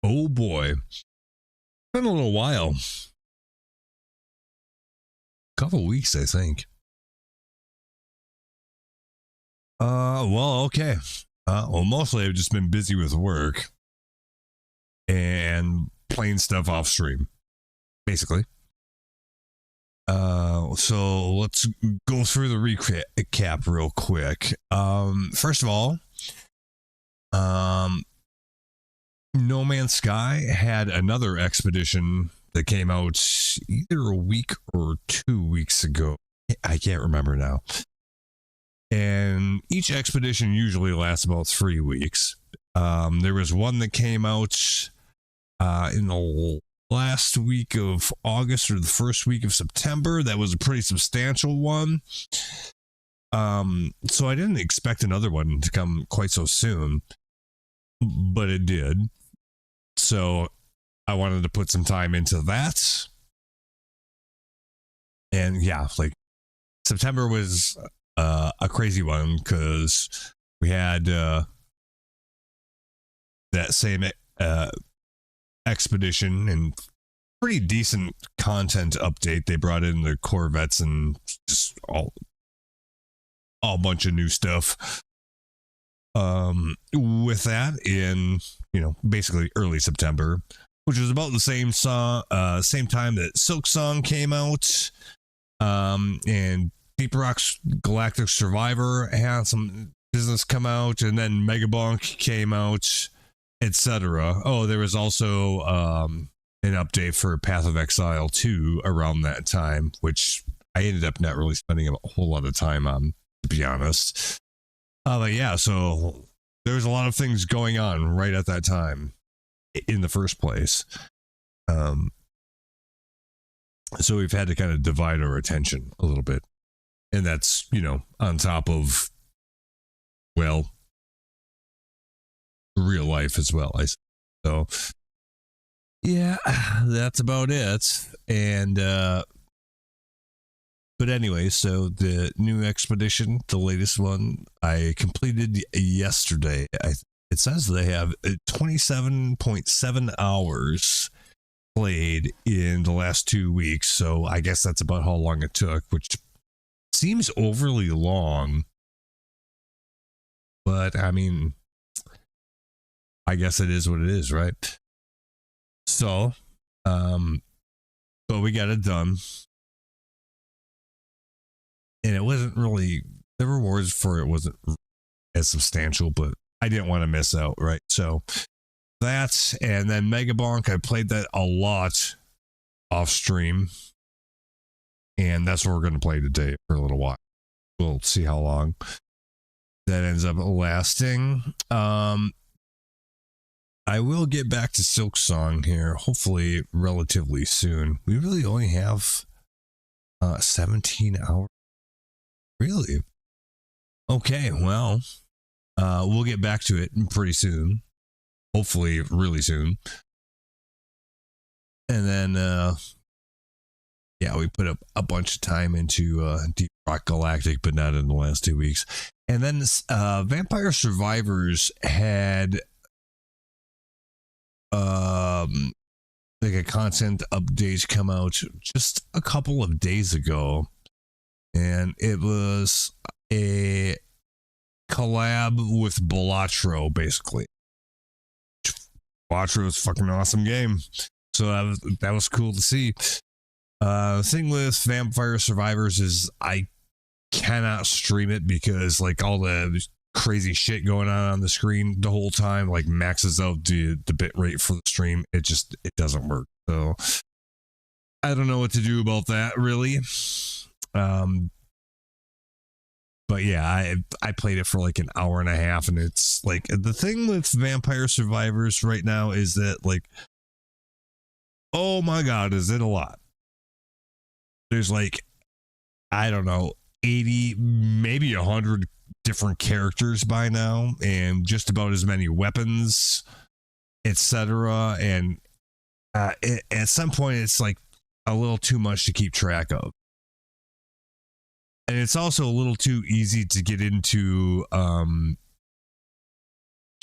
Oh boy. Been a little while. Couple weeks, I think. Well, okay. Well, mostly I've just been busy with work and playing stuff off stream, basically. So let's go through the recap real quick. First of all, No Man's Sky had another expedition that came out either a week or 2 weeks ago. I can't remember now. And each expedition usually lasts about 3 weeks. There was one that came out in the last week of August or the first week of September. That was a pretty substantial one. So I didn't expect another one to come quite so soon, but it did. So I wanted to put some time into that. And yeah, like September was a crazy one because we had that same expedition and pretty decent content update. They brought in the Corvettes and just all bunch of new stuff. With that in, basically early September, which was about the same time that Silk Song came out. And Deep Rock's Galactic Survivor had some business come out, and then Megabonk came out, etc. Oh, there was also an update for Path of Exile 2 around that time, which I ended up not really spending a whole lot of time on, to be honest. But yeah, so there was a lot of things going on right at that time in the first place. So we've had to kind of divide our attention a little bit. And that's, on top of, well, real life as well. So, yeah, that's about it. And, but anyway, so the new expedition, the latest one, I completed yesterday. It says they have 27.7 hours played in the last 2 weeks. So I guess that's about how long it took, which seems overly long. But I mean, I guess it is what it is, right? So, but we got it done. And it wasn't really, the rewards for it wasn't as substantial, but I didn't want to miss out, right? So that, and then Megabonk, I played that a lot off stream. And that's what we're going to play today for a little while. We'll see how long that ends up lasting. I will get back to Silk Song here, hopefully relatively soon. We really only have 17 hours. Really? Okay, well, we'll get back to it pretty soon. Hopefully really soon. And then, yeah, we put a bunch of time into Deep Rock Galactic, but not in the last 2 weeks. And then Vampire Survivors had like a content update come out just a couple of days ago. And it was a collab with Balatro, basically. Balatro is a fucking awesome game. So that was cool to see. The thing with Vampire Survivors is I cannot stream it because like all the crazy shit going on the screen the whole time like maxes out the bit rate for the stream. It doesn't work. So I don't know what to do about that really. But yeah, I played it for like an hour and a half, and it's like the thing with Vampire Survivors right now is that like, oh my god, is it a lot? There's like, I don't know, 80, maybe 100 different characters by now, and just about as many weapons, etc. And at some point, it's like a little too much to keep track of. And it's also a little too easy to get into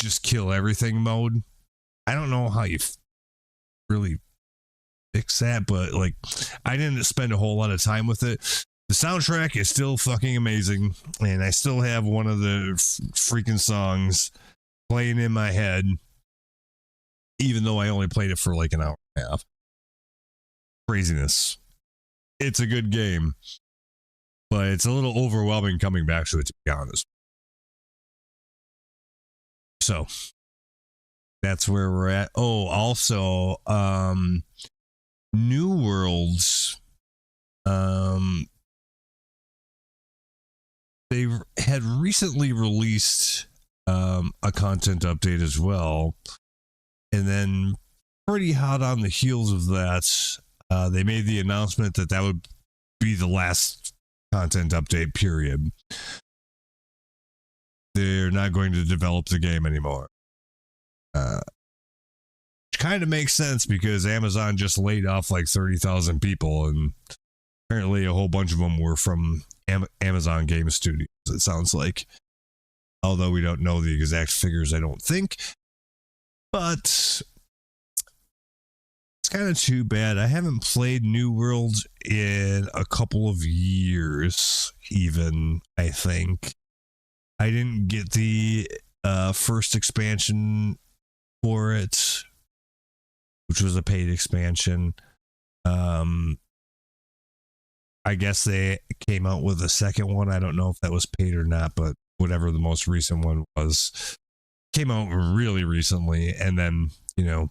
just kill everything mode. I don't know how you really fix that, but like I didn't spend a whole lot of time with it. The soundtrack is still fucking amazing, and I still have one of the freaking songs playing in my head, even though I only played it for like an hour and a half. Craziness. It's a good game, but it's a little overwhelming coming back to it, to be honest. So that's where we're at. Oh, also, New Worlds, they had recently released a content update as well, and then pretty hot on the heels of that, they made the announcement that that would be the last content update, period. They're not going to develop the game anymore. Which kind of makes sense because Amazon just laid off like 30,000 people, and apparently a whole bunch of them were from Amazon Game Studios, it sounds like. Although we don't know the exact figures, I don't think. But it's kind of too bad. I haven't played New Worlds in a couple of years, even, I think. I didn't get the first expansion for it, which was a paid expansion. I guess they came out with a second one. I don't know if that was paid or not, but whatever the most recent one was, came out really recently. And then, you know,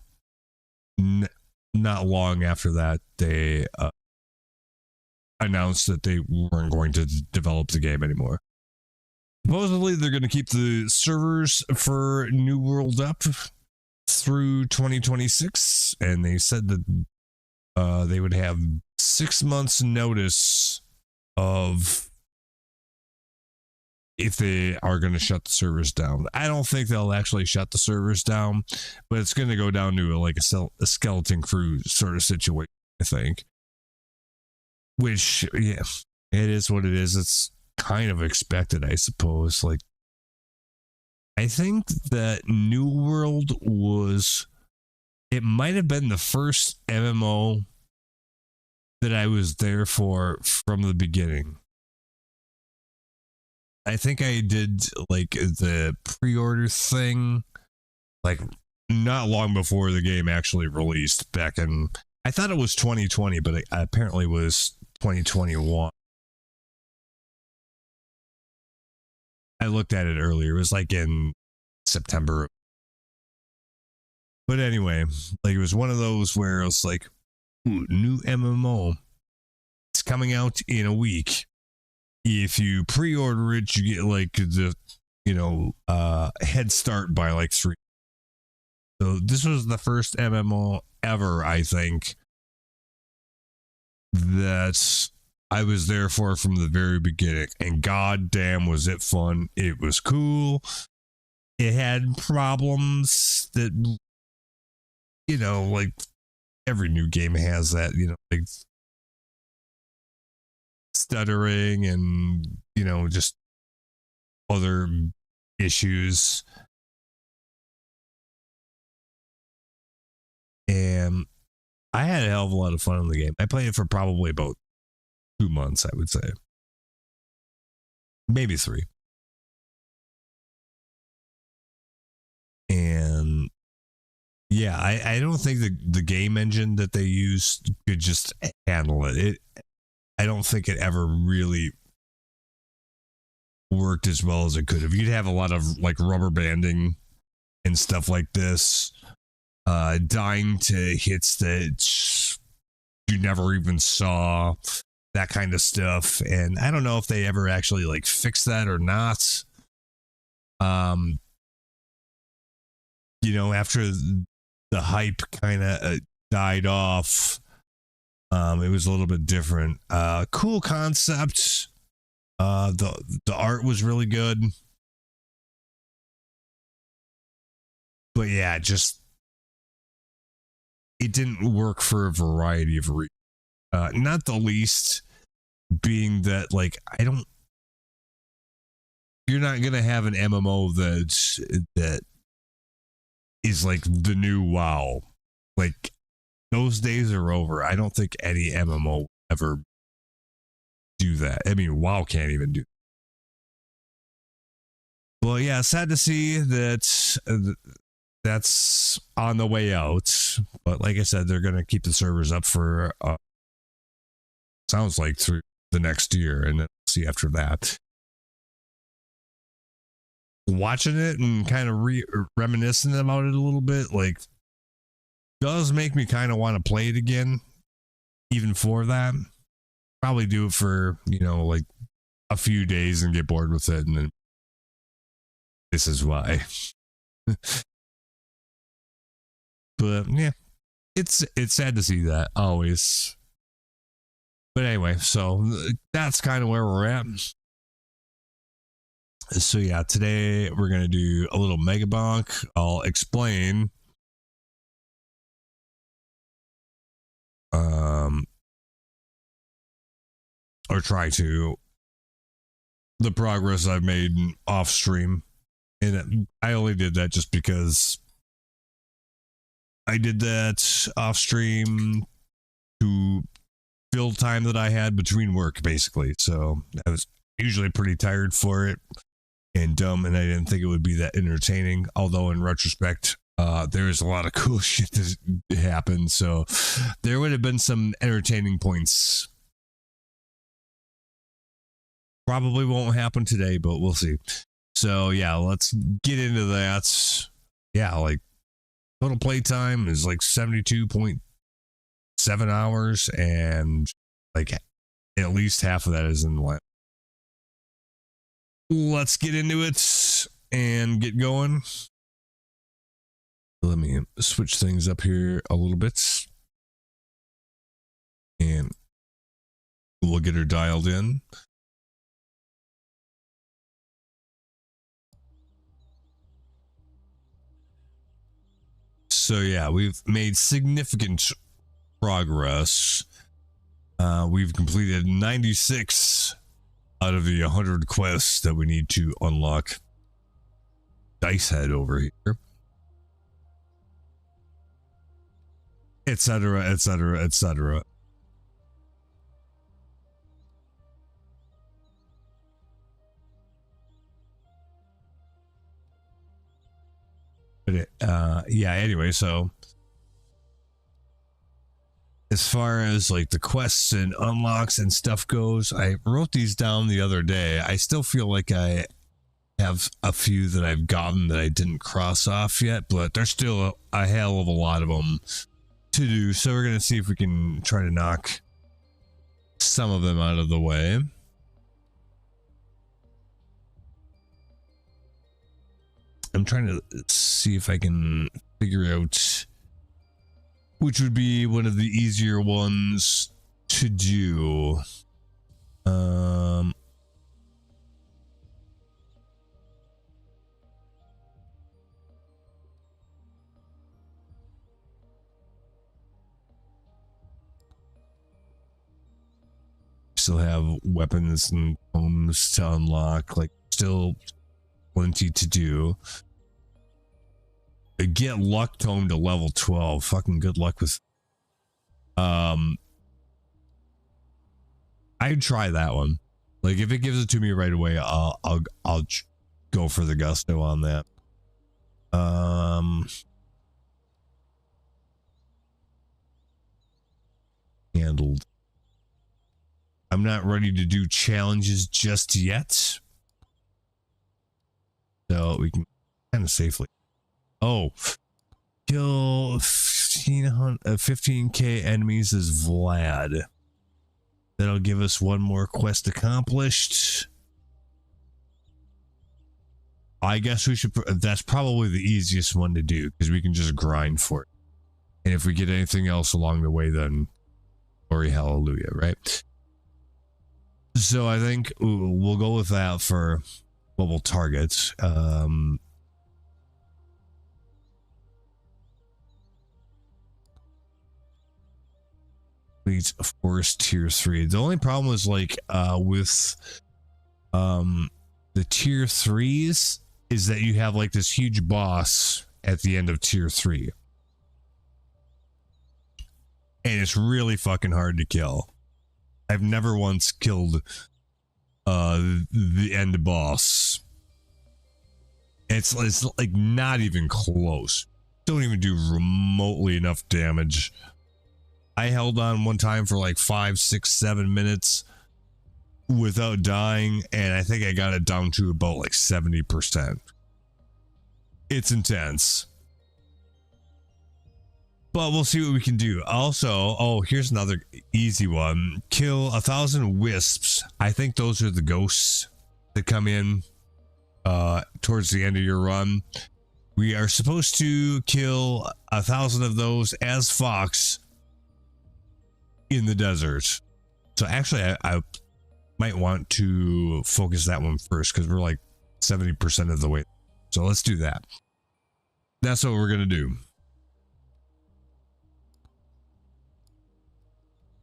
not long after that, they announced that they weren't going to develop the game anymore. Supposedly, they're going to keep the servers for New World up through 2026, and they said that they would have 6 months notice of if they are going to shut the servers down. I don't think they'll actually shut the servers down, but it's going to go down to like a skeleton crew sort of situation, I think. Which, yeah, it is what it is. It's kind of expected, I suppose. Like, I think that New World it might have been the first MMO that I was there for from the beginning. I think I did like the pre-order thing like not long before the game actually released back in, I thought it was 2020, but it apparently was 2021. I looked at it earlier. It was like in September. But anyway, like it was one of those where it was like, ooh, new MMO. It's coming out in a week. If you pre-order it, you get like the, head start by like 3. So this was the first MMO ever, I think, that I was there for from the very beginning. And goddamn was it fun. It was cool. It had problems that, like every new game has that, like stuttering and, just other issues. And I had a hell of a lot of fun in the game. I played it for probably about 2 months, I would say. Maybe 3. And yeah, I don't think the game engine that they used could just handle it. I don't think it ever really worked as well as it could have. You'd have a lot of like rubber banding and stuff like this, dying to hits that you never even saw, that kind of stuff. And I don't know if they ever actually like fixed that or not. After the hype kind of died off, it was a little bit different. Cool concept. The art was really good. But yeah, it didn't work for a variety of reasons. Not the least being that, like, you're not going to have an MMO that is like the new WoW. Like those days are over. I don't think any MMO will ever do that. I mean, WoW can't even do. Well, yeah, sad to see that that's on the way out. But like I said, they're going to keep the servers up for sounds like through the next year, and then see after that. Watching it and kind of reminiscing about it a little bit, like, does make me kind of want to play it again, even for that. Probably do it for, like a few days and get bored with it, and then this is why. But yeah, it's sad to see that always. But anyway, so that's kind of where we're at. So yeah, today we're going to do a little Megabonk. I'll explain or try to the progress I've made off stream. And I only did that just because I did that off stream to fill time that I had between work, basically. So I was usually pretty tired for it and dumb, and I didn't think it would be that entertaining. Although in retrospect, there is a lot of cool shit that happened, so there would have been some entertaining points. Probably won't happen today, but we'll see. So yeah, let's get into that. Yeah, like total playtime is like 72.7 hours, and like at least half of that is in the lab. Let's get into it and get going. Let me switch things up here a little bit, and we'll get her dialed in. So yeah, we've made significant progress. We've completed 96 out of the 100 quests that we need to unlock. Dice head over here, etc., etc., etc. But yeah, anyway, so as far as like the quests and unlocks and stuff goes, I wrote these down the other day. I still feel like I have a few that I've gotten that I didn't cross off yet, but there's still a hell of a lot of them to do. So we're going to see if we can try to knock some of them out of the way. I'm trying to see if I can figure out which would be one of the easier ones to do. Still have weapons and homes to unlock, like still plenty to do. Get luck tome to level 12. Fucking good luck with I'd try that one. Like if it gives it to me right away, I'll go for the gusto on that. Handled. I'm not ready to do challenges just yet, so we can kind of safely. Oh, kill 15k enemies as Vlad. That'll give us one more quest accomplished. I guess we should. That's probably the easiest one to do because we can just grind for it. And if we get anything else along the way, then glory hallelujah, right? So I think we'll go with that for what we'll target. Of course, tier 3. The only problem is like with the tier 3s is that you have like this huge boss at the end of tier 3. And it's really fucking hard to kill. I've never once killed the end boss. It's like not even close. Don't even do remotely enough damage. I held on one time for like 5, 6, 7 minutes without dying, and I think I got it down to about like 70%. It's intense. But we'll see what we can do. Also, oh, here's another easy one. Kill 1,000 wisps. I think those are the ghosts that come in towards the end of your run. We are supposed to kill 1,000 of those as Fox in the desert. So actually, I might want to focus that one first because we're like 70% of the way. So let's do that. That's what we're going to do.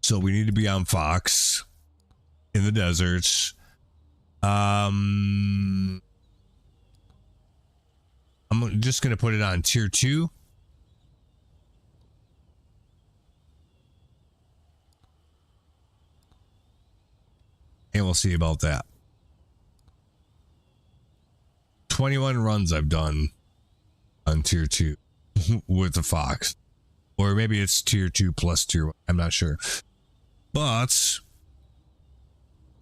So we need to be on Fox in the deserts. I'm just going to put it on tier 2. And we'll see about that. 21 runs I've done on tier 2 with the Fox. Or maybe it's tier 2 plus tier 1. I'm not sure. But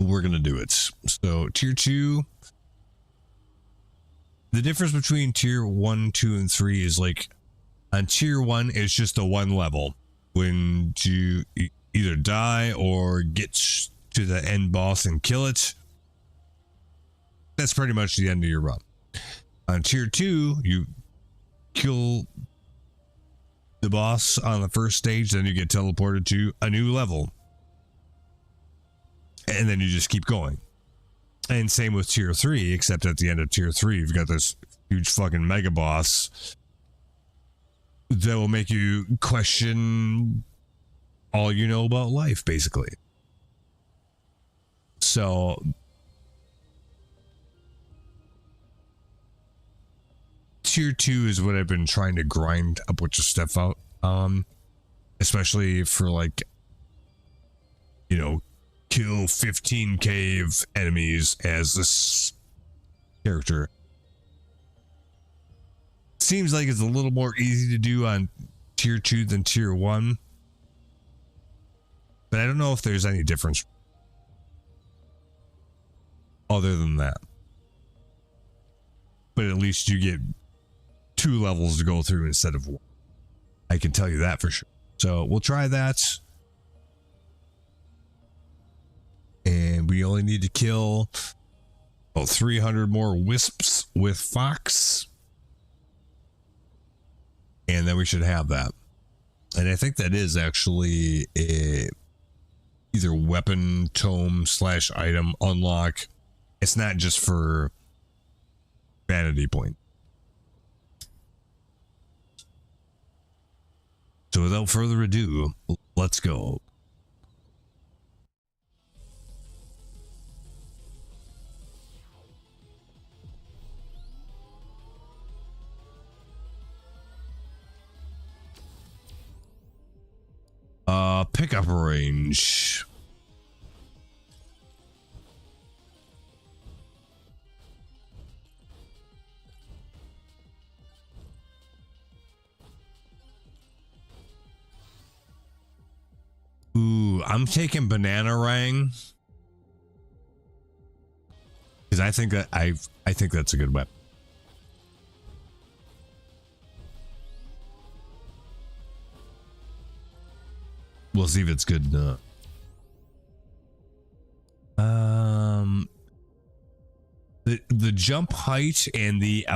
we're going to do it. So tier 2. The difference between tier 1, 2, and 3 is like on tier 1, it's just a 1 level. When you either die or get to the end boss and kill it, that's pretty much the end of your run. On tier 2, you kill the boss on the first stage, then you get teleported to a new level. And then you just keep going. And same with tier 3, except at the end of tier 3, you've got this huge fucking mega boss that will make you question all you know about life, basically. So tier 2 is what I've been trying to grind a bunch of stuff out, especially for like, you know, kill 15 cave enemies as this character. Seems like it's a little more easy to do on tier 2 than tier 1, but I don't know if there's any difference other than that. But at least you get 2 levels to go through instead of 1. I can tell you that for sure. So we'll try that. And we only need to kill about 300 more wisps with Fox. And then we should have that. And I think that is actually a either weapon, tome, / item unlock. It's not just for vanity point. So without further ado, let's go. Pickup range. Ooh, I'm taking Bananarang because I think that I think that's a good weapon. We'll see if it's good enough. The jump height and the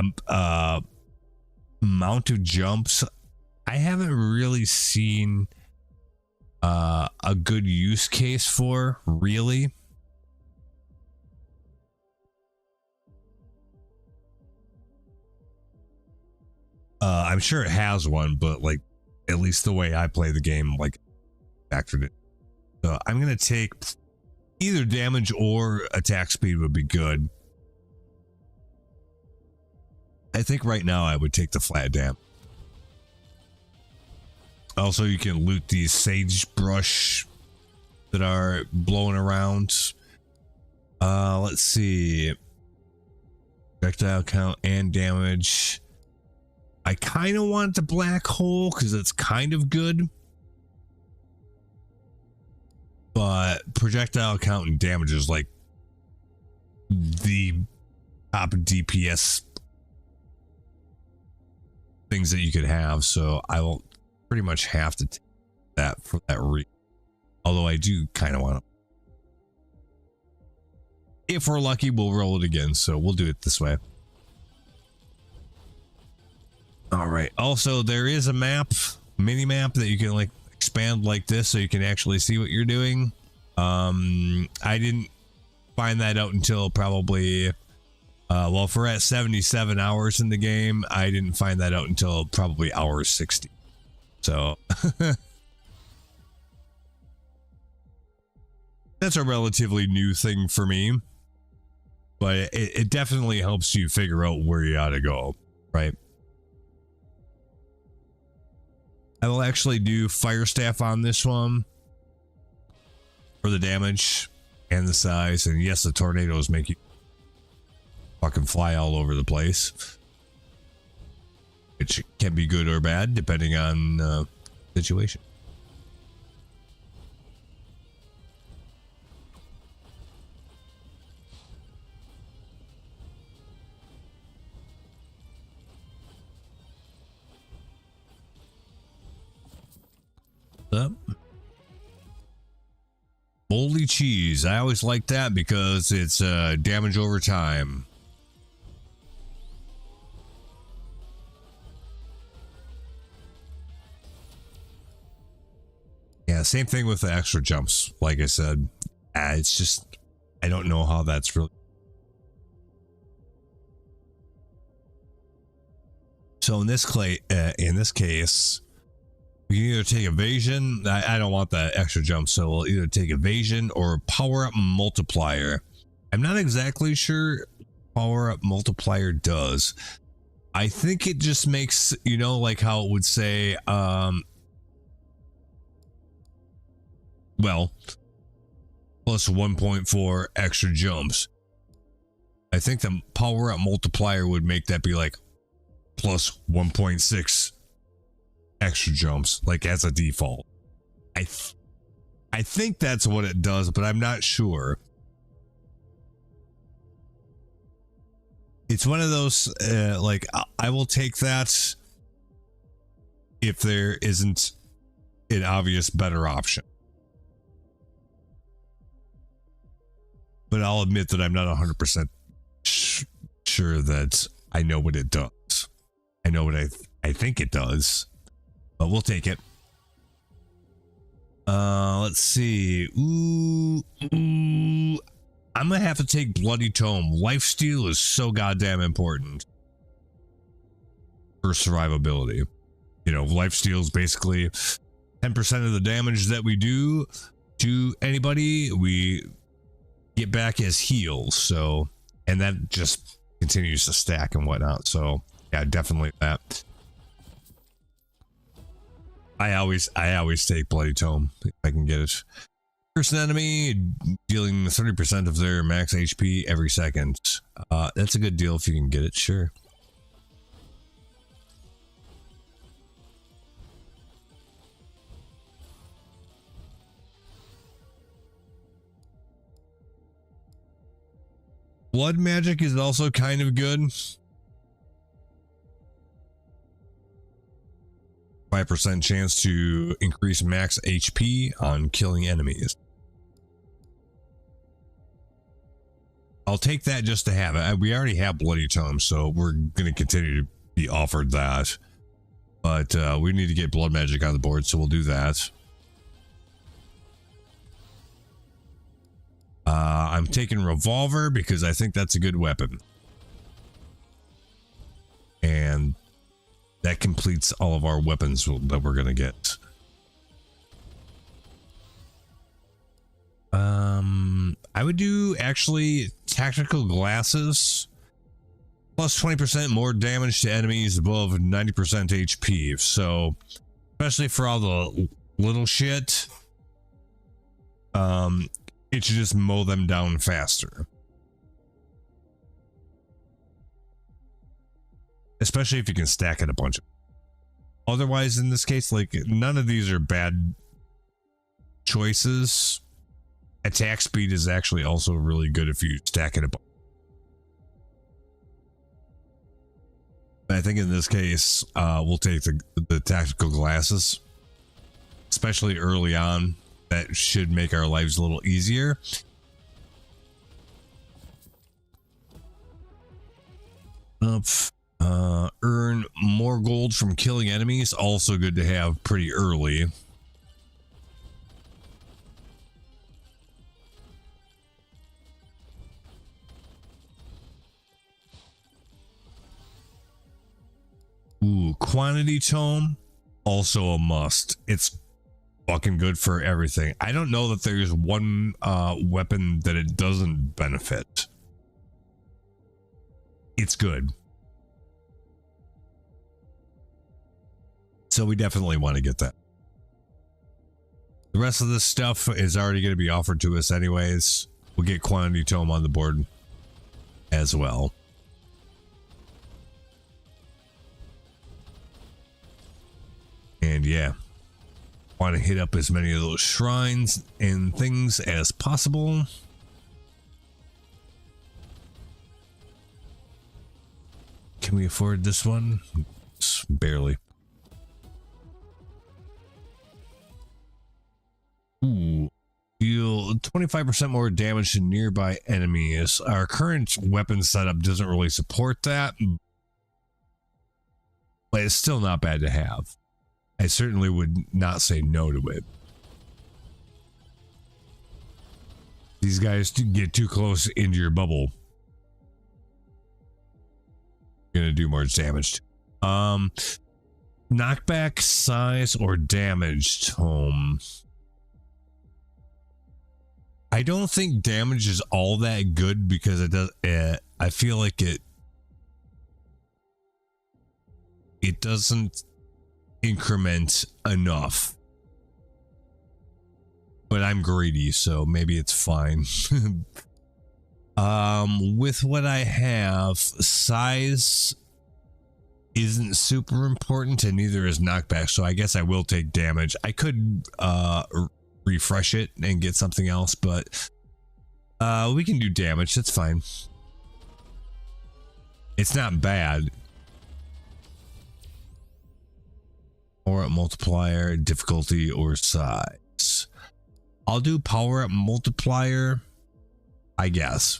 amount of jumps, I haven't really seen a good use case for, really. I'm sure it has one, but like at least the way I play the game, like factored in. So I'm gonna take either damage or attack speed would be good. I think right now I would take the flat dam. Also, you can loot these sagebrush that are blowing around. Let's see. Projectile count and damage. I kind of want the black hole because it's kind of good. But projectile count and damage is like the top DPS things that you could have. So I will pretty much have to take that for that reason. Although I do kind of want to. If we're lucky, we'll roll it again. So we'll do it this way. All right. Also, there is a map, mini map that you can like expand like this so you can actually see what you're doing. I didn't find that out until probably, well, if we're at 77 hours in the game, I didn't find that out until probably hour 60. So that's a relatively new thing for me. But it definitely helps you figure out where you ought to go, right? I will actually do fire staff on this one for the damage and the size. And yes, the tornadoes make you fucking fly all over the place, which can be good or bad depending on situation. Up. Moldy cheese. I always like that because it's damage over time. Yeah, same thing with the extra jumps. Like I said, it's just I don't know how that's really. So in this case. We can either take evasion. I don't want that extra jump, so we'll either take evasion or power up multiplier. I'm not exactly sure power up multiplier does. I think it just makes, you know, like how it would say, well, plus 1.4 extra jumps. I think the power up multiplier would make that be like plus 1.6 extra jumps, like as a default. I think that's what it does, but I'm not sure. It's one of those like I will take that if there isn't an obvious better option. But I'll admit that I'm not 100% sure that I know what it does. I know what I think it does. But we'll take it. Let's see. Ooh. I'm gonna have to take Bloody Tome. Lifesteal is so goddamn important for survivability. You know, lifesteal is basically 10% of the damage that we do to anybody, we get back as heals. So, and that just continues to stack and whatnot. So, yeah, definitely that. I always take Bloody Tome if I can get it. First enemy dealing 30% of their max HP every second. That's a good deal if you can get it, sure. Blood magic is also kind of good. 5% chance to increase max HP on killing enemies. I'll take that just to have it. We already have Bloody Tome, so we're going to continue to be offered that. But we need to get blood magic on the board, so we'll do that. I'm taking revolver because I think that's a good weapon. And that completes all of our weapons that we're going to get. I would do actually tactical glasses plus 20% more damage to enemies above 90% HP. So, especially for all the little shit, it should just mow them down faster. Especially if you can stack it a bunch. Otherwise, in this case, like, none of these are bad choices. Attack speed is actually also really good if you stack it a bunch. I think in this case, we'll take the tactical glasses, especially early on. That should make our lives a little easier. Earn more gold from killing enemies. Also good to have pretty early. Ooh, quantity tome, also a must. It's fucking good for everything. I don't know that there's one weapon that it doesn't benefit. It's good. So we definitely want to get that. The rest of this stuff is already going to be offered to us anyways. We'll get quantity tome on the board as well. And yeah, want to hit up as many of those shrines and things as possible. Can we afford this one? Barely. Ooh, deal 25% more damage to nearby enemies. Our current weapon setup doesn't really support that, but it's still not bad to have. I certainly would not say no to it. These guys get too close into your bubble, you're gonna do more damage. Knockback, size, or damage tome. I don't think damage is all that good because it does. I feel like it doesn't increment enough. But I'm greedy, so maybe it's fine. With what I have, size isn't super important, and neither is knockback. So I guess I will take damage. I could refresh it and get something else, but we can do damage. That's fine. It's not bad. Power up multiplier, difficulty, or size. I'll do power up multiplier, I guess.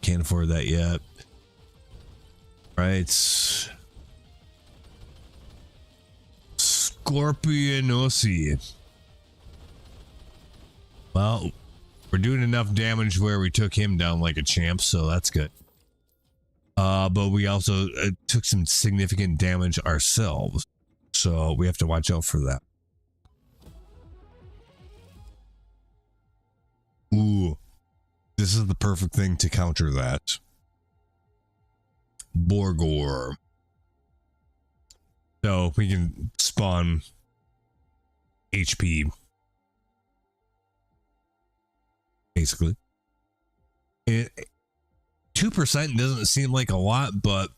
Can't afford that yet. Right. Scorpionosi. Well, we're doing enough damage where we took him down like a champ, so that's good. But we also took some significant damage ourselves, so we have to watch out for that. Ooh, this is the perfect thing to counter that. Borgor. So we can spawn HP. Basically. 2% doesn't seem like a lot, but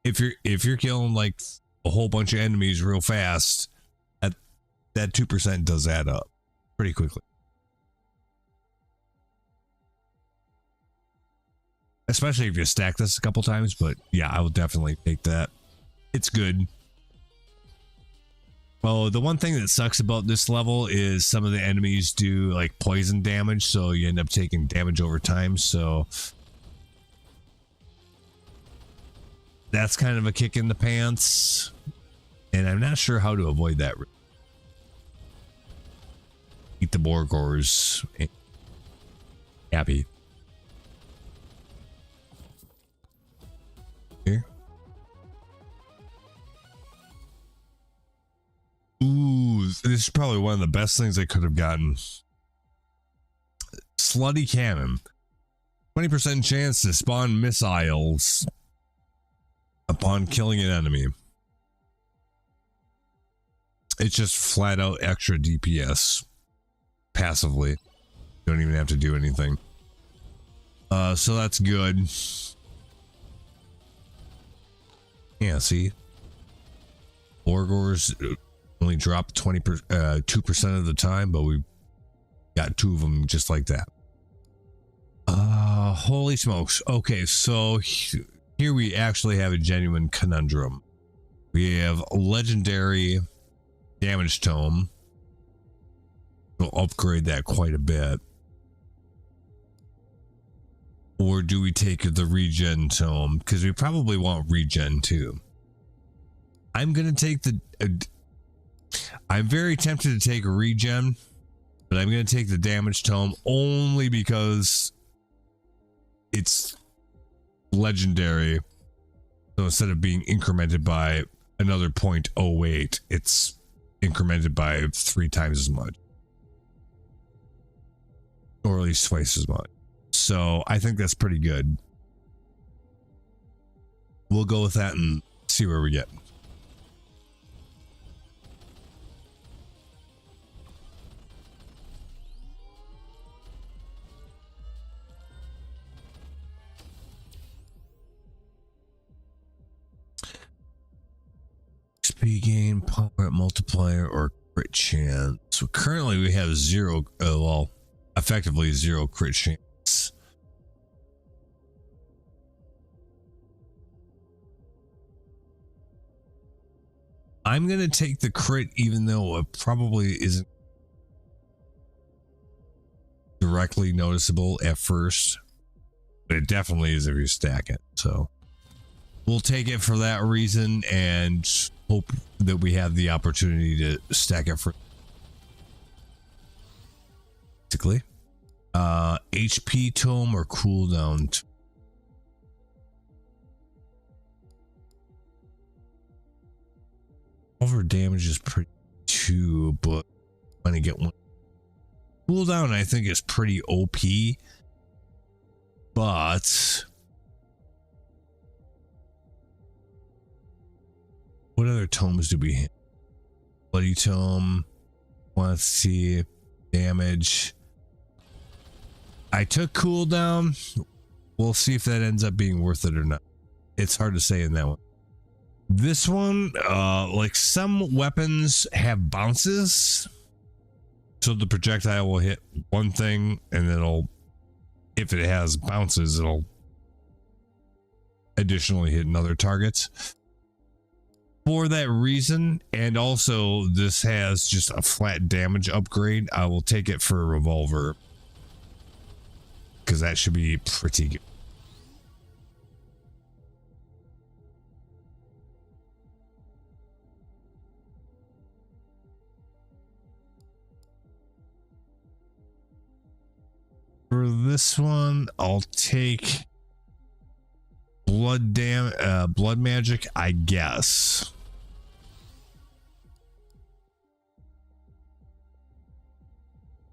if you're killing like a whole bunch of enemies real fast, that 2% does add up pretty quickly. Especially if you stack this a couple times, but yeah, I will definitely take that. It's good. Well, the one thing that sucks about this level is some of the enemies do like poison damage, so you end up taking damage over time, so that's kind of a kick in the pants, and I'm not sure how to avoid that. Eat the Borgors. Happy. Here. Ooh, this is probably one of the best things I could have gotten. Slutty Cannon. 20% chance to spawn missiles upon killing an enemy. It's just flat out extra DPS. Passively. You don't even have to do anything. So that's good. Yeah, see? Orgors only drop 2% of the time, but we got 2 of them just like that. Holy smokes. Okay, so here we actually have a genuine conundrum. We have legendary damage tome. We'll upgrade that quite a bit. Or do we take the regen tome? Because we probably want regen too. I'm going to take the... I'm very tempted to take a regen, but I'm going to take the damage tome only because it's legendary. So instead of being incremented by another 0.08, it's incremented by 3 times as much. Or at least twice as much. So I think that's pretty good. We'll go with that and see where we get. XP gain, power multiplier, or crit chance. So currently we have 0, well, effectively 0 crit chance. I'm going to take the crit even though it probably isn't directly noticeable at first, but it definitely is if you stack it. So we'll take it for that reason and hope that we have the opportunity to stack it for basically. HP tome or cooldown. Over damage is pretty too, but I'm gonna get one. Cooldown I think is pretty OP, but what other tomes do we have? Bloody tome, want to see damage. I took cooldown. We'll see if that ends up being worth it or not. It's hard to say in that one. This one, like some weapons have bounces. So the projectile will hit one thing and it'll, if it has bounces, it'll additionally hit another targets. For that reason, and also this has just a flat damage upgrade, I will take it for a revolver. Because that should be pretty good. For this one, I'll take blood magic, I guess.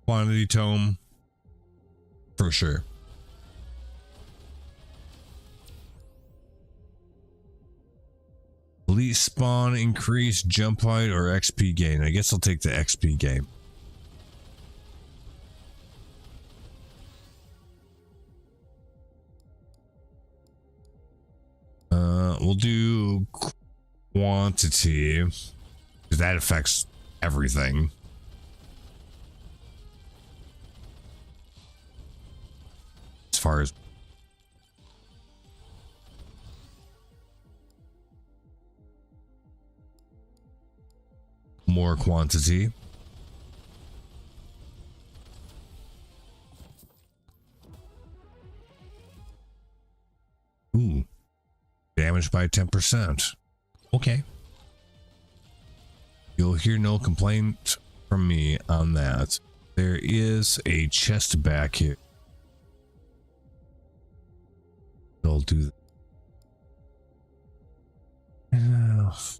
Quantity tome, for sure. Elite spawn increase, jump height, or XP gain. I guess I'll take the XP gain. We'll do quantity, because that affects everything. As far as more quantity. Ooh. Damaged by 10%. Okay. You'll hear no complaint from me on that. There is a chest back here. I'll do that.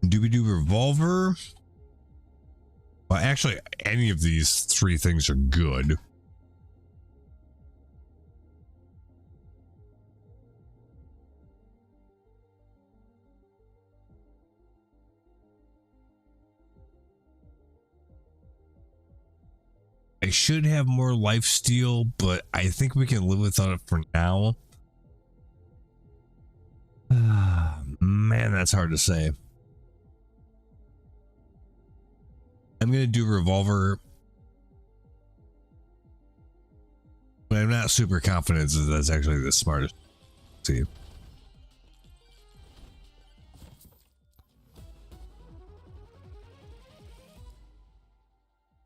Doobie-doo revolver. Well, actually, any of these three things are good. I should have more life steal, but I think we can live without it for now. Man, that's hard to say. I'm going to do revolver, but I'm not super confident that that's actually the smartest. Let's see.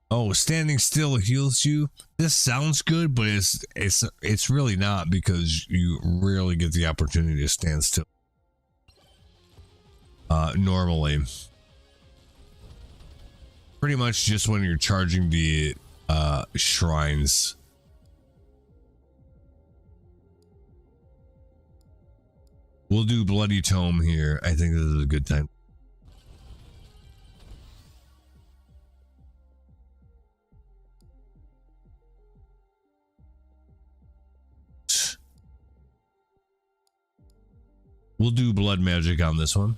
Oh, standing still heals you. This sounds good, but it's really not, because you rarely get the opportunity to stand still. Normally, pretty much just when you're charging the shrines. We'll do Bloody Tome here. I think this is a good time. We'll do blood magic on this one.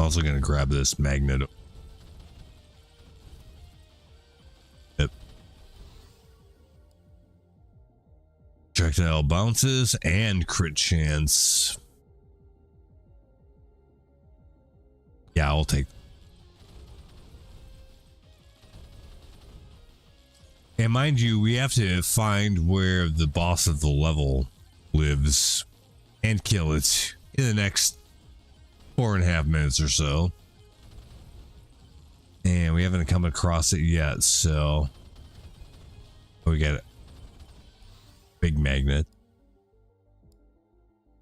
Also going to grab this magnet. Yep. Projectile bounces and crit chance. Yeah, I'll take. And mind you, we have to find where the boss of the level lives and kill it in the next 4.5 minutes or so. And we haven't come across it yet, so we got a big magnet.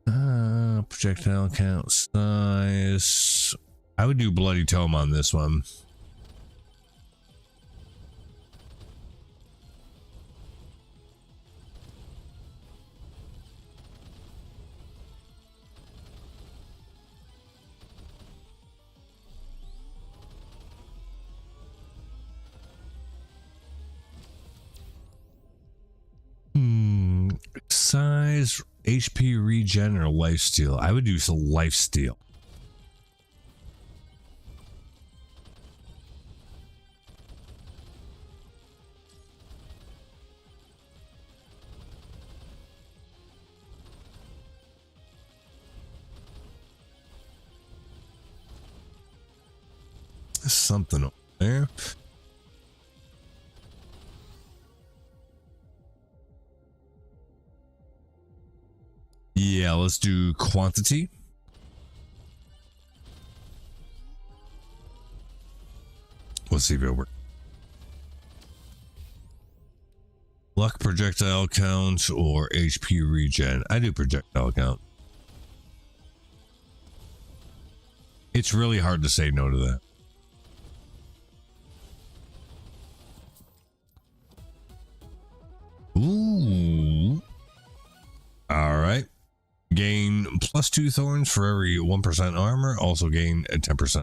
Projectile count size. I would do Bloody Tome on this one. Size, HP regen, or lifesteal. I would do some lifesteal. There's something over there. Yeah, let's do quantity. Let's see if it works. Luck, projectile count, or HP regen. I do projectile count. It's really hard to say no to that. Ooh. All right. Gain +2 thorns for every 1% armor. Also gain 10%.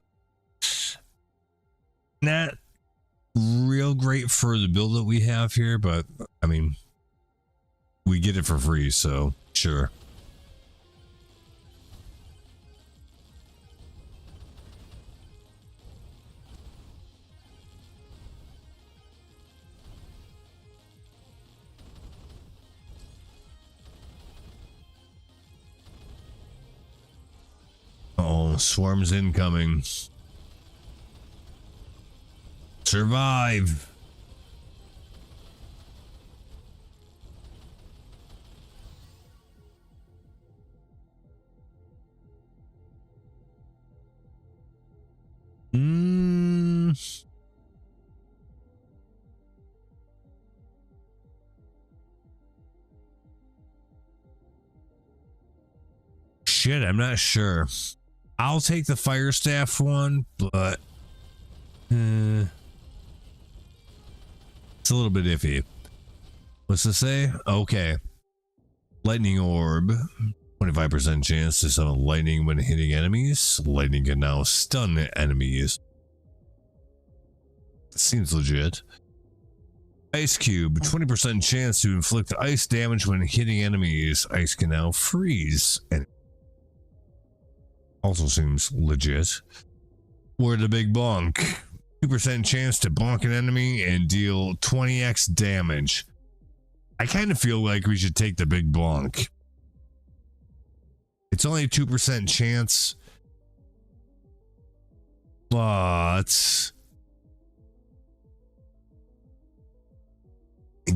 Not real great for the build that we have here, but I mean, we get it for free, so sure. Oh, swarms incoming. Survive. Shit, I'm not sure. I'll take the fire staff one, but It's a little bit iffy. What's this say? Okay. Lightning orb. 25% chance to summon lightning when hitting enemies. Lightning can now stun enemies. Seems legit. Ice cube. 20% chance to inflict ice damage when hitting enemies. Ice can now freeze. And also seems legit. Or the big bonk. 2% chance to bonk an enemy and deal 20x damage. I kind of feel like we should take the big bonk. It's only 2% chance, but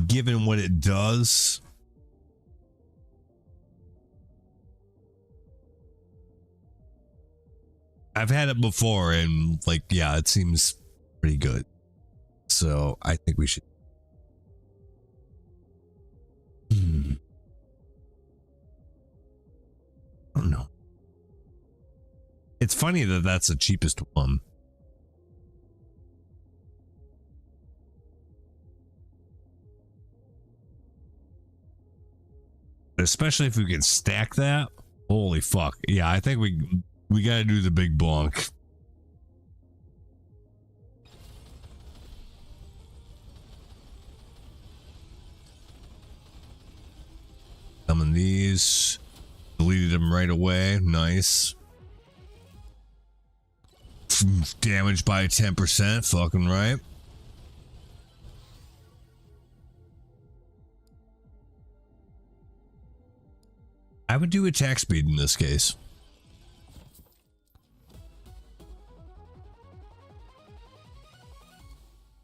given what it does, I've had it before and like, yeah, it seems pretty good. So I think we should. I don't know. It's funny that that's the cheapest one. Especially if we can stack that. Holy fuck. Yeah, I think we got to do the big bonk. Summon these. Deleted them right away. Nice. Damage by 10%. Fucking right. I would do attack speed in this case.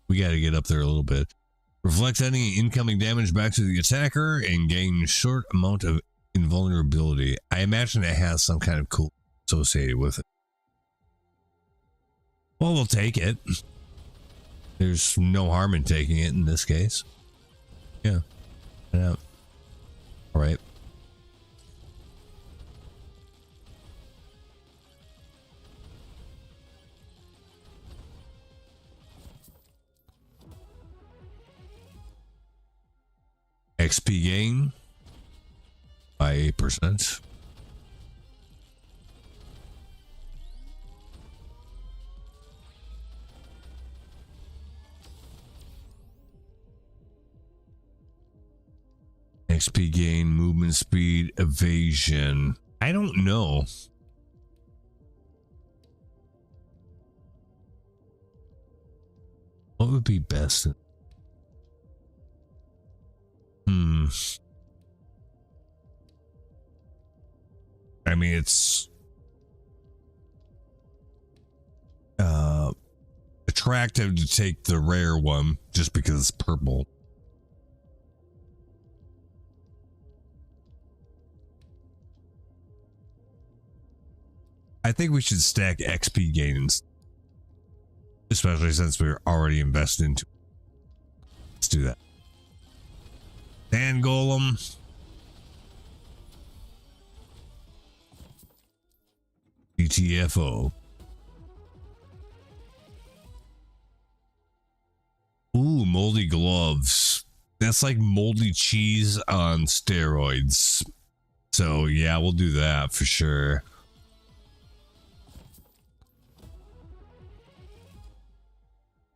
We got to get up there a little bit. Reflect any incoming damage back to the attacker and gain short amount of invulnerability. I imagine it has some kind of cool associated with it. Well, we'll take it. There's no harm in taking it in this case. Yeah. Yeah. All right. XP gain by 8%. XP gain, movement speed, evasion. I don't know. What would be best? I mean, it's attractive to take the rare one just because it's purple. I think we should stack XP gains, especially since we're already invested into it. Let's do that. Sand Golem. GTFO. Ooh, moldy gloves. That's like moldy cheese on steroids. So yeah, we'll do that for sure.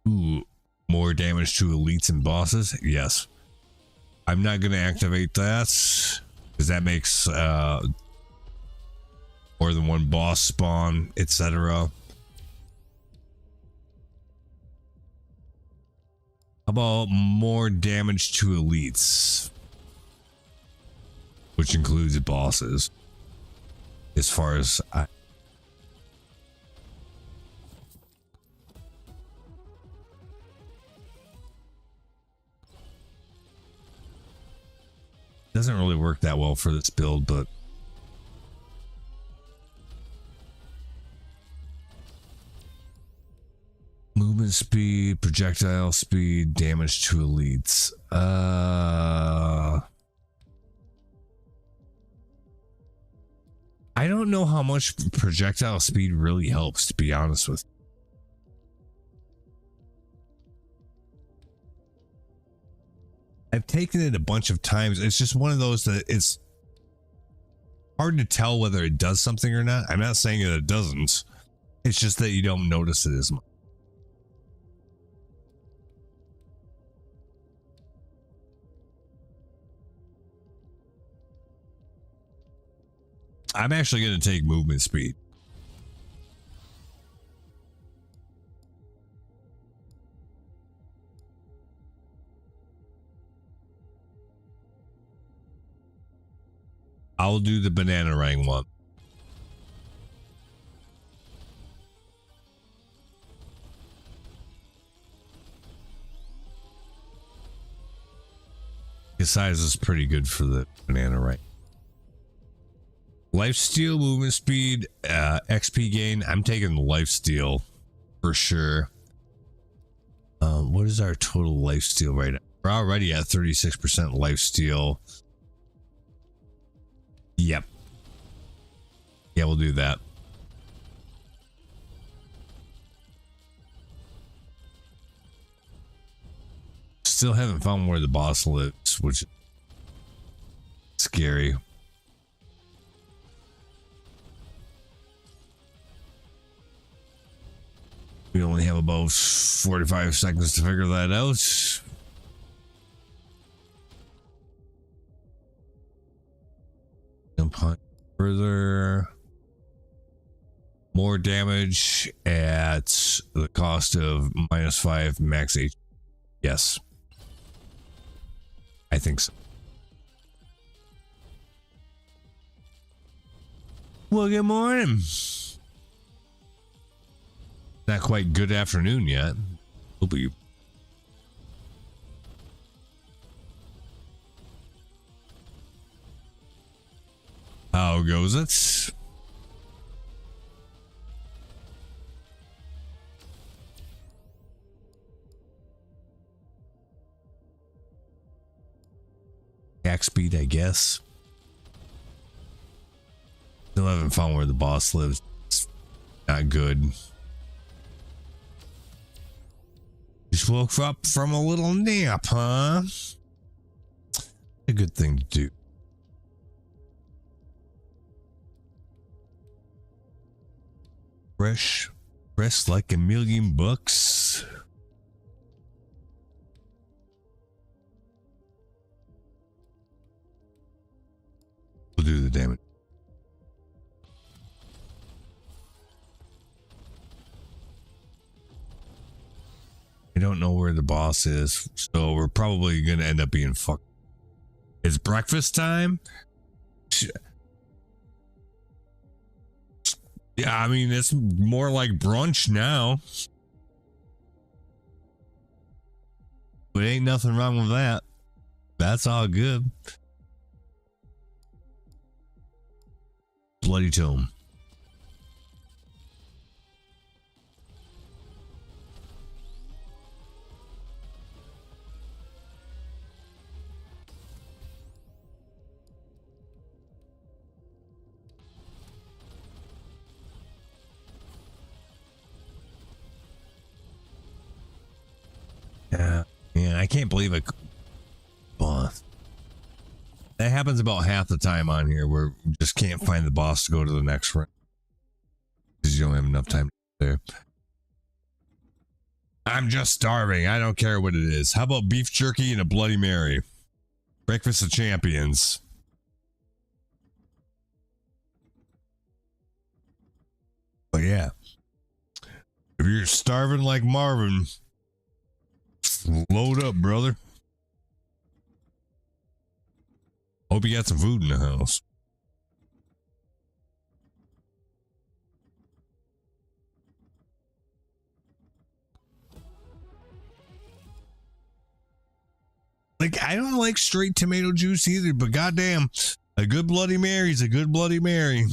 Ooh, more damage to elites and bosses. Yes. I'm not going to activate that because that makes more than one boss spawn, etc. How about more damage to elites, which includes bosses, as far as I... Doesn't really work that well for this build, but movement speed, projectile speed, damage to elites. I don't know how much projectile speed really helps, to be honest with you. I've taken it a bunch of times. It's just one of those that it's hard to tell whether it does something or not. I'm not saying that it doesn't. It's just that you don't notice it as much. I'm actually going to take movement speed. I'll do the banana ring one. His size is pretty good for the banana ring. Lifesteal, movement speed, XP gain. I'm taking the lifesteal for sure. What is our total lifesteal right now? We're already at 36% lifesteal. Yep. Yeah, we'll do that. Still haven't found where the boss lives, which is scary. We only have about 45 seconds to figure that out. Jump further. More damage at the cost of -5 max HP. Yes. I think so. Well, good morning. Not quite good afternoon yet. Will be. How goes it? Attack speed, I guess. Still haven't found where the boss lives. It's not good. Just woke up from a little nap, huh? A good thing to do. Fresh like a million bucks. We'll do the damage. I don't know where the boss is, so we're probably going to end up being fucked. It's breakfast time? Yeah, I mean, it's more like brunch now. But ain't nothing wrong with that. That's all good. Bloody Tome. Yeah, man, I can't believe it. Boss. That happens about half the time on here where we just can't find the boss to go to the next round because you don't have enough time there. I'm just starving. I don't care what it is. How about beef jerky and a Bloody Mary? Breakfast of Champions. But yeah, if you're starving like Marvin, load up, brother. Hope you got some food in the house. Like, I don't like straight tomato juice either, but goddamn, a good Bloody Mary is a good Bloody Mary.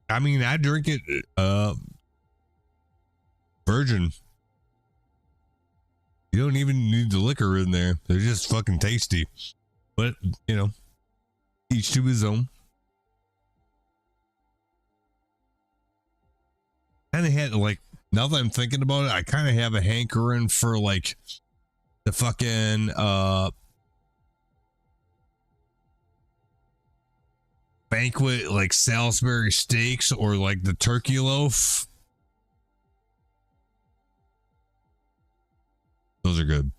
I mean, I drink it virgin. You don't even need the liquor in there. They're just fucking tasty. But, you know, each to his own. Kind of had, like, now that I'm thinking about it, I kind of have a hankering for, like, the fucking banquet like Salisbury steaks or like the turkey loaf. Those are good.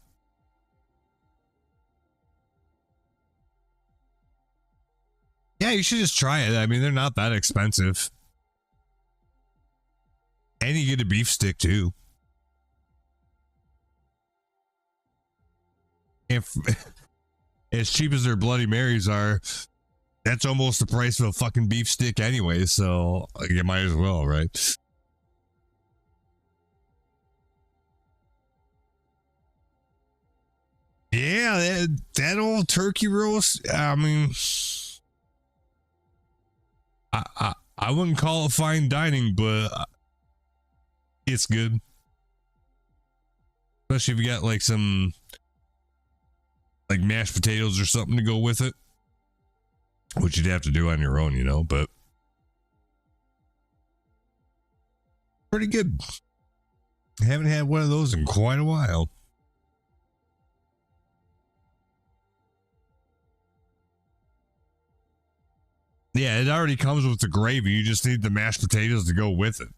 Yeah, you should just try it. I mean, they're not that expensive. And you get a beef stick too. If as cheap as their Bloody Marys are, that's almost the price of a fucking beef stick anyway, so you might as well, right? Yeah, that old turkey roast, I mean, I wouldn't call it fine dining, but it's good. Especially if you got like some like mashed potatoes or something to go with it. Which you'd have to do on your own, you know, but pretty good. Haven't had one of those in quite a while. Yeah, it already comes with the gravy. You just need the mashed potatoes to go with it.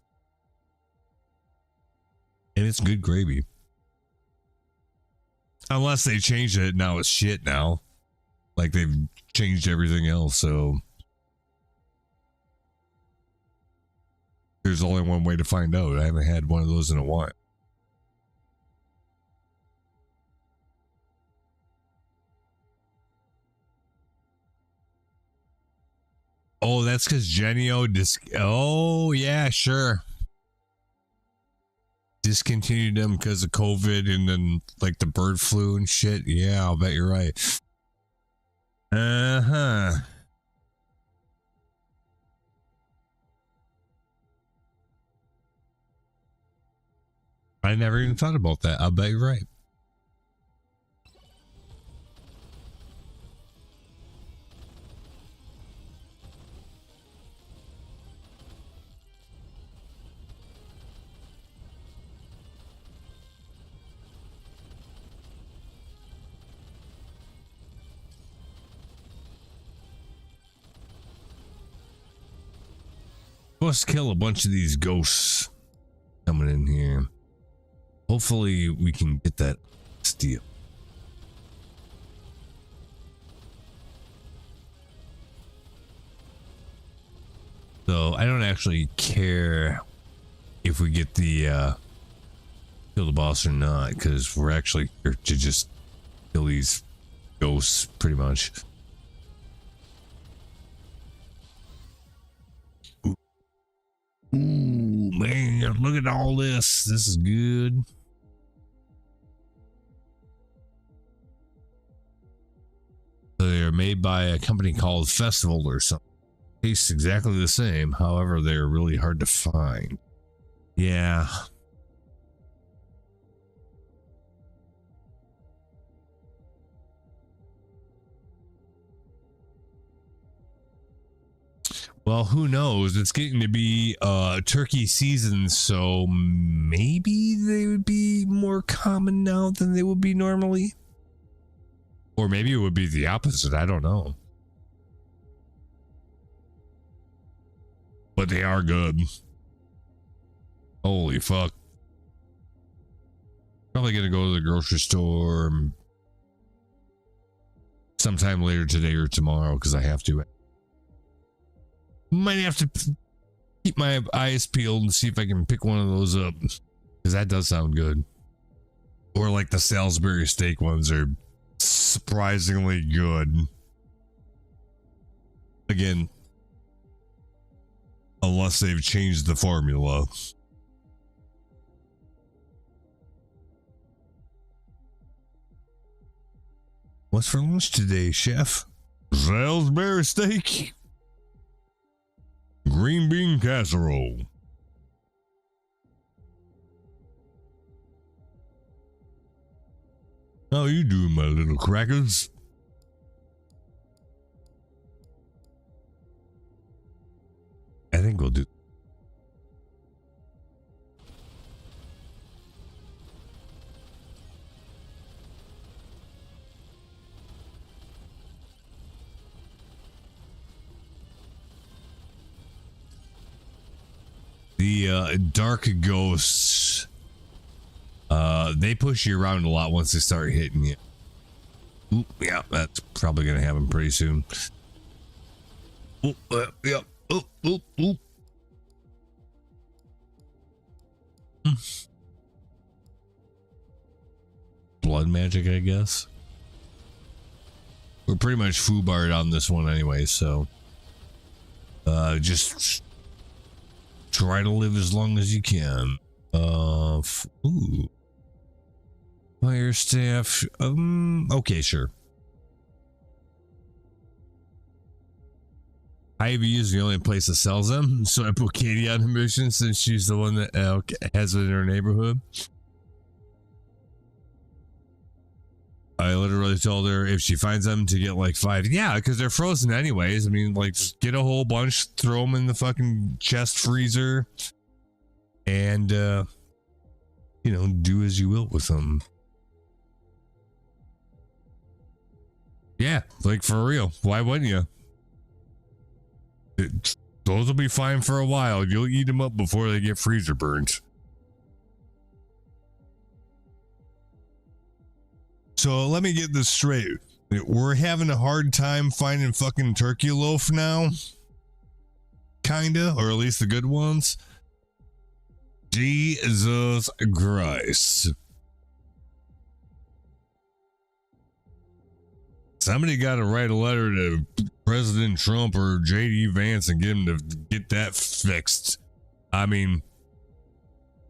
And it's good gravy. Unless they changed it, now it's shit now. Like they've changed everything else, so there's only one way to find out. I haven't had one of those in a while. Oh, that's because Genio oh yeah, sure. Discontinued them because of COVID and then like the bird flu and shit. Yeah, I'll bet you're right. Uh-huh. I never even thought about that. I'll bet you're right. Let's kill a bunch of these ghosts coming in here. Hopefully we can get that steel. So I don't actually care if we get the kill the boss or not, because we're actually here to just kill these ghosts pretty much. Ooh, man, look at all this. This is good. They're made by a company called Festival or something. Tastes exactly the same. However, they're really hard to find. Yeah. Well, who knows? It's getting to be turkey season, so maybe they would be more common now than they would be normally. Or maybe it would be the opposite. I don't know. But they are good. Holy fuck. Probably gonna go to the grocery store sometime later today or tomorrow because I have to. Might have to keep my eyes peeled and see if I can pick one of those up, because that does sound good. Or like the Salisbury steak ones are surprisingly good. Again, unless they've changed the formula. What's for lunch today, chef? Salisbury steak. Green bean casserole. How you doing, my little crackers? I think we'll do. dark ghosts, they push you around a lot once they start hitting you. Oop, yeah, that's probably gonna happen pretty soon. Oop, yeah, oop, oop, oop. Blood magic, I guess. We're pretty much foobarred on this one anyway, so just try to live as long as you can. Ooh. Fire staff. Okay, sure. Ivy is the only place that sells them, so I put Katie on a mission since she's the one that has it in her neighborhood. I literally told her if she finds them to get like 5. Yeah, because they're frozen anyways. I mean, like, just get a whole bunch, throw them in the fucking chest freezer, and, you know, do as you will with them. Yeah, like, for real. Why wouldn't you? Those will be fine for a while. You'll eat them up before they get freezer burned. So let me get this straight. We're having a hard time finding fucking turkey loaf now. Kinda, or at least the good ones. Jesus Christ. Somebody got to write a letter to President Trump or J.D. Vance and get him to get that fixed. I mean,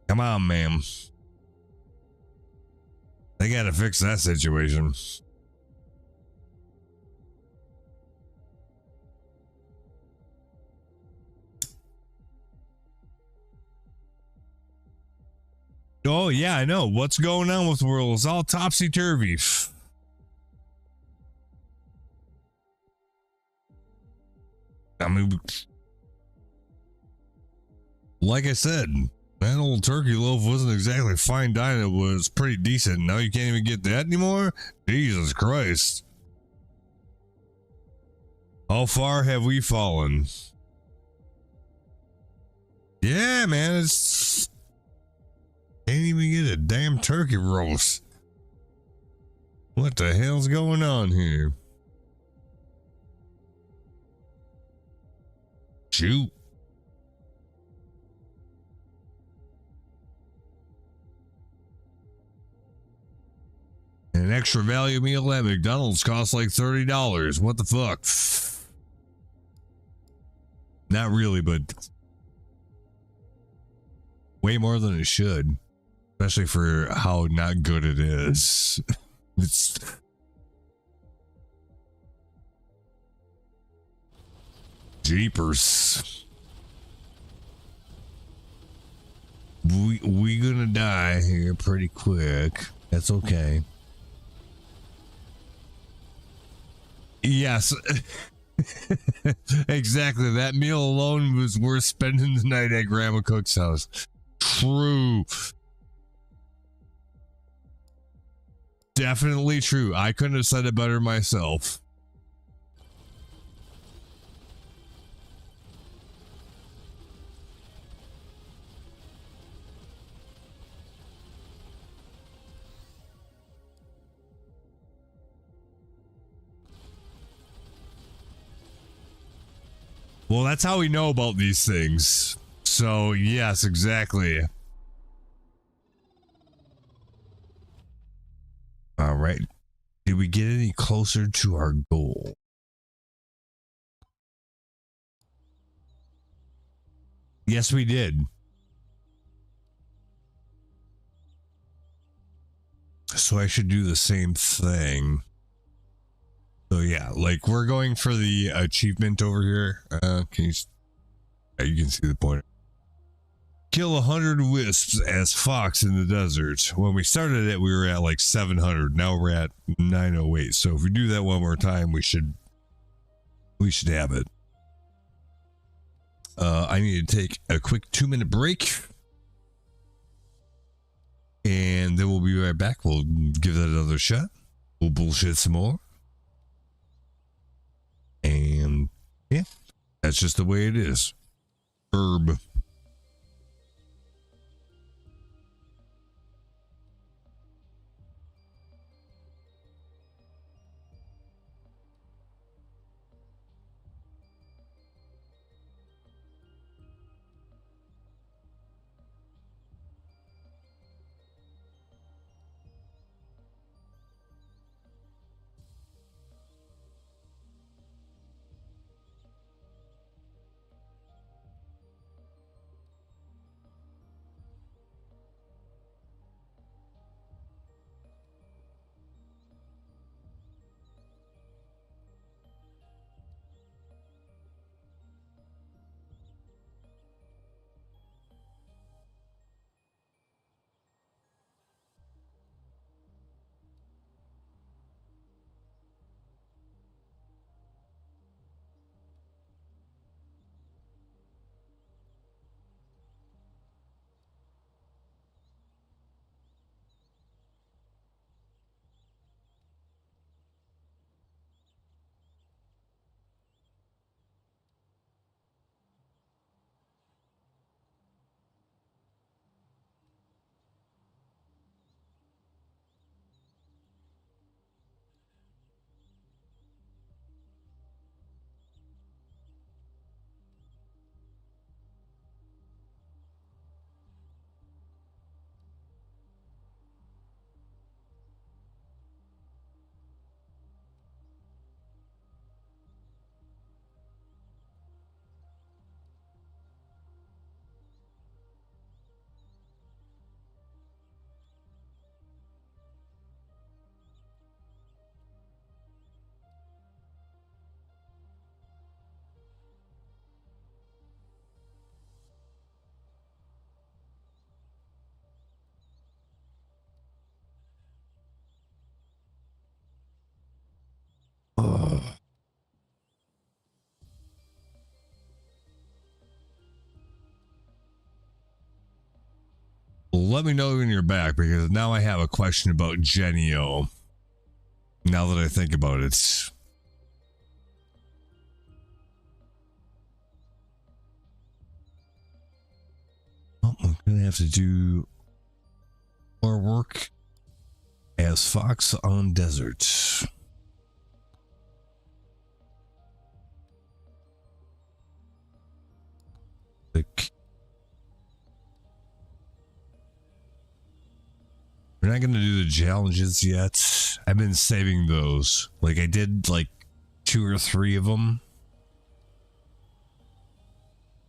come on, ma'am. They got to fix that situation. Oh, yeah, I know. What's going on with the world? It's all topsy-turvy. I mean, like I said, that old turkey loaf wasn't exactly fine dining. It was pretty decent. Now you can't even get that anymore? Jesus Christ. How far have we fallen? Yeah, man, it's... Can't even get a damn turkey roast. What the hell's going on here? Shoot. An extra value meal at McDonald's costs like $30. What the fuck? Not really, but way more than it should. Especially for how not good it is. It's... Jeepers. We gonna die here pretty quick. That's okay. Yes. Exactly. That meal alone was worth spending the night at Grandma Cook's house. True. Definitely true. I couldn't have said it better myself. Well, that's how we know about these things. So, yes, exactly. All right. Did we get any closer to our goal? Yes, we did. So I should do the same thing. So yeah, like we're going for the achievement over here. You can see the point. Kill 100 wisps as fox in the desert. When we started it, we were at like 700. Now we're at 908. So if we do that one more time, we should have it. I need to take a quick 2-minute break. And then we'll be right back. We'll give that another shot. We'll bullshit some more. And yeah, that's just the way it is. Herb. let me know when you're back, because now I have a question about Genio. Now that I think about it. Oh, I'm going to have to do more work as Fox on Desert. Click. We're not going to do the challenges yet. I've been saving those. Like, I did like 2 or 3 of them.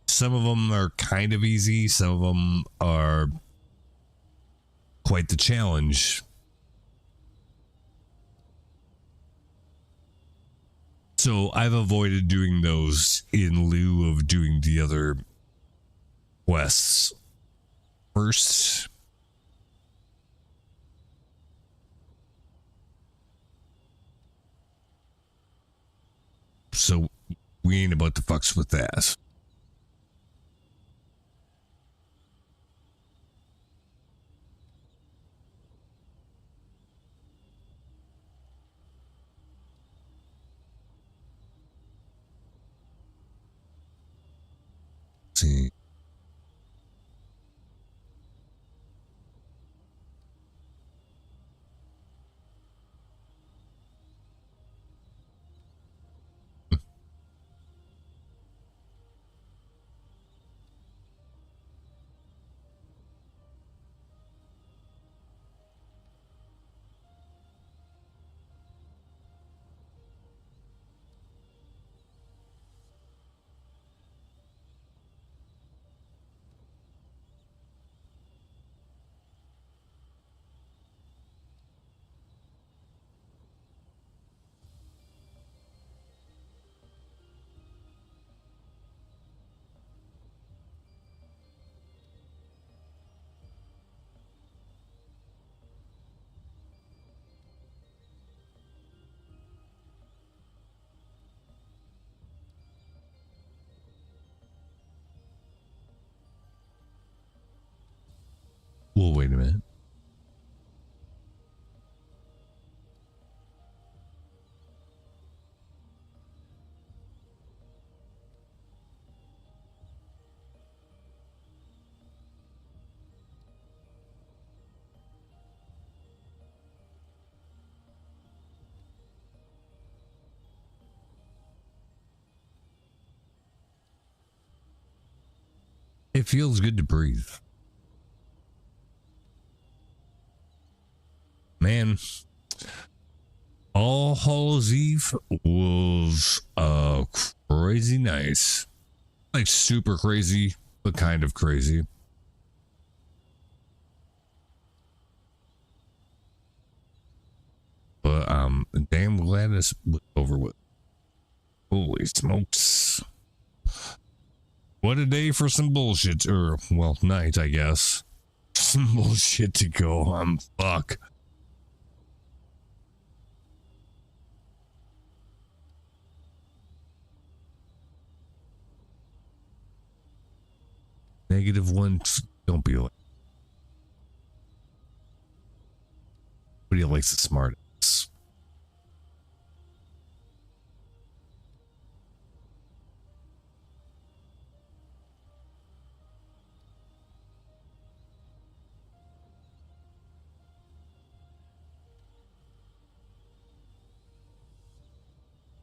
Some of them are kind of easy. Some of them are quite the challenge. So I've avoided doing those in lieu of doing the other quests first. So we ain't about to fucks with that. See. Well, wait a minute. It feels good to breathe. Man, All Hallows Eve was crazy nice. Like super crazy, but kind of crazy. But damn glad this was over with. Holy smokes. What a day for some bullshit, or well, night, I guess. Some bullshit to go on. Fuck. -1. Don't be like. Nobody likes the smartass.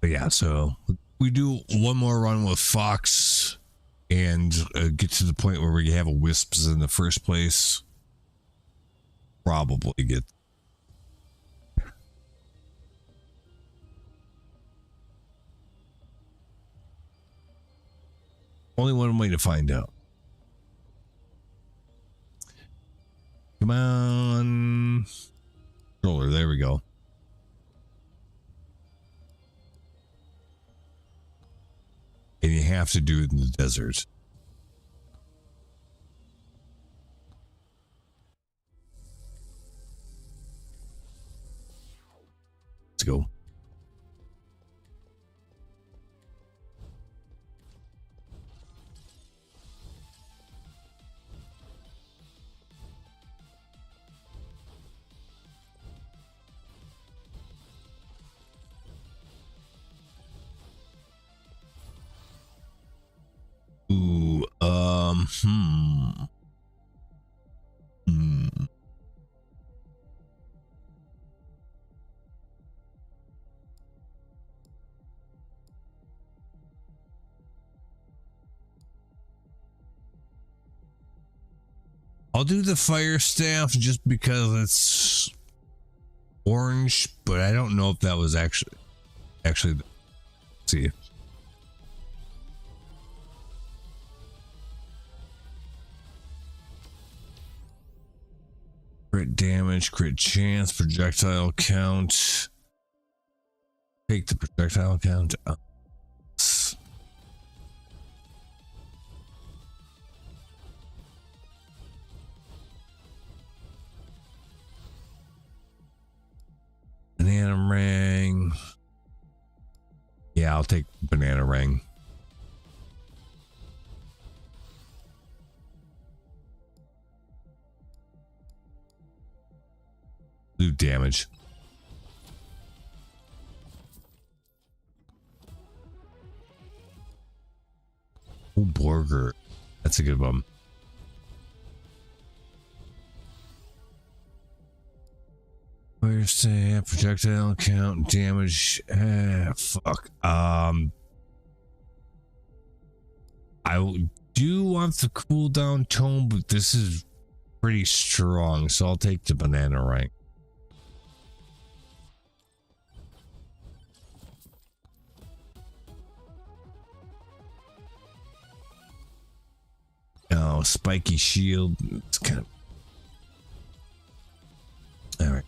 But yeah, so we do one more run with Fox and get to the point where we have a Wisps in the first place. Probably get. Only one way to find out. Come on. Controller, there we go. And you have to do it in the desert. Let's go. Ooh, I'll do the fire staff just because it's orange, but I don't know if that was actually let's see. Crit damage, crit chance, projectile count. Take the projectile count up. Banana ring. Yeah, I'll take banana ring. Do damage. Oh, burger. That's a good one. Fire stamp, projectile count, damage. Fuck. I do want the cooldown tone, but this is pretty strong, so I'll take the banana ring. Oh, spiky shield. It's kind of. All right.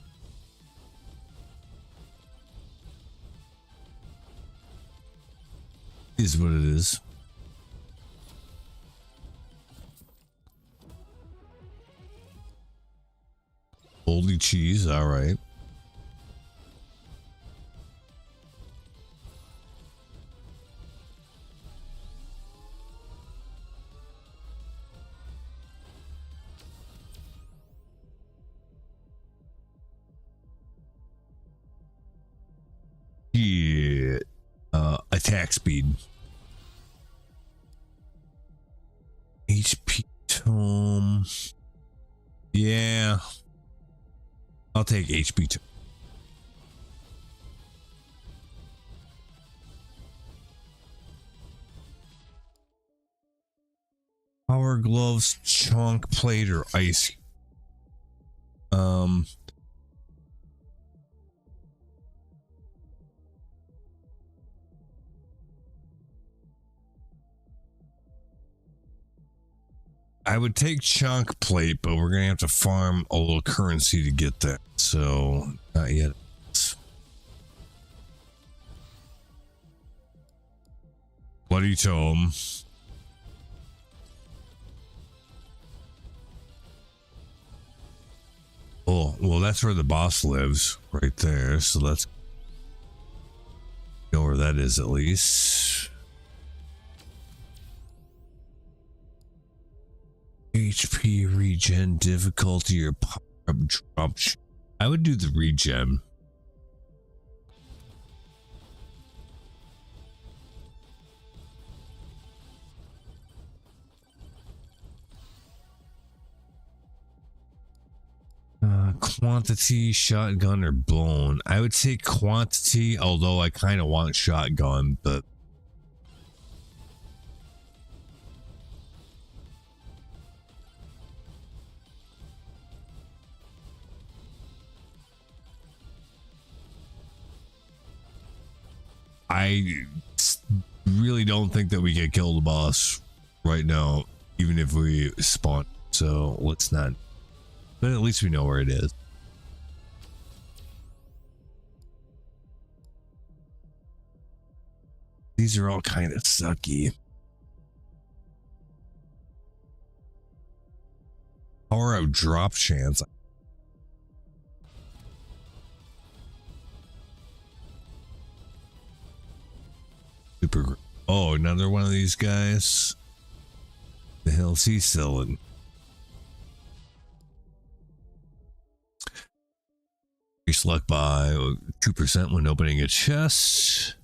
Is what it is. Moldy cheese, all right. Yeah. Attack speed. HP tome. Yeah. I'll take HP tome. Power gloves, chunk plate, or ice. I would take chunk plate, but we're gonna have to farm a little currency to get that. So not yet. Bloody tome. Oh, well, that's where the boss lives, right there. So let's know where that is at least. HP regen difficulty or power up drop. I would do the regen. Quantity, shotgun, or blown. I would say quantity, although I kind of want shotgun, but I really don't think that we get killed the boss right now, even if we spawn. So let's not. But at least we know where it is. These are all kind of sucky. Power out drop chance. Super. Oh, another one of these guys. The hell's he selling? Increase luck by 2% when opening a chest.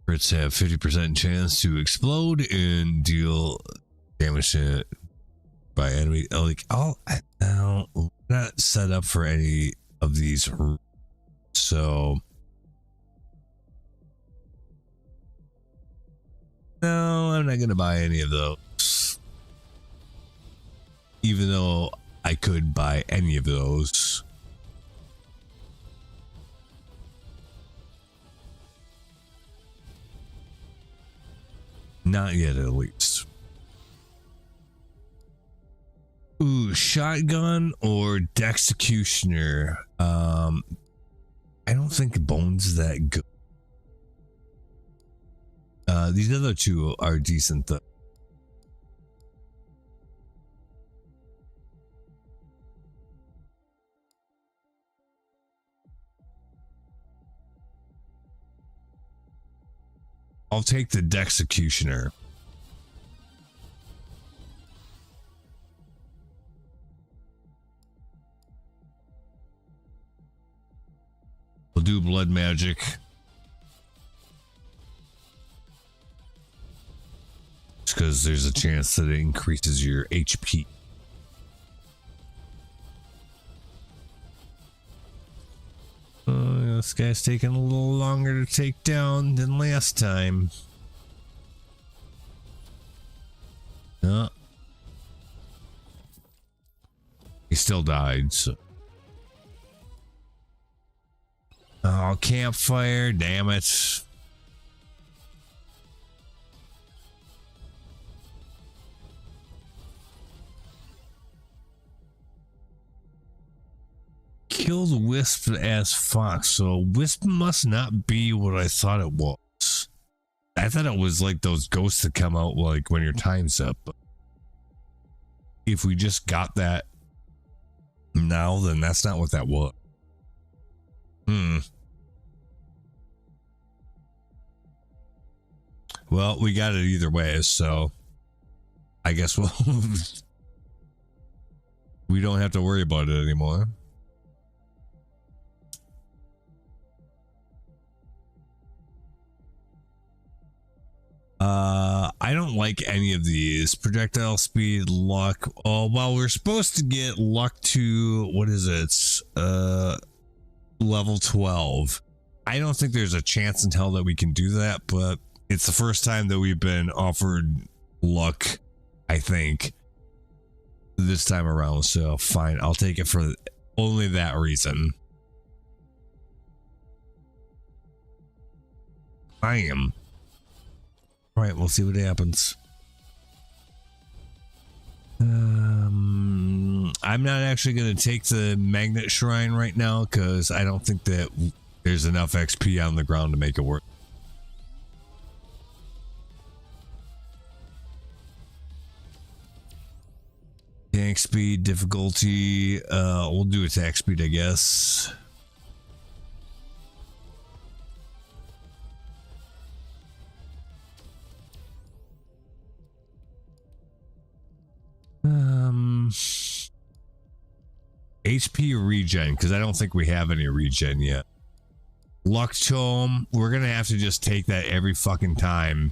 Crits have 50% chance to explode and deal damage to by enemy. Like, oh, no, we're not set up for any of these. So, no, I'm not going to buy any of those. Even though I could buy any of those. Not yet, at least. Ooh, shotgun or Dexecutioner. I don't think Bone's that good. These other two are decent though. I'll take the Dexecutioner. We'll do blood magic. Just because there's a chance that it increases your HP. This guy's taking a little longer to take down than last time. He still died, so. Oh, campfire, damn it. Killed Wisp as Fox, so Wisp must not be what I thought it was. I thought it was like those ghosts that come out like when your time's up. If we just got that now, then that's not what that was. Well, we got it either way, so I guess we don't have to worry about it anymore. I don't like any of these. Projectile speed, luck. Oh, well, we're supposed to get luck to, what is it? Level 12. I don't think there's a chance in hell that we can do that, but it's the first time that we've been offered luck, I think, this time around. So fine, I'll take it for only that reason. I am. All right, we'll see what happens. I'm not actually going to take the magnet shrine right now because I don't think that there's enough XP on the ground to make it work. Attack speed, difficulty. We'll do attack speed, I guess. HP regen, because I don't think we have any regen yet. Luck Tome, we're gonna have to just take that every fucking time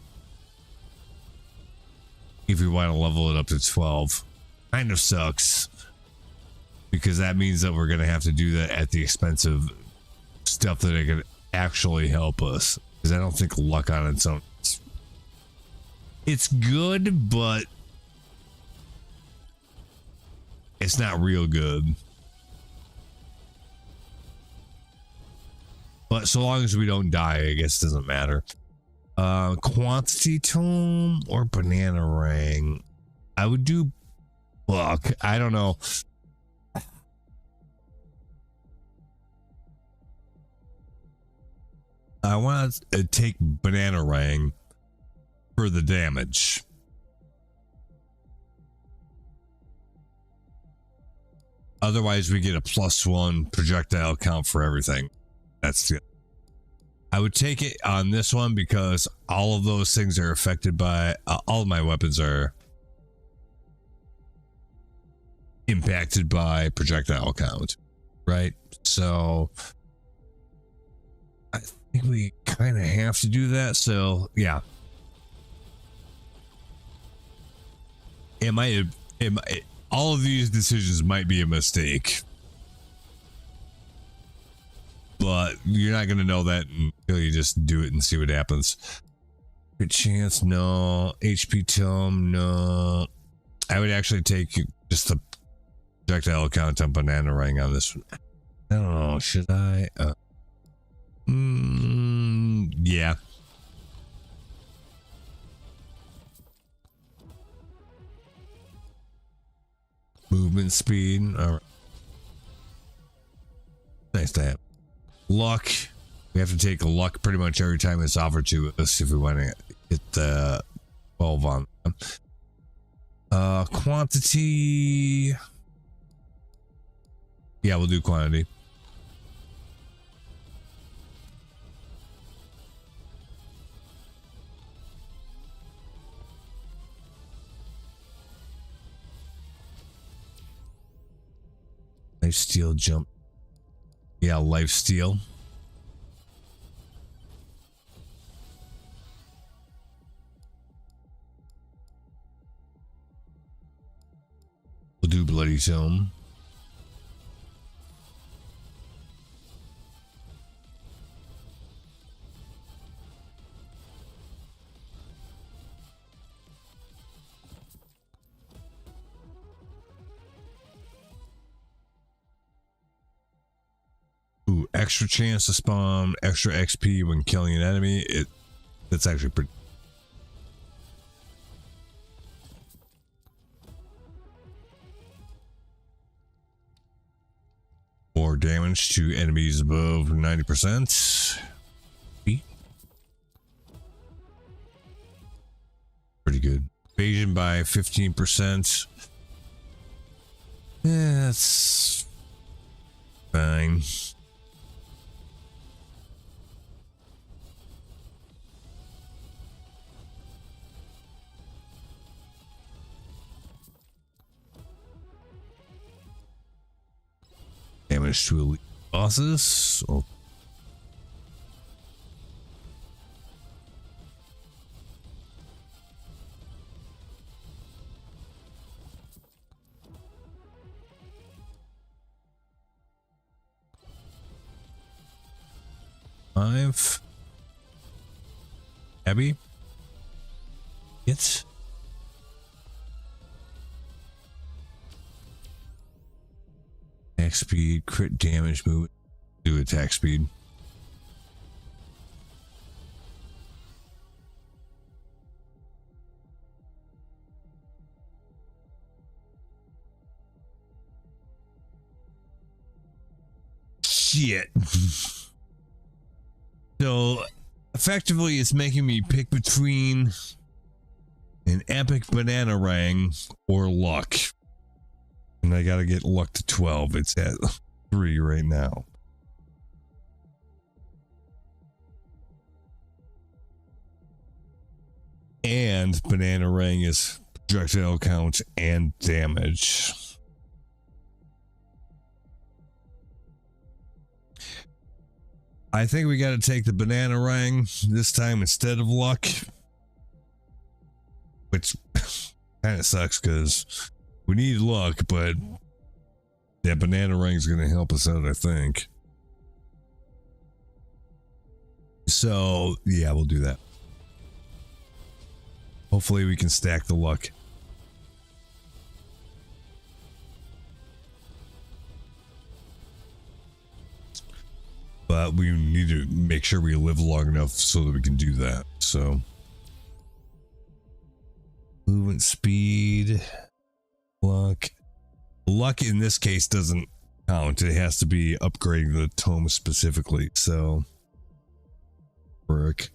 if we want to level it up to 12. Kind of sucks, because that means that we're gonna have to do that at the expense of stuff that it could actually help us, because I don't think luck on its own, it's good, but it's not real good. But so long as we don't die, I guess it doesn't matter. Quantity Tome or Banana Ring. I would do luck. I don't know. I want to take Banana Ring for the damage. Otherwise, we get a +1 projectile count for everything. That's it. I would take it on this one because all of those things are affected by, all of my weapons are impacted by projectile count, right? So I think we kind of have to do that. So yeah, all of these decisions might be a mistake, but you're not going to know that until you just do it and see what happens. Good chance, no. HP tome, no. I would actually take just the projectile count on banana ring on this one. I don't know, should I? Yeah. Movement speed. All right. Nice to have. Luck. We have to take a luck pretty much every time it's offered to us if we want to hit the 12 on them. Quantity. Yeah, we'll do quantity. Life steal jump. Yeah, life steal. We'll do bloody tome. Ooh, extra chance to spawn extra XP when killing an enemy. That's actually pretty. More damage to enemies above 90%. Pretty good. Evasion by 15%. Yeah, that's fine. Damage to elite bosses. Oh. Five. Abby. It's attack speed, crit damage, move. Do attack speed. Shit. So effectively it's making me pick between an epic banana ring or luck. And I gotta get luck to 12. It's at 3 right now. And banana ring is projectile count and damage. I think we got to take the banana ring this time instead of luck, which kind of sucks because we need luck, but that banana ring is going to help us out, I think. So yeah, we'll do that. Hopefully we can stack the luck. But we need to make sure we live long enough so that we can do that. So movement speed, luck. Luck in this case doesn't count. It has to be upgrading the tome specifically. So work.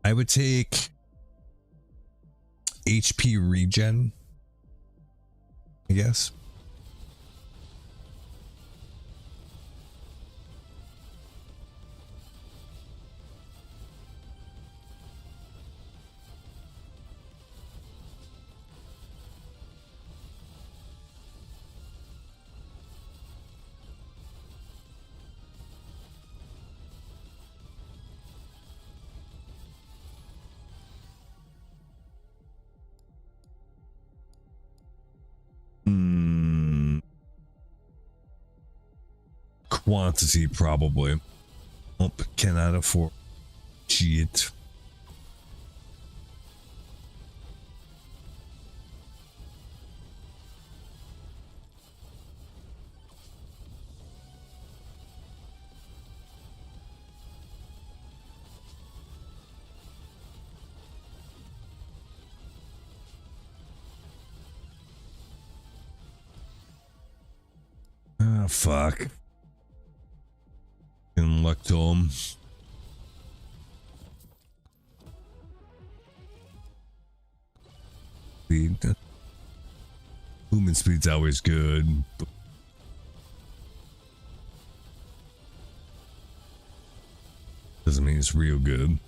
I would take HP regen, I guess. quantity, probably. Nope, cannot afford shit. Oh, fuck. In luck to him. Speed. Movement speed's always good. Doesn't mean it's real good.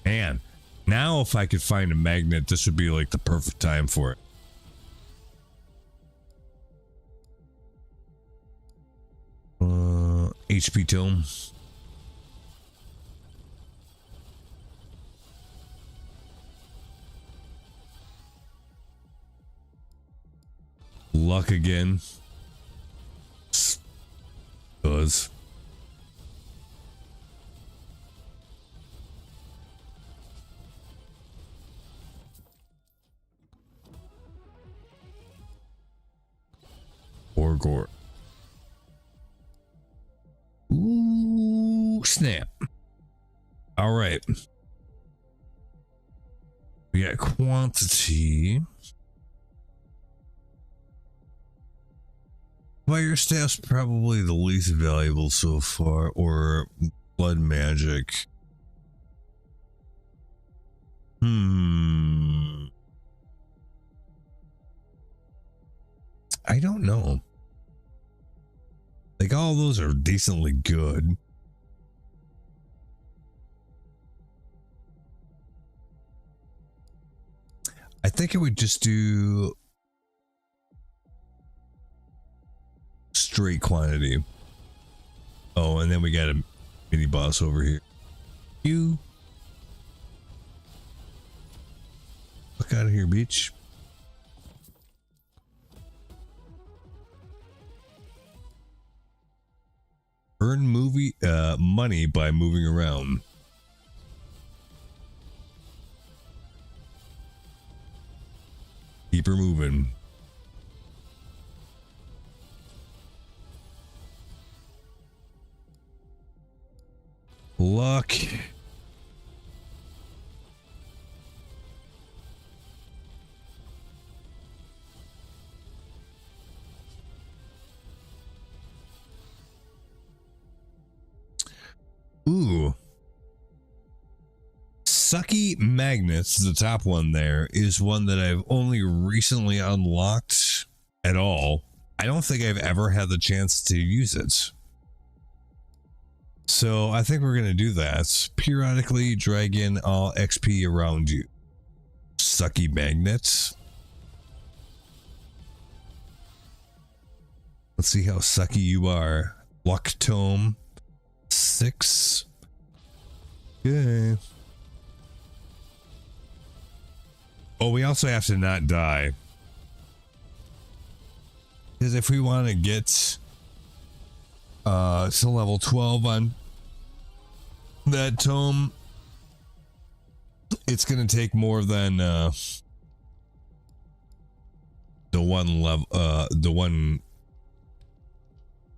Man, now if I could find a magnet, this would be like the perfect time for it. HP tome. Luck again. Does. Or gore. Ooh, snap. All right. We got quantity. Fire staff's probably the least valuable so far, or blood magic. I don't know. Like, all those are decently good. I think I would just do straight quantity. Oh, and then we got a mini boss over here. You fuck out of here, bitch. Earn money by moving around. Keep her moving. Luck. Ooh. Sucky Magnets, the top one there, is one that I've only recently unlocked at all. I don't think I've ever had the chance to use it. So I think we're going to do that. Periodically drag in all XP around you. Sucky Magnets. Let's see how sucky you are. Luck Tome 6. Okay. Oh, we also have to not die. Because if we want to get to level 12 on that tome, it's going to take more than the one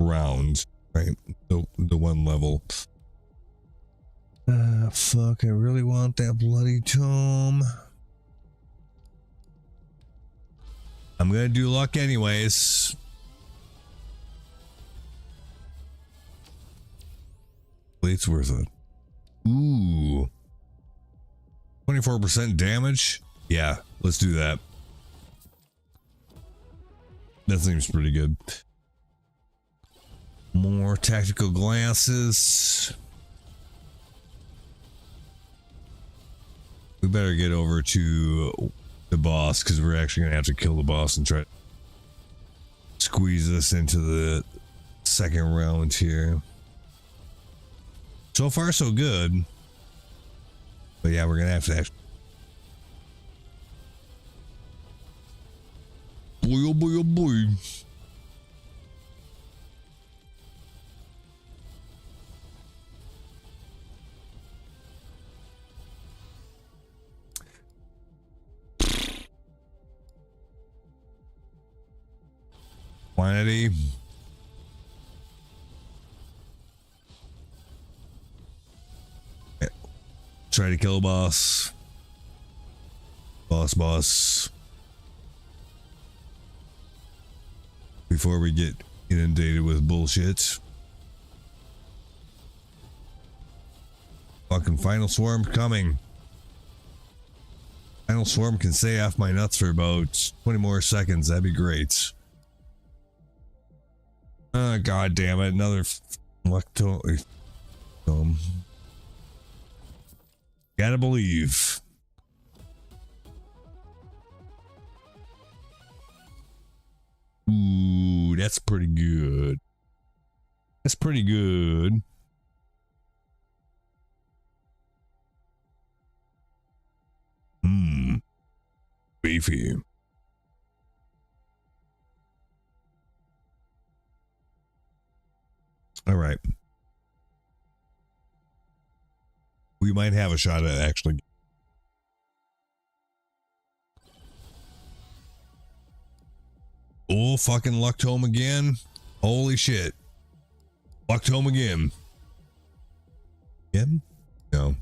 round, right? The one level. Fuck, I really want that bloody tome. I'm gonna do luck anyways. It's worth it. Ooh. 24% damage? Yeah, let's do that. That seems pretty good. More tactical glasses. We better get over to the boss, because we're actually gonna have to kill the boss and try to squeeze us into the second round here. So far, so good. But yeah, we're gonna have to actually. Boy, oh boy, oh boy. Quantity. Try to kill a boss. Boss. Before we get inundated with bullshit. Fucking final swarm coming. Final swarm can stay off my nuts for about 20 more seconds. That'd be great. God damn it. Another gotta believe. Ooh, that's pretty good. That's pretty good. Beefy. All right. We might have a shot at actually. Oh, fucking lucked home again. Holy shit. Lucked home again. Again? No.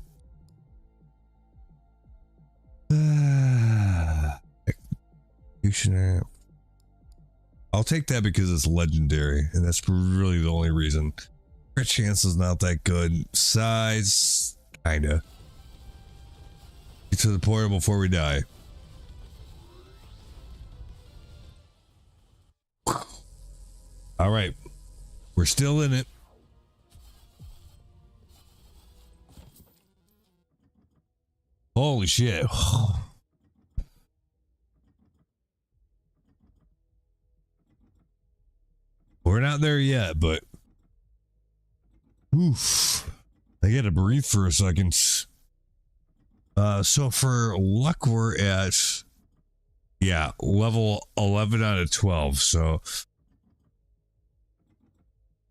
Executioner. I'll take that because it's legendary, and that's really the only reason. Crit chance is not that good. Size, kinda. Get to the portal before we die. All right, we're still in it. Holy shit. We're not there yet, but oof. I gotta breathe for a second. So for luck, we're at level 11 out of 12. So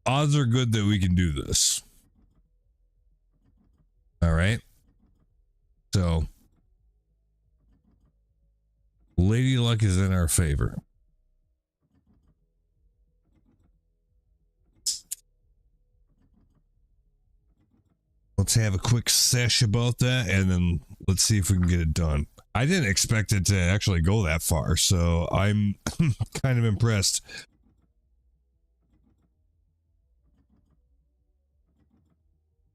odds are good that we can do this. All right. So Lady Luck is in our favor. Let's have a quick sesh about that, and then let's see if we can get it done. I didn't expect it to actually go that far, so I'm kind of impressed.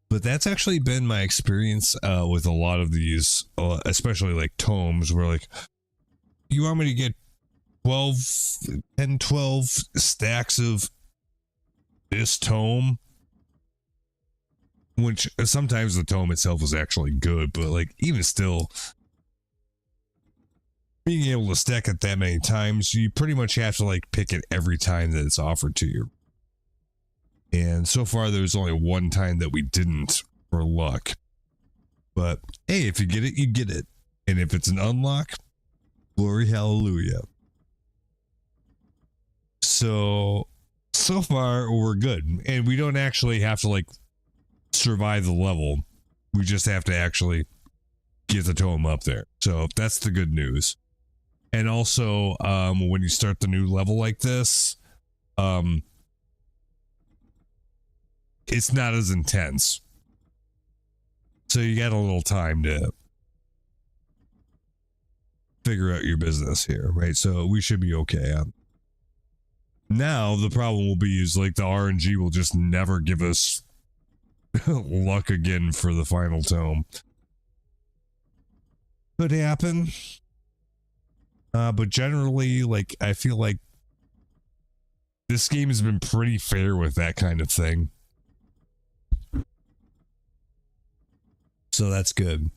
But that's actually been my experience with a lot of these, especially like tomes, where like, you want me to get 12 stacks of this tome? Which sometimes the tome itself was actually good, but like even still, being able to stack it that many times, you pretty much have to like pick it every time that it's offered to you. And so far, there was only one time that we didn't for luck. But hey, if you get it, you get it. And if it's an unlock, glory hallelujah. So far, we're good. And we don't actually have to like survive the level. We just have to actually get the tome up there. So that's the good news. And also, when you start the new level like this, it's not as intense. So you got a little time to figure out your business here, right? So we should be okay. Now the problem will be is like the RNG will just never give us luck again for the final tome. Could happen. But generally, like, I feel like this game has been pretty fair with that kind of thing. So that's good.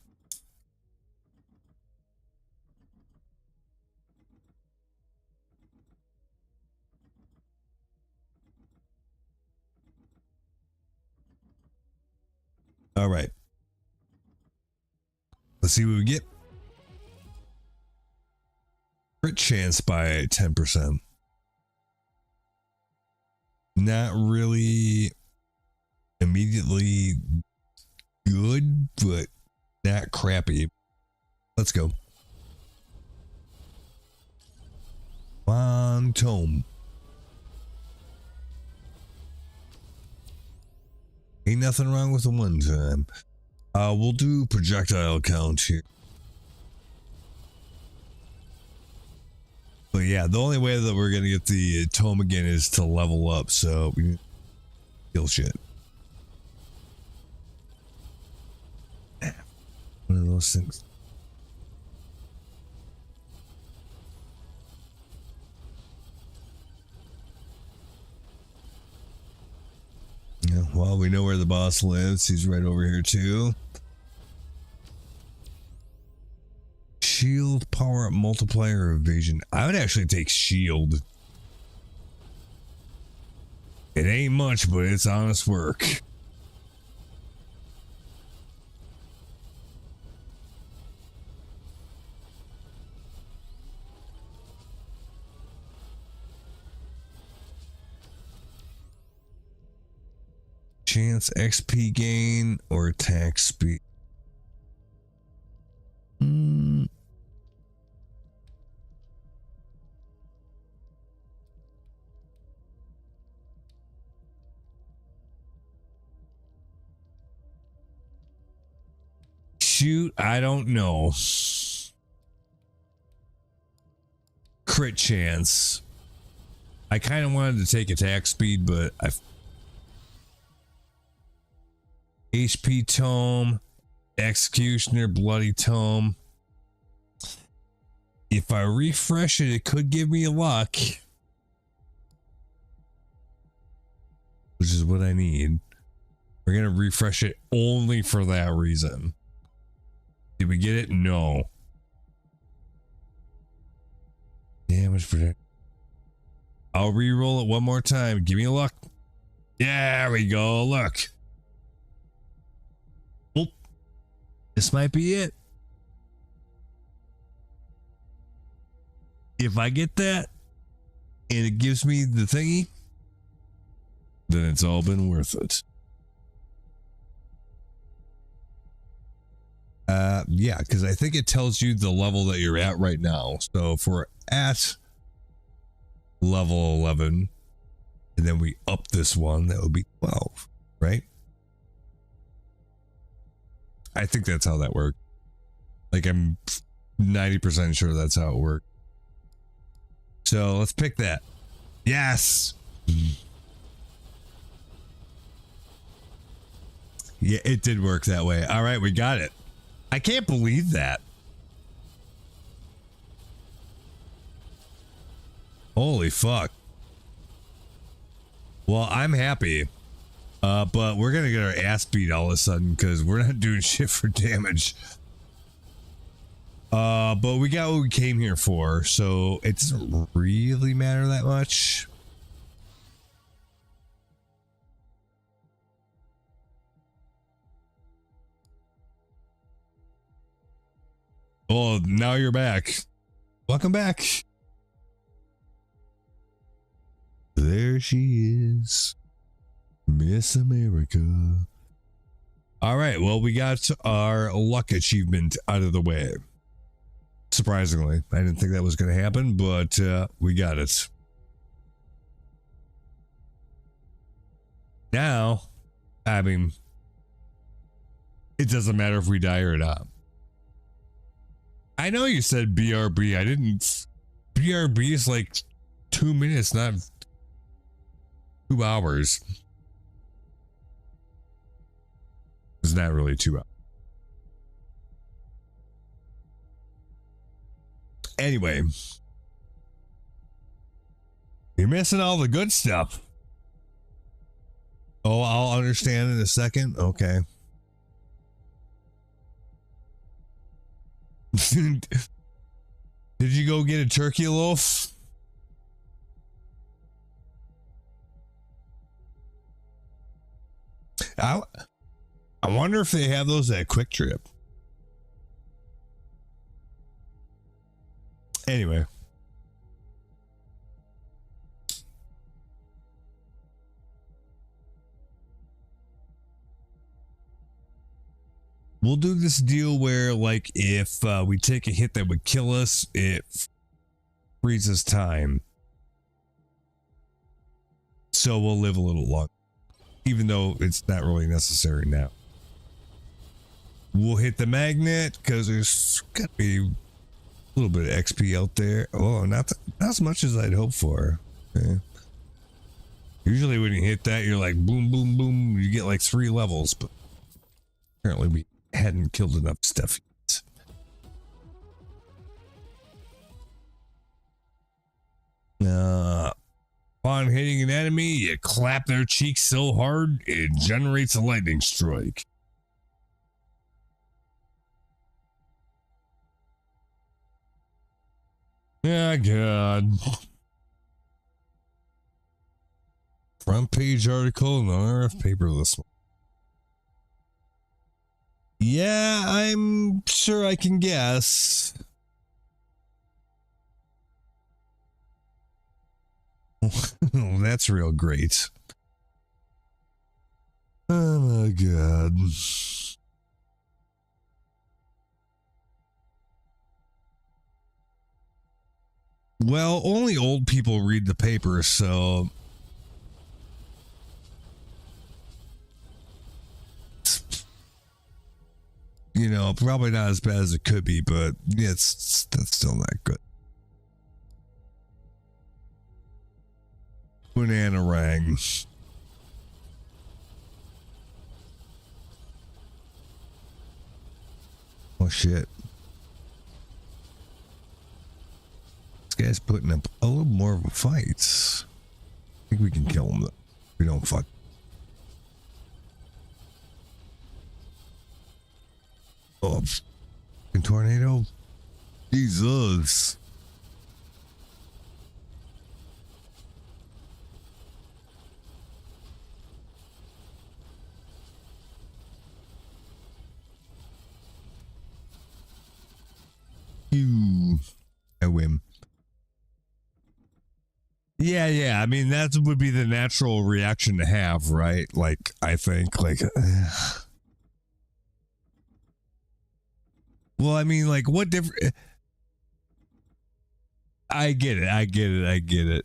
All right. Let's see what we get. Crit chance by 10%. Not really immediately good, but not crappy. Let's go. One tome. Ain't nothing wrong with the one time. We'll do projectile count here. But yeah, the only way that we're gonna get the tome again is to level up, so we kill shit. One of those things. Yeah, well, we know where the boss lives. He's right over here too. Shield, power up, multiplier, evasion. I would actually take shield. It ain't much, but it's honest work. Chance, XP gain, or attack speed. Shoot, I don't know. Crit chance. I kind of wanted to take attack speed, but HP tome, executioner, bloody tome. If I refresh it, it could give me luck, which is what I need. We're gonna refresh it only for that reason. Did we get it? No. Damage protect. I'll re-roll it one more time. Give me a luck. There we go. Look. Well, this might be it. If I get that and it gives me the thingy, then it's all been worth it. Yeah, because I think it tells you the level that you're at right now. So if we're at level 11 and then we up this one, that would be 12, right? I think that's how that worked. Like, I'm 90% sure that's how it worked. So let's pick that. Yes. Yeah, it did work that way. All right, we got it. I can't believe that. Holy fuck. Well, I'm happy. But we're gonna get our ass beat all of a sudden because we're not doing shit for damage. But we got what we came here for, so it doesn't really matter that much. Oh, now you're back. Welcome back. There she is. Miss America. All right, well, we got our luck achievement out of the way. Surprisingly, I didn't think that was going to happen, but we got it. Now, I mean, it doesn't matter if we die or not. I know you said BRB. I didn't. BRB is like 2 minutes, not 2 hours. It's not really 2 hours. Anyway, you're missing all the good stuff. Oh, I'll understand in a second. Okay. Did you go get a turkey loaf? I wonder if they have those at Quick Trip. Anyway. We'll do this deal where, like, if we take a hit that would kill us, it freezes time. So we'll live a little longer, even though it's not really necessary now. We'll hit the magnet because there's got to be a little bit of XP out there. Oh, not as much as I'd hoped for. Okay. Usually when you hit that, you're like boom, boom, boom. You get like 3 levels, but apparently we hadn't killed enough stuff yet. Upon hitting an enemy, you clap their cheeks so hard it generates a lightning strike. Yeah, God. Front page article in the RF paper this one. Yeah, I'm sure I can guess. Oh, that's real great. Oh my God. Well, only old people read the paper, so you know, probably not as bad as it could be, but yeah, that's still not good. Banana rang. Oh shit. This guy's putting up a little more of a fight. I think we can kill him though. We don't fuck. Oh, tornado. Jesus. I win. Yeah. I mean, that would be the natural reaction to have, right? Like, I think, like, well, I mean, like, what different? I get it.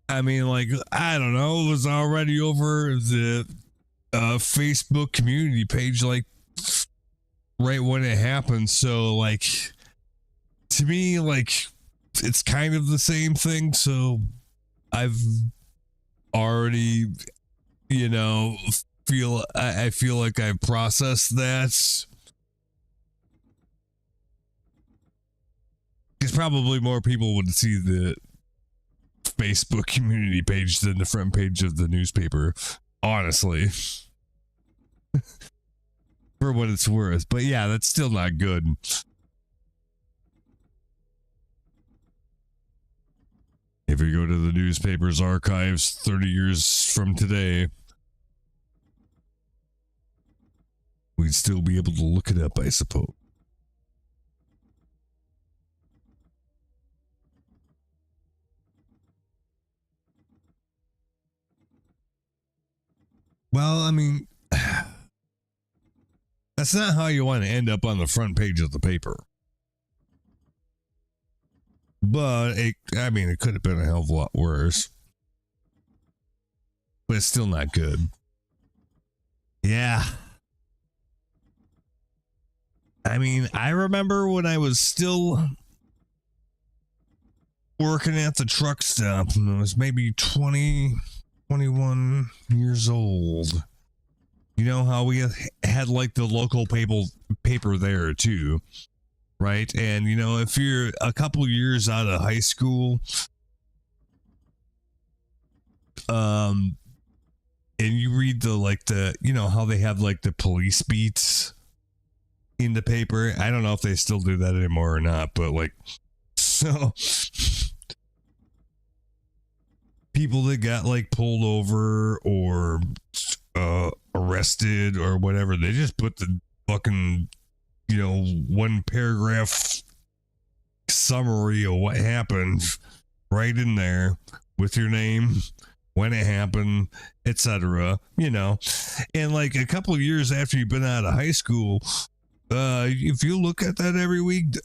I mean, like, I don't know. It was already over the Facebook community page, like, right when it happened. So, like, to me, like, it's kind of the same thing. So, I've already, you know, I feel like I've processed that. Because probably more people would see the Facebook community page than the front page of the newspaper, honestly. For what it's worth. But yeah, that's still not good. If we go to the newspaper's archives 30 years from today, we'd still be able to look it up, I suppose. Well, I mean, that's not how you want to end up on the front page of the paper. But, it could have been a hell of a lot worse. But it's still not good. Yeah. I mean, I remember when I was still working at the truck stop, and I was maybe 20, 21 years old. You know how we had like the local paper there too, right? And you know, if you're a couple years out of high school, and you read the you know how they have like the police beats in the paper. I don't know if they still do that anymore or not, but like, so people that got like pulled over or arrested or whatever, they just put the fucking, you know, one paragraph summary of what happened right in there with your name, when it happened, etc. And like a couple of years after you've been out of high school, if you look at that every week,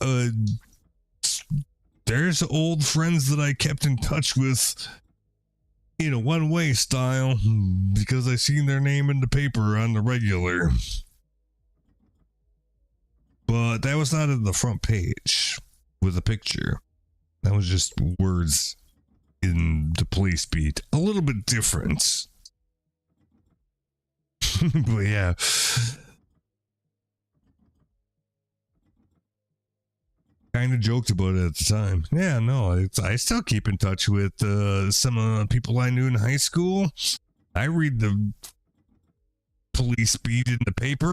there's old friends that I kept in touch with in a one-way style because I seen their name in the paper on the regular. But that was not in the front page with a picture. That was just words in the police beat. A little bit different. But yeah. Kind of joked about it at the time. Yeah, no, I still keep in touch with some of the people I knew in high school. I read the police beat in the paper.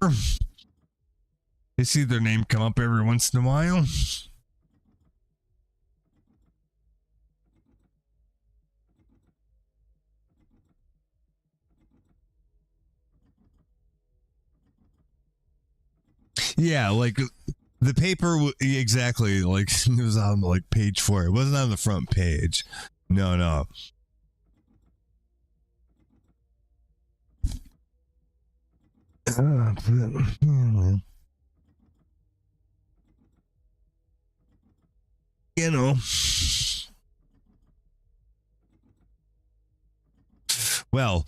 I see their name come up every once in a while. Yeah, like the paper, exactly, like it was on like page 4. It wasn't on the front page. No. Well,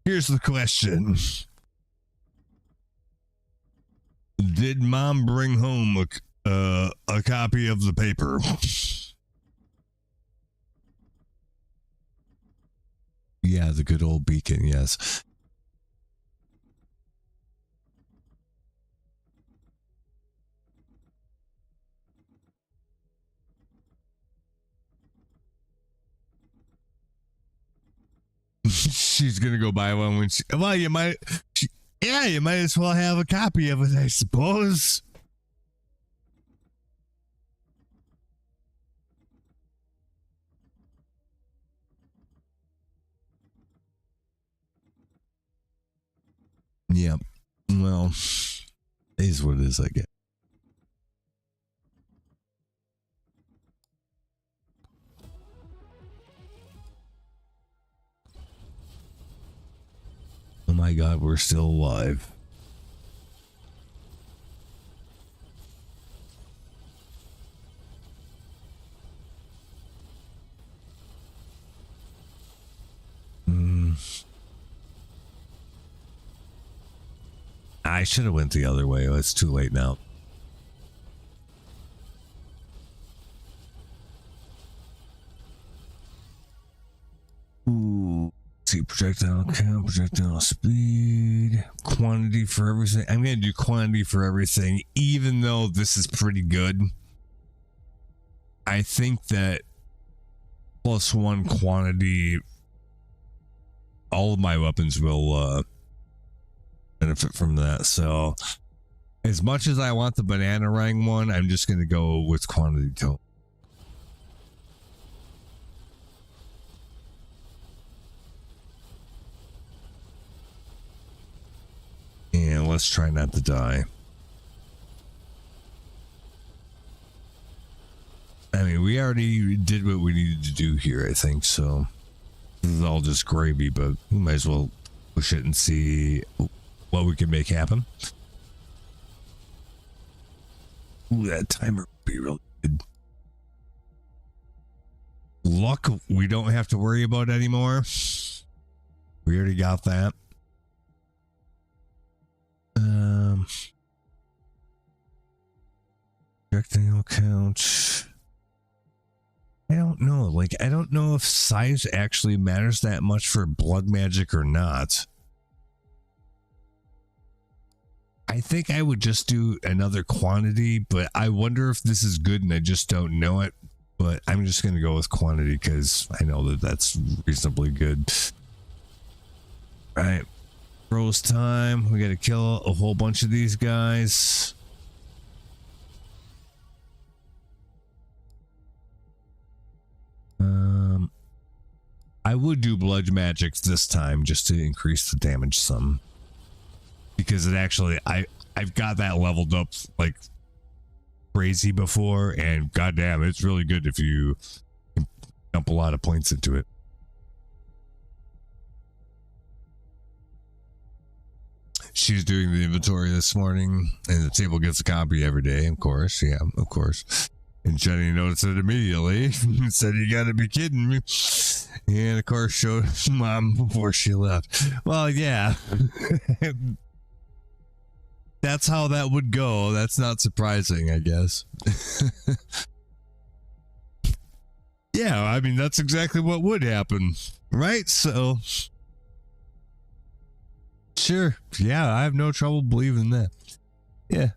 here's the question. Did mom bring home a copy of the paper? Yeah, the good old beacon, yes. She's gonna go buy one when you might as well have a copy of it, I suppose. Yeah, well, it is what it is, I guess. Oh my god, we're still alive. I should have went the other way. Oh, it's too late now. Ooh. See, projectile count, projectile speed, quantity for everything. I'm going to do quantity for everything, even though this is pretty good. I think that +1 quantity, all of my weapons will benefit from that. So as much as I want the banana rang one, I'm just going to go with quantity total. And let's try not to die. I mean, we already did what we needed to do here, I think, so this is all just gravy, but we might as well push it and see what we can make happen. Ooh, that timer would be really good. Luck, we don't have to worry about anymore. We already got that. Projectile count. I don't know. Like, I don't know if size actually matters that much for blood magic or not. I think I would just do another quantity, but I wonder if this is good and I just don't know it. But I'm just going to go with quantity because I know that that's reasonably good. All right. Rose time. We got to kill a whole bunch of these guys. I would do blood magic this time just to increase the damage some. Because it actually, I've got that leveled up like crazy before, and goddamn, it's really good if you dump a lot of points into it. She's doing the inventory this morning, and the table gets a copy every day, of course. Yeah, of course. And Jenny noticed it immediately and said, "You gotta be kidding me." And of course showed Mom before she left. Well, yeah. That's how that would go. That's not surprising, I guess. Yeah, I mean, that's exactly what would happen, right? So, sure. Yeah, I have no trouble believing that. Yeah.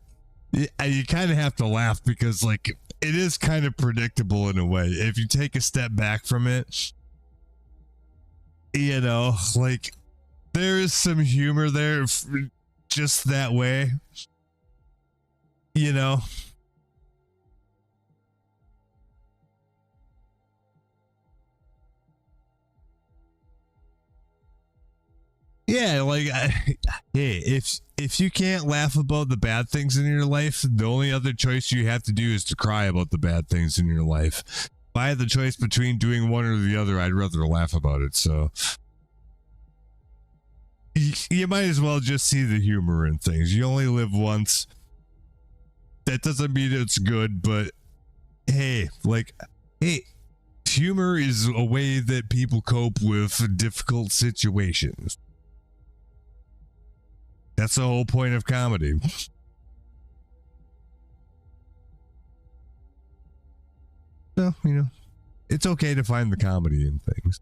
You kind of have to laugh because, like, it is kind of predictable in a way. If you take a step back from it, you know, like, there is some humor there just that way, you know. Yeah, like, hey, if you can't laugh about the bad things in your life, the only other choice you have to do is to cry about the bad things in your life. If I had the choice between doing one or the other, I'd rather laugh about it. So you might as well just see the humor in things. You only live once. That doesn't mean it's good, but hey, like, hey, humor is a way that people cope with difficult situations. That's the whole point of comedy. So, you know, it's okay to find the comedy in things.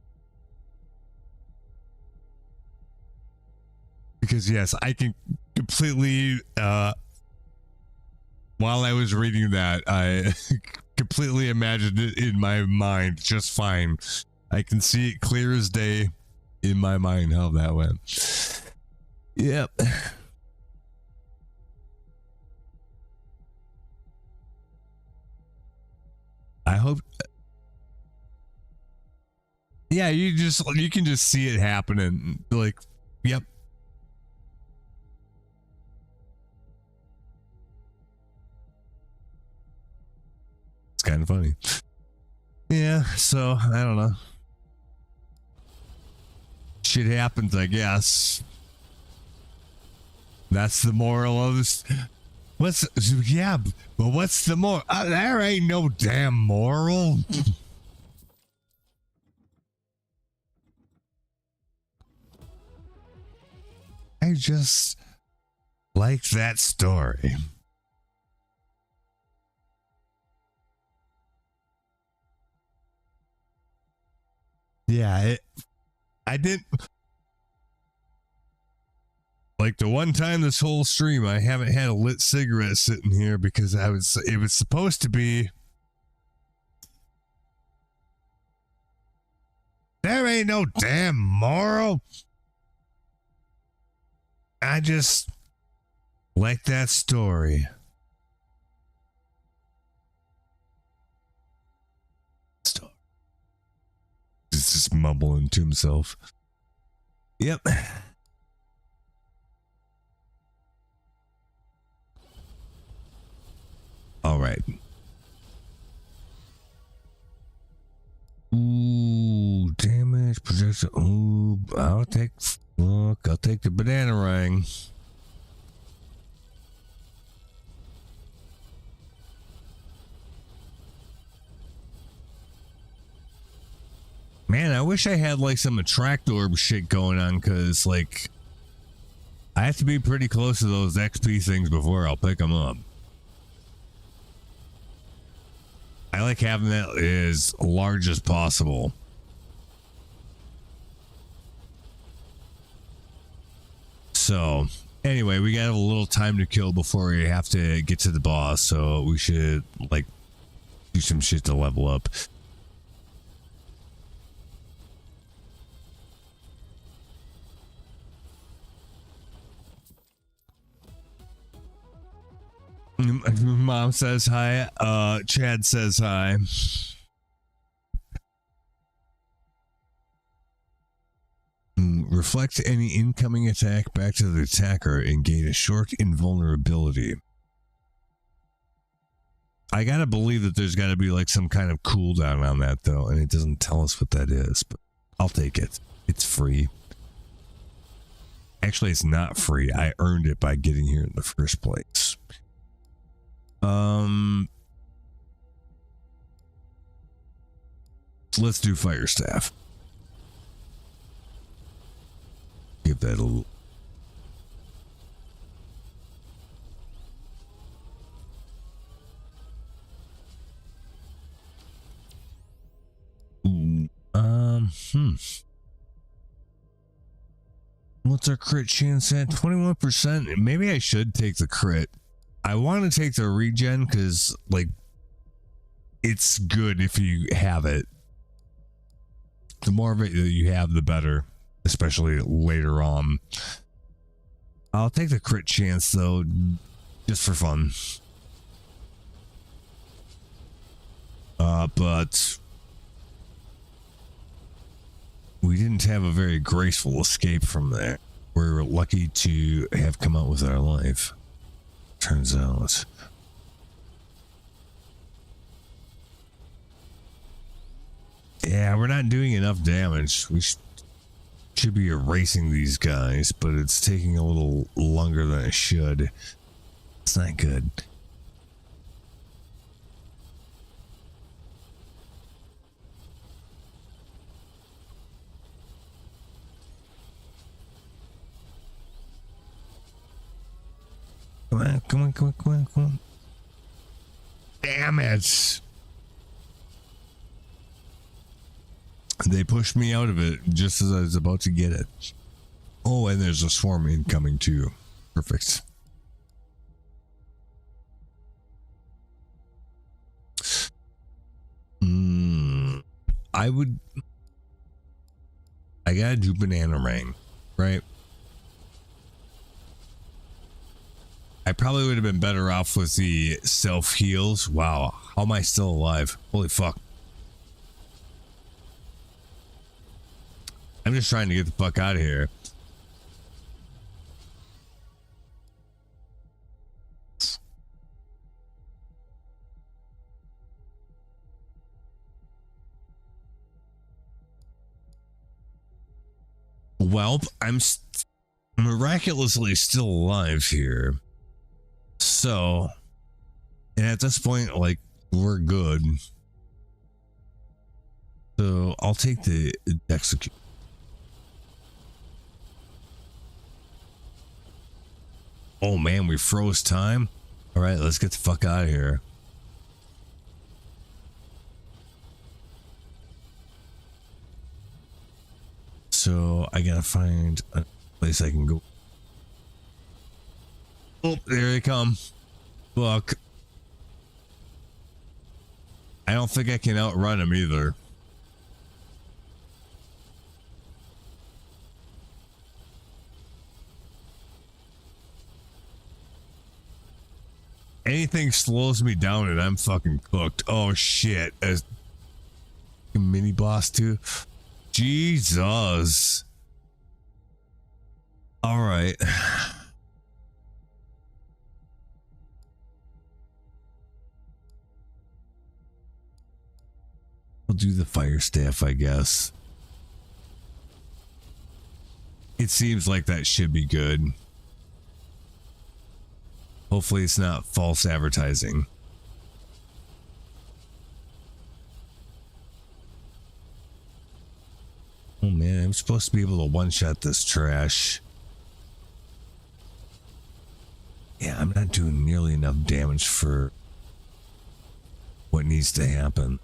Because, yes, I can completely, while I was reading that, I completely imagined it in my mind just fine. I can see it clear as day in my mind how that went. Yep. I hope. Yeah, you can just see it happening. Like, yep. It's kind of funny. Yeah, so I don't know. Shit happens, I guess. That's the moral of this. But what's the moral? There ain't no damn moral. I just like that story. Yeah, I didn't. Like the one time this whole stream, I haven't had a lit cigarette sitting here because it was supposed to be. There ain't no damn moral. I just like that story. He's just mumbling to himself. Yep. All right. Ooh, damage, projection. Ooh, I'll take the banana ring. Man, I wish I had like some attract orb shit going on, because like I have to be pretty close to those XP things before I'll pick them up. I like having that as large as possible. So, anyway, we got a little time to kill before we have to get to the boss, so we should, like, do some shit to level up. Mom says hi. Chad says hi. Reflect any incoming attack back to the attacker and gain a short invulnerability. I gotta believe that there's gotta be like some kind of cooldown on that though, and it doesn't tell us what that is, but I'll take it. It's free. Actually, it's not free. I earned it by getting here in the first place. Let's do fire staff. Give that a little. What's our crit chance at? 21%. Maybe I should take the crit. I want to take the regen because, like, it's good if you have it. The more of it that you have, the better, especially later on. I'll take the crit chance, though, just for fun. But we didn't have a very graceful escape from there. We're lucky to have come out with our life. Turns out. Yeah, we're not doing enough damage. We should be erasing these guys, but it's taking a little longer than it should. It's not good. Come on. Damn it. They pushed me out of it just as I was about to get it. Oh, and there's a swarm incoming too. Perfect. I gotta do banana rain, right? I probably would have been better off with the self heals. Wow, how am I still alive? Holy fuck. I'm just trying to get the fuck out of here. Well, I'm miraculously still alive here. So, and at this point, like, we're good. So, I'll take the execute. Oh man, we froze time. All right, let's get the fuck out of here. So I gotta find a place I can go. Oh, there they come. Fuck. I don't think I can outrun them either. Anything slows me down and I'm fucking cooked. Oh shit. As mini boss too. Jesus. All right. We'll do the fire staff, I guess. It seems like that should be good. Hopefully it's not false advertising. Oh man, I'm supposed to be able to one-shot this trash. Yeah, I'm not doing nearly enough damage for what needs to happen.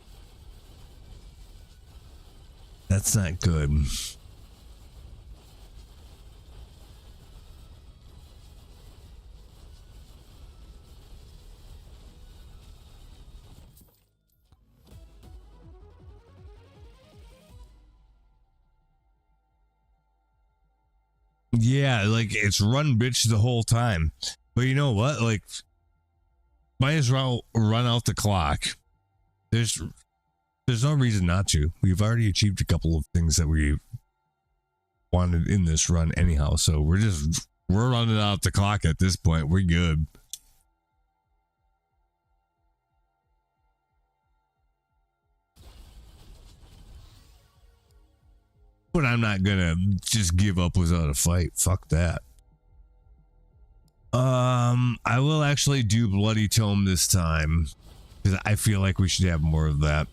That's not good. Yeah, like it's run bitch the whole time. But you know what? Like, might as well run out the clock. There's no reason not to. We've already achieved a couple of things that we wanted in this run anyhow. So we're running out the clock at this point. We're good. But I'm not gonna just give up without a fight. Fuck that. I will actually do Bloody Tome this time because I feel like we should have more of that.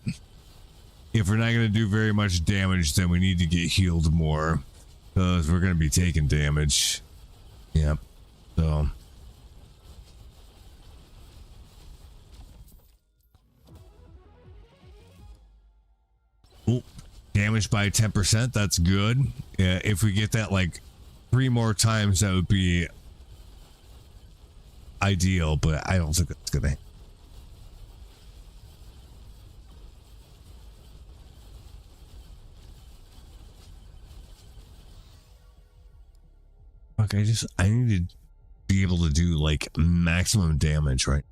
If we're not gonna do very much damage, then we need to get healed more because we're gonna be taking damage. Yep. So. Oh, damage by 10%. That's good. If we get that like 3 more times, that would be ideal, but I don't think it's gonna. Okay, I need to be able to do like maximum damage, right?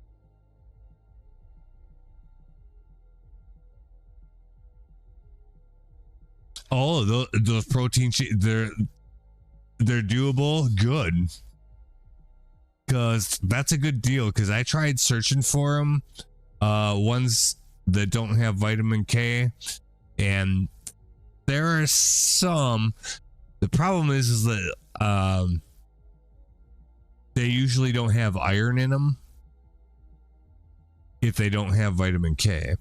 Oh, those protein they're doable. Good, because that's a good deal. Because I tried searching for them, ones that don't have vitamin K, and there are some. The problem is that they usually don't have iron in them if they don't have vitamin K.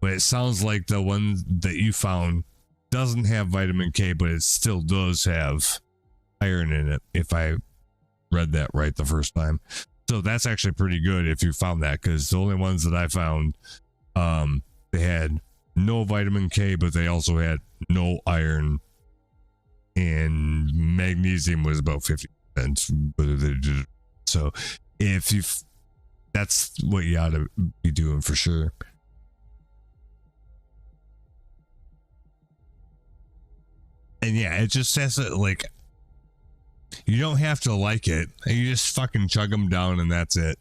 But it sounds like the one that you found doesn't have vitamin K, but it still does have iron in it, if I read that right the first time. So that's actually pretty good if you found that, because the only ones that I found, they had no vitamin K, but they also had no iron, and magnesium was about 50%. So if you, that's what you ought to be doing for sure. And yeah, it just says that, like, you don't have to like it. You just fucking chug them down and that's it.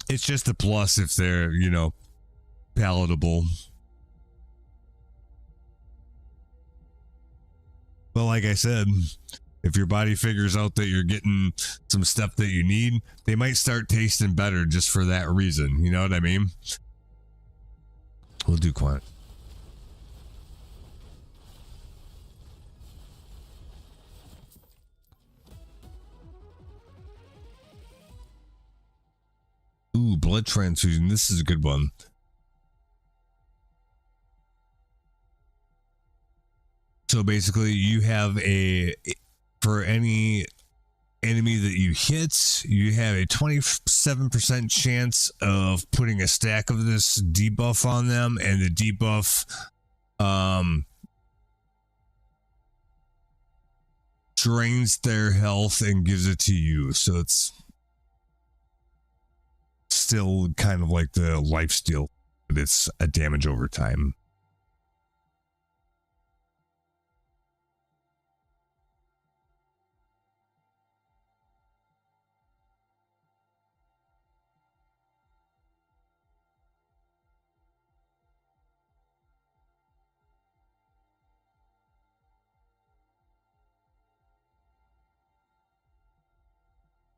It's just a plus if they're, you know, palatable. But like I said, if your body figures out that you're getting some stuff that you need, they might start tasting better just for that reason. You know what I mean? We'll do quant. Ooh, blood transfusion. This is a good one. So basically, you have for any enemy that you hit, you have a 27% chance of putting a stack of this debuff on them, and the debuff drains their health and gives it to you. So it's still kind of like the lifesteal, but it's a damage over time.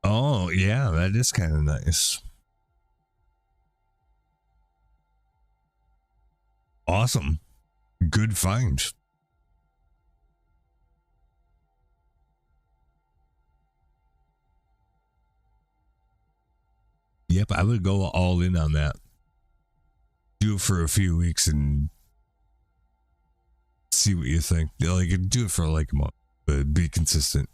Oh, yeah, that is kind of nice. Awesome. Good find. Yep, I would go all in on that. Do it for a few weeks and see what you think. Like, do it for like a month, but be consistent.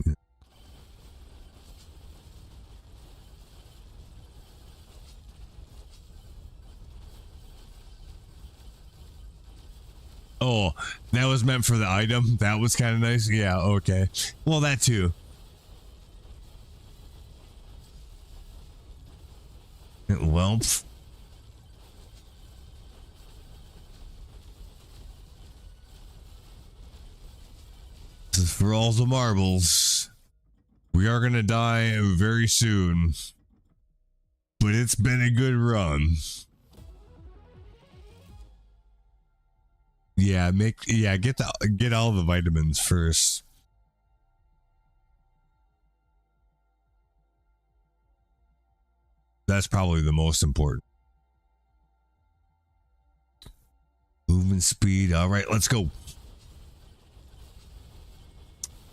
Oh, that was meant for the item? That was kind of nice? Yeah, okay. Well, that too. Well, for all the marbles, we are going to die very soon. But it's been a good run. Yeah, get all the vitamins first. That's probably the most important. Movement speed. All right, let's go.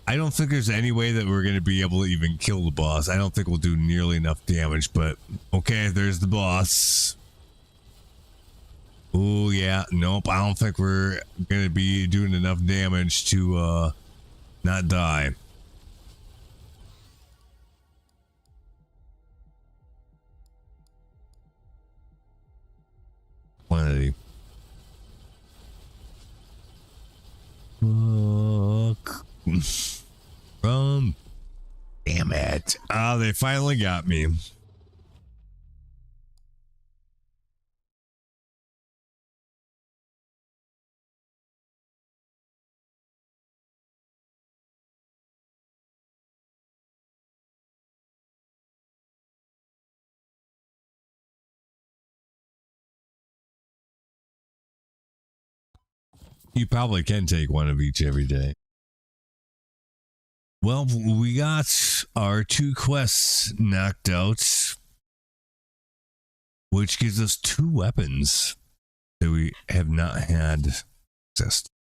I don't think there's any way that we're going to be able to even kill the boss. I don't think we'll do nearly enough damage, but okay, there's the boss. Oh, yeah. Nope, I don't think we're going to be doing enough damage to not die. Quantity. Damn it. Ah, they finally got me. You probably can take one of each every day. Well, we got our 2 quests knocked out, which gives us 2 weapons that we have not had access to.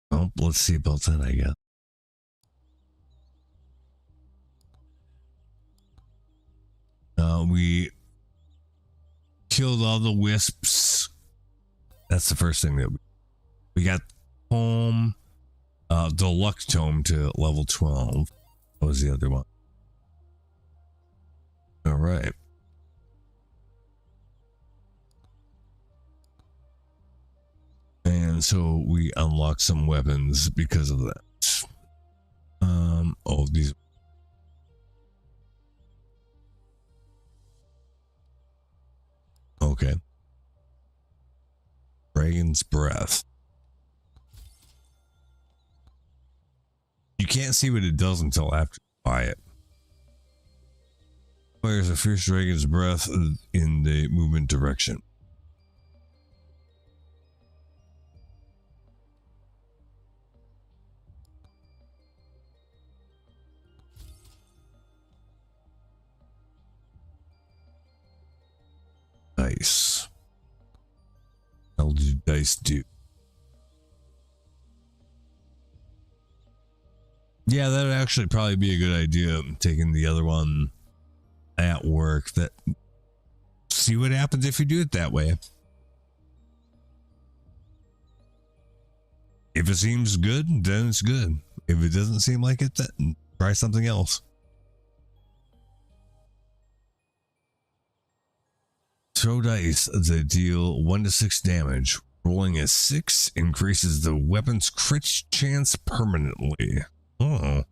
Well, let's see about that, I guess. We killed all the wisps. That's the first thing that we got. Tome, deluxe tome to level 12. What was the other one? All right. And so we unlocked some weapons because of that. Oh, these. Okay. Dragon's Breath. You can't see what it does until after you buy it. Fires a fierce dragon's breath in the movement direction. Dice. How do dice do? Yeah, that would actually probably be a good idea. Taking the other one at work. That see what happens if you do it that way. If it seems good, then it's good. If it doesn't seem like it, then try something else. Throw dice that deal 1 to 6 damage. Rolling a 6 increases the weapon's crit chance permanently. Oh.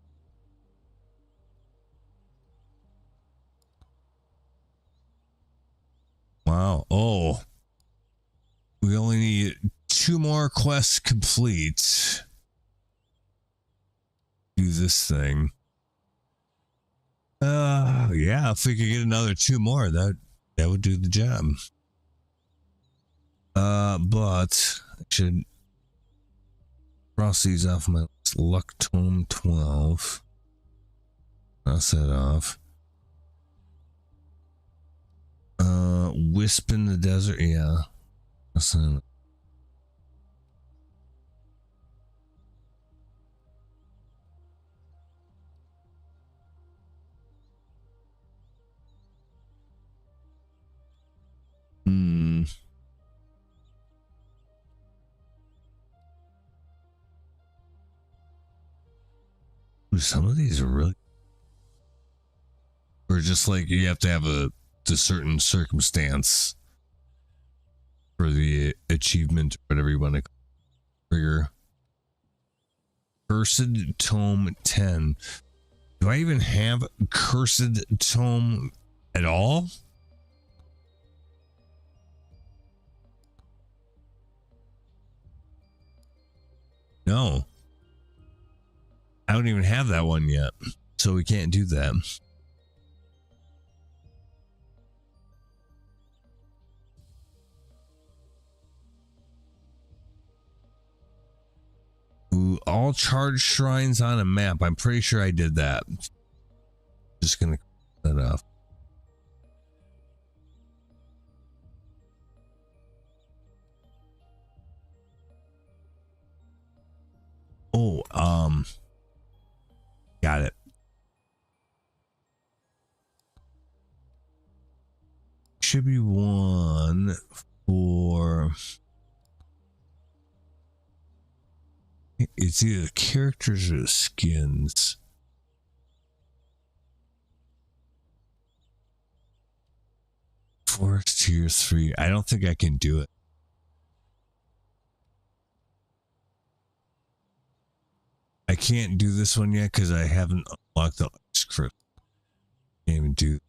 Wow. Oh. We only need 2 more quests complete. Do this thing. Yeah, if we could get another 2 more, that would do the job. But I should cross these off my list. Luck Tome 12. Cross that off. Wisp in the Desert, yeah. That's not... Some of these are really, or just like you have to have a certain circumstance for the achievement, whatever you want to trigger. Cursed Tome 10. Do I even have Cursed Tome at all? No. I don't even have that one yet, so we can't do that. Ooh, all charged shrines on a map. I'm pretty sure I did that. Just gonna cut that off. Oh, got it. Should be one for. It's either characters or skins. Forest tier 3. I don't think I can do it. I can't do this one yet because I haven't unlocked the script. Can't even do.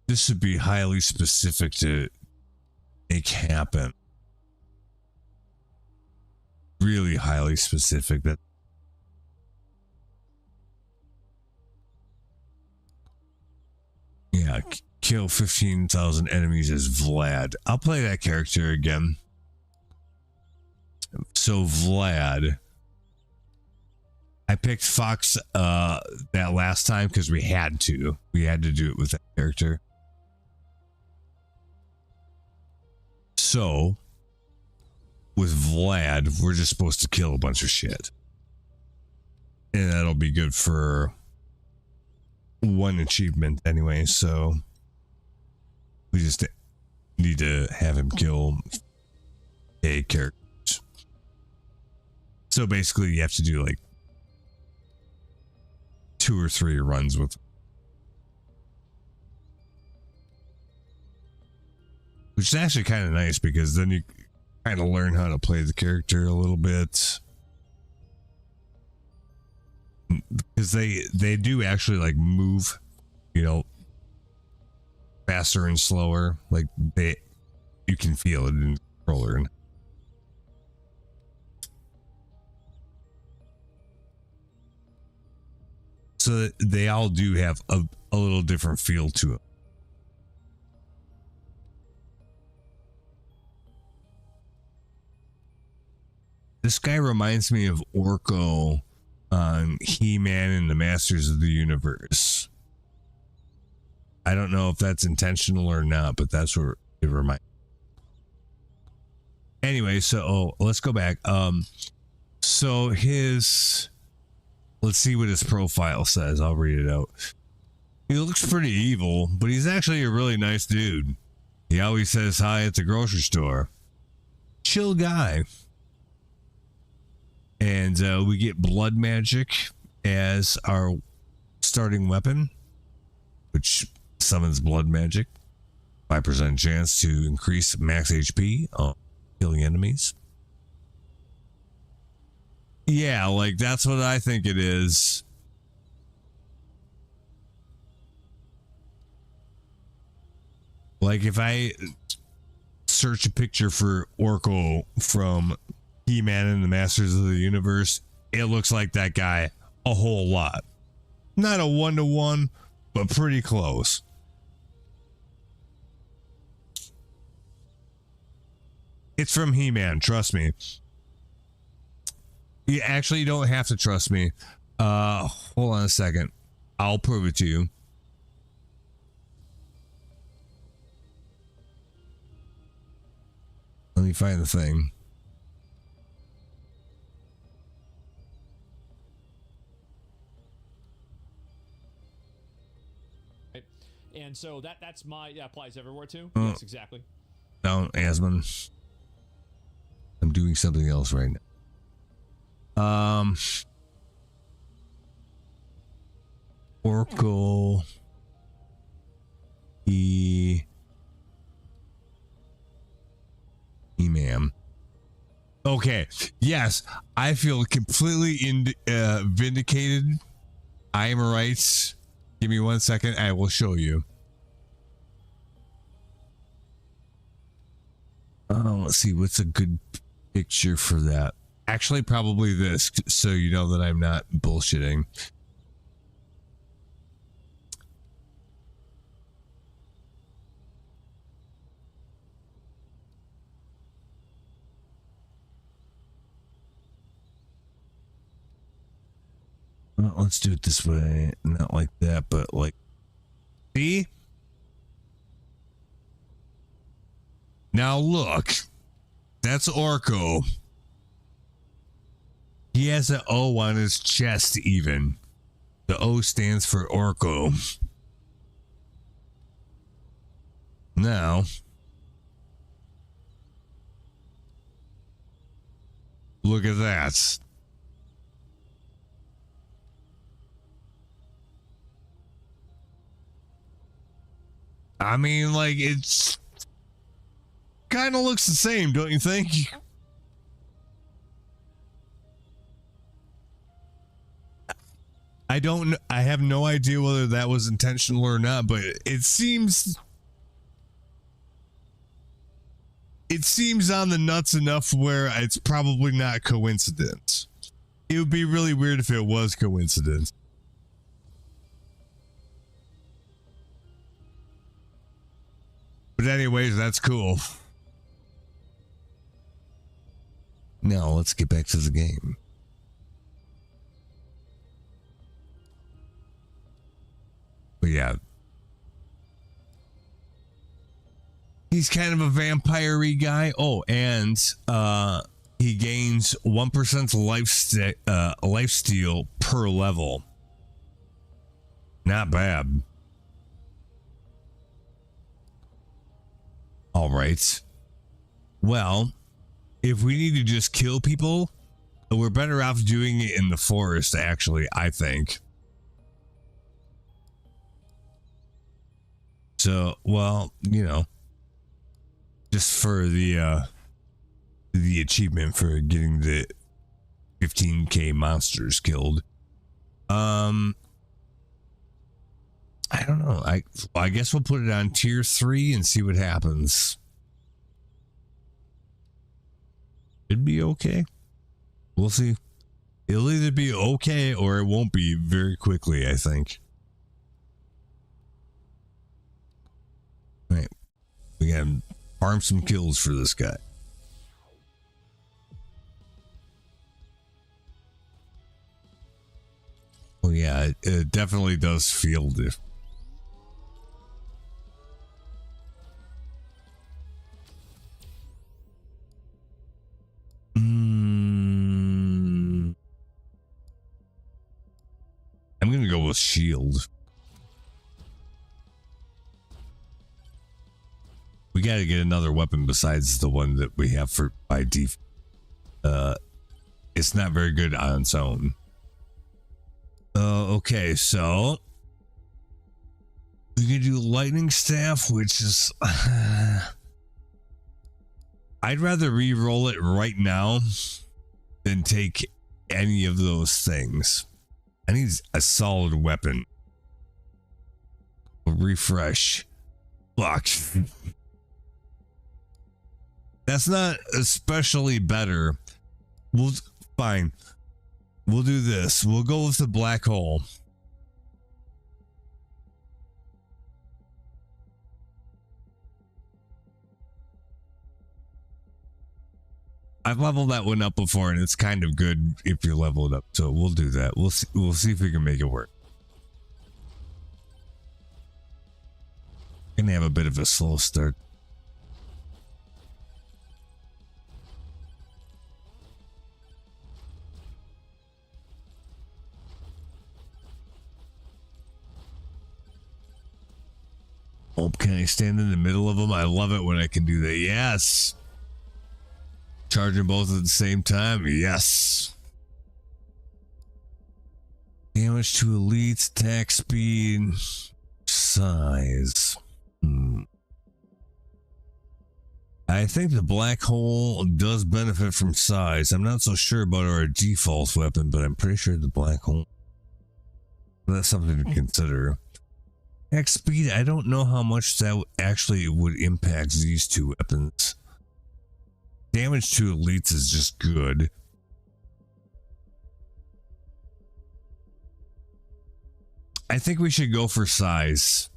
This would be highly specific to make happen. Really highly specific. That. Yeah, kill 15,000 enemies as Vlad. I'll play that character again. So Vlad, I picked Fox that last time because we had to do it with that character. So with Vlad, we're just supposed to kill a bunch of shit, and that'll be good for one achievement anyway. So we just need to have him kill a character. So basically you have to do like 2 or 3 runs with, which is actually kind of nice because then you kind of learn how to play the character a little bit, because they do actually like move, you know, faster and slower. Like you can feel it in the controller. So they all do have a little different feel to it. This guy reminds me of Orko on He-Man and the Masters of the Universe. I don't know if that's intentional or not, but that's what it reminds me. Anyway, so let's go back. So let's see what his profile says. I'll read it out. He looks pretty evil, but he's actually a really nice dude. He always says hi at the grocery store. Chill guy. And we get blood magic as our starting weapon, which summons blood magic. 5% chance to increase max HP on killing enemies. Yeah, like that's what I think it is. Like if I search a picture for Orko from He-Man and the Masters of the Universe, it looks like that guy a whole lot. Not a 1-to-1, but pretty close. It's from He-Man, trust me. You actually don't have to trust me. Hold on a second. I'll prove it to you. Let me find the thing. And so that applies everywhere too. Yes, exactly. No, Asmon. I'm doing something else right now. Orko He-Man. Okay, yes, I feel completely vindicated. I am right. Give me 1 second. I will show you. Let's see. What's a good picture for that? Actually, probably this, so you know that I'm not bullshitting. Well, let's do it this way. Not like that, but like... See? Now look. That's Orko. He has an O on his chest, even. The O stands for Orko. Now, look at that. I mean, like, it's kind of looks the same, don't you think? I have no idea whether that was intentional or not, but it seems on the nuts enough where it's probably not coincidence. It would be really weird if it was coincidence. But anyways, that's cool. Now let's get back to the game. But yeah. He's kind of a vampire-y guy. Oh, and he gains 1% lifesteal per level. Not bad. All right. Well, if we need to just kill people, we're better off doing it in the forest, actually, I think. So, well, you know, just for the achievement for getting the 15k monsters killed. I don't know. I guess we'll put it on tier 3 and see what happens. It'd be okay. We'll see. It'll either be okay or it won't be very quickly, I think. All right. We gotta farm some kills for this guy. Oh yeah, it definitely does feel different. I'm gonna go with shield. We gotta get another weapon besides the one that we have for by default. It's not very good on its own. Okay, so we can do lightning staff, which is I'd rather re-roll it right now than take any of those things. I need a solid weapon. Refresh. Fuck. That's not especially better. Fine. We'll do this. We'll go with the black hole. I've leveled that one up before, and it's kind of good if you level it up. So we'll do that. We'll see if we can make it work. Gonna have a bit of a slow start. Oh, can I stand in the middle of them? I love it when I can do that. Yes. Charging both at the same time. Yes. Damage to elites, attack speed, size. I think the black hole does benefit from size. I'm not so sure about our default weapon, but I'm pretty sure the black hole. That's something to consider. Attack speed, I don't know how much that actually would impact these two weapons. Damage to elites is just good. I think we should go for size.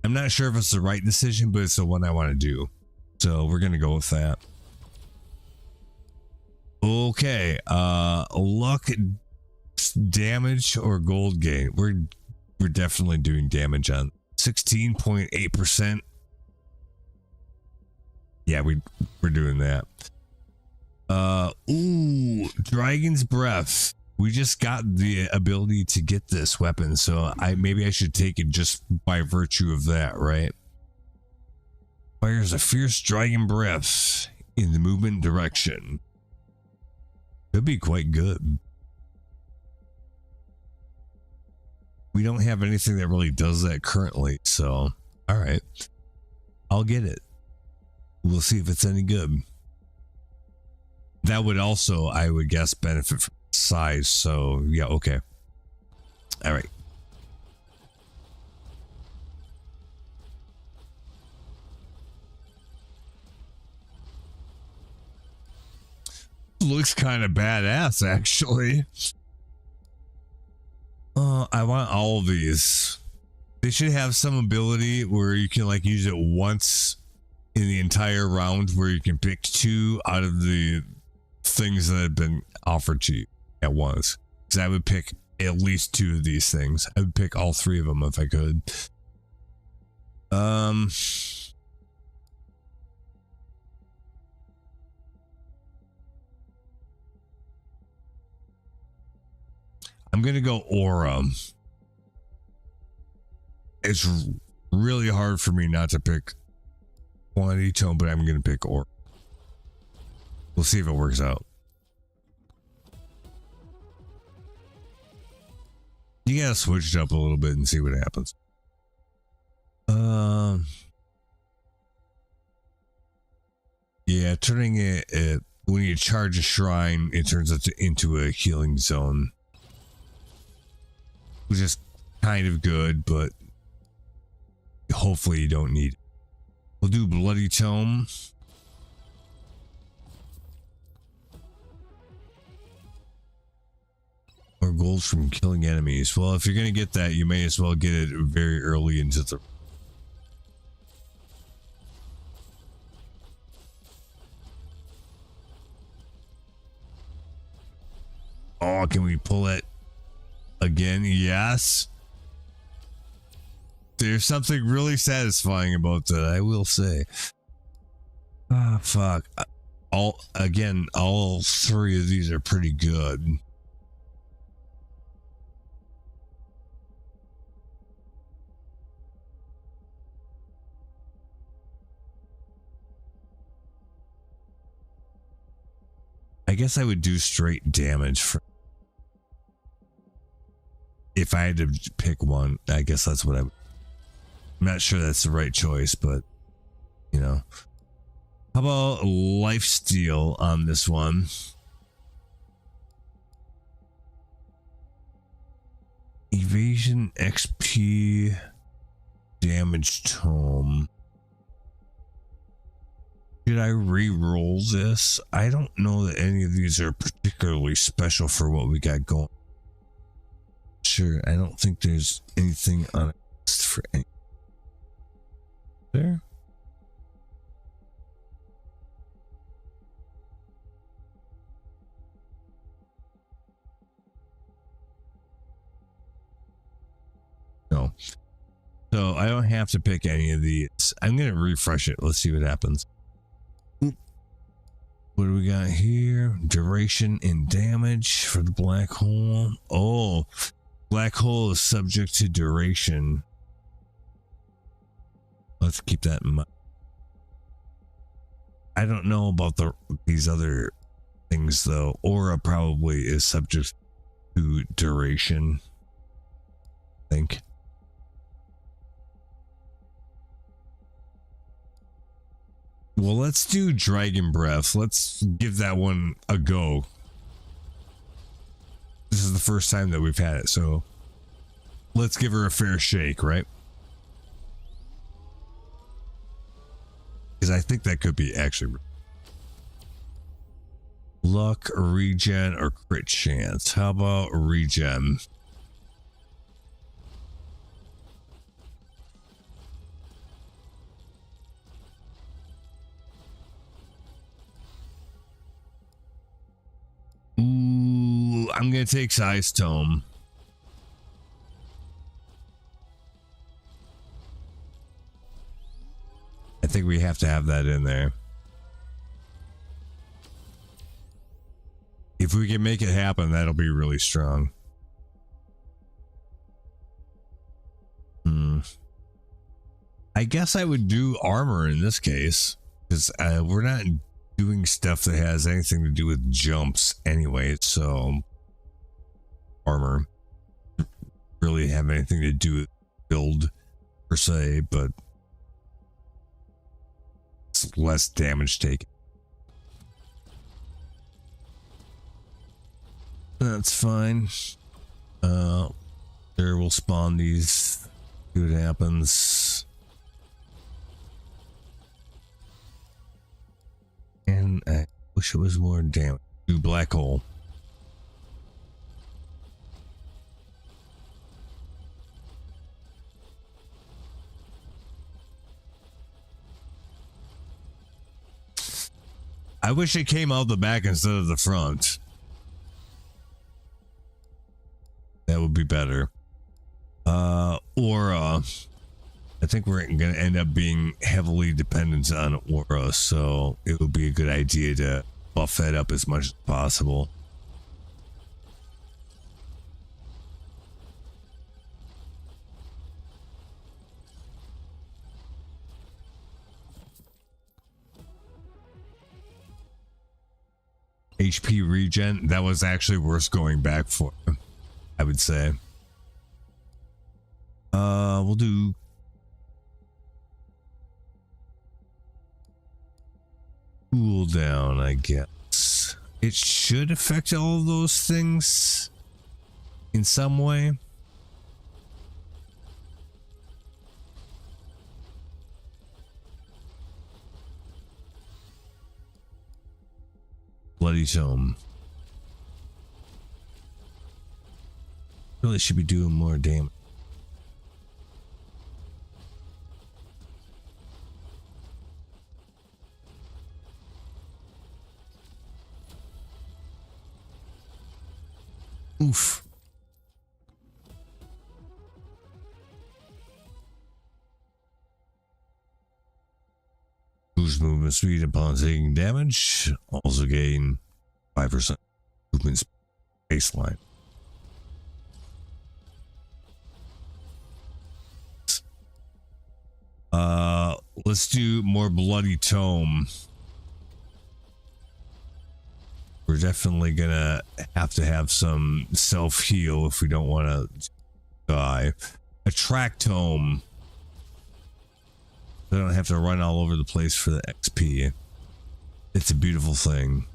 I'm not sure if it's the right decision, but it's the one I want to do. So we're going to go with that. Okay. Luck, damage, or gold gain. We're definitely doing damage on 16.8%. Yeah, we're doing that. Dragon's Breath. We just got the ability to get this weapon, so maybe I should take it just by virtue of that, right? Fires a fierce dragon breath in the movement direction. Could be quite good. We don't have anything that really does that currently, so all right. I'll get it. We'll see if it's any good. That would also, I would guess, benefit from size, so yeah, okay. All right. Looks kind of badass, actually. I want all of these. They should have some ability where you can like use it once in the entire round, where you can pick 2 out of the things that have been offered to you at once. Because I would pick at least 2 of these things. I would pick all 3 of them if I could. I'm gonna go Aura. It's really hard for me not to pick Quantity Tome, but I'm gonna pick Aura. We'll see if it works out. You gotta switch it up a little bit and see what happens. Yeah, turning it when you charge a shrine, it turns it into a healing zone, which is kind of good, but hopefully you don't need it. We'll do Bloody Tome. Or gold from killing enemies. Well, if you're going to get that, you may as well get it very early into the... Oh, can we pull it again? Yes. There's something really satisfying about that, I will say. Ah, fuck. All 3 of these are pretty good. I guess I would do straight damage for... If I had to pick one, I guess that's what I would... I'm not sure that's the right choice, but, you know. How about Lifesteal on this one? Evasion XP Damage Tome. Should I re-roll this? I don't know that any of these are particularly special for what we got going. Sure, I don't think there's anything on it for any... There? No. So I don't have to pick any of these. I'm going to refresh it. Let's see what happens. Oop. What do we got here? Duration and damage for the black hole. Oh, black hole is subject to duration. Let's keep that in mind. I don't know about these other things though. Aura probably is subject to duration, I think. Well, let's do Dragon Breath. Let's give that one a go. This is the first time that we've had it, so let's give her a fair shake, right? Because I think that could be actually luck, regen, or crit chance. How about regen? Ooh, I'm gonna take Size Tome. I think we have to have that in there. If we can make it happen, that'll be really strong. I guess I would do armor in this case, because we're not doing stuff that has anything to do with jumps anyway, so armor really have anything to do with build per se, but it's less damage taken. That's fine. There we'll spawn these, see what happens. And I wish it was more damage. Do black hole. I wish it came out the back instead of the front. That would be better. Aura. I think we're going to end up being heavily dependent on Aura, so it would be a good idea to buff that up as much as possible. HP regen, that was actually worth going back for, I would say. We'll do cooldown, I guess. It should affect all of those things in some way. Bloody Tome. Really should be doing more damage. Oof. Boost movement speed upon taking damage. Also gain 5% movement baseline. Let's do more Bloody Tome. We're definitely gonna have to have some self-heal if we don't want to die. Attract Tome. I don't have to run all over the place for the XP. It's a beautiful thing.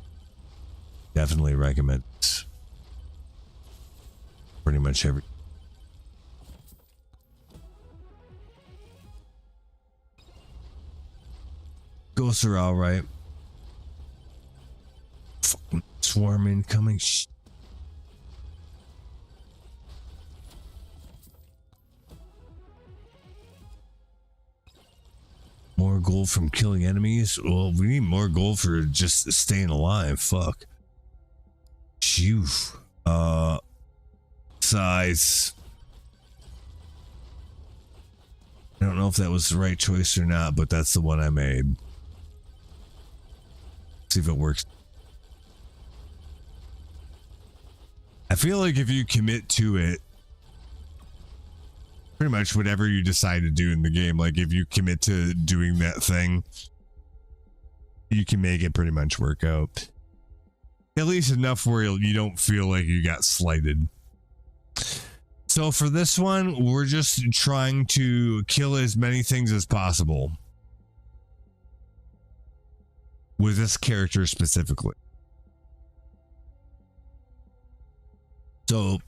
Definitely recommend it. Pretty much every. Ghosts are alright. Fucking swarm incoming. More gold from killing enemies? Well, we need more gold for just staying alive. Fuck. Phew. Size. I don't know if that was the right choice or not, but that's the one I made. See if it works. I feel like if you commit to it, pretty much whatever you decide to do in the game, like if you commit to doing that thing, you can make it pretty much work out. At least enough where you don't feel like you got slighted. So for this one, we're just trying to kill as many things as possible. With this character specifically. So,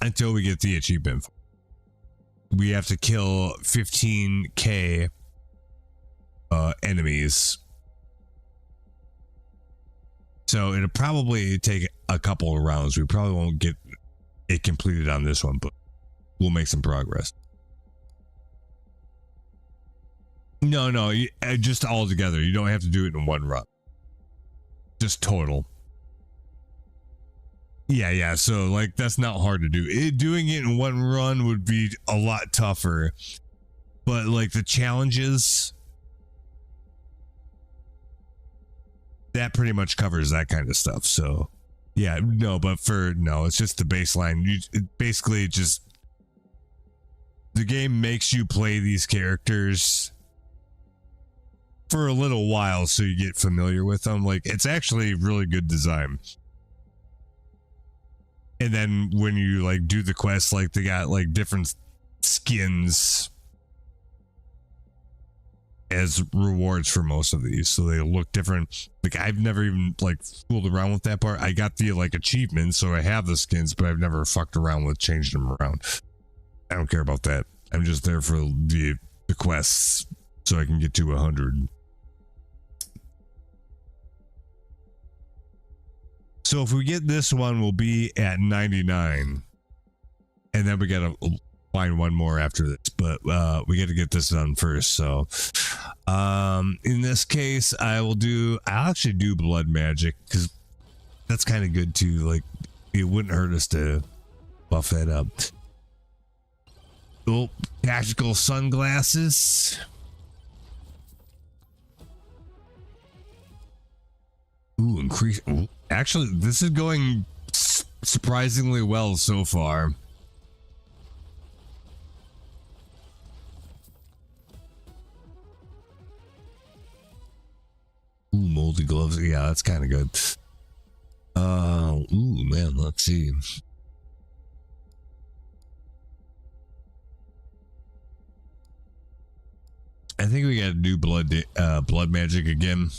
until we get the achievement, we have to kill 15k enemies. So it'll probably take a couple of rounds. We probably won't get it completed on this one, but we'll make some progress. No, just all together. You don't have to do it in one run. Just total. Yeah. So like that's not hard to do. Doing it in one run would be a lot tougher. But like the challenges, that pretty much covers that kind of stuff. So yeah, no, but it's just the baseline. Basically just the game makes you play these characters for a little while so you get familiar with them. Like, it's actually really good design. And then when you like do the quest, like they got like different skins as rewards for most of these, so they look different. Like, I've never even like fooled around with that part. I got the like achievements, so I have the skins, but I've never fucked around with changing them around. I don't care about that. I'm just there for the quests so I can get to 100. So if we get this one, we'll be at 99, and then we gotta find one more after this, but we got to get this done first. So in this case, I'll actually do blood magic, because that's kind of good too. Like, it wouldn't hurt us to buff that up. Oh, tactical sunglasses. Ooh, increase. Ooh, actually, this is going surprisingly well so far. Ooh, moldy gloves. Yeah, that's kind of good. Ooh, man, let's see. I think we got to do blood magic again.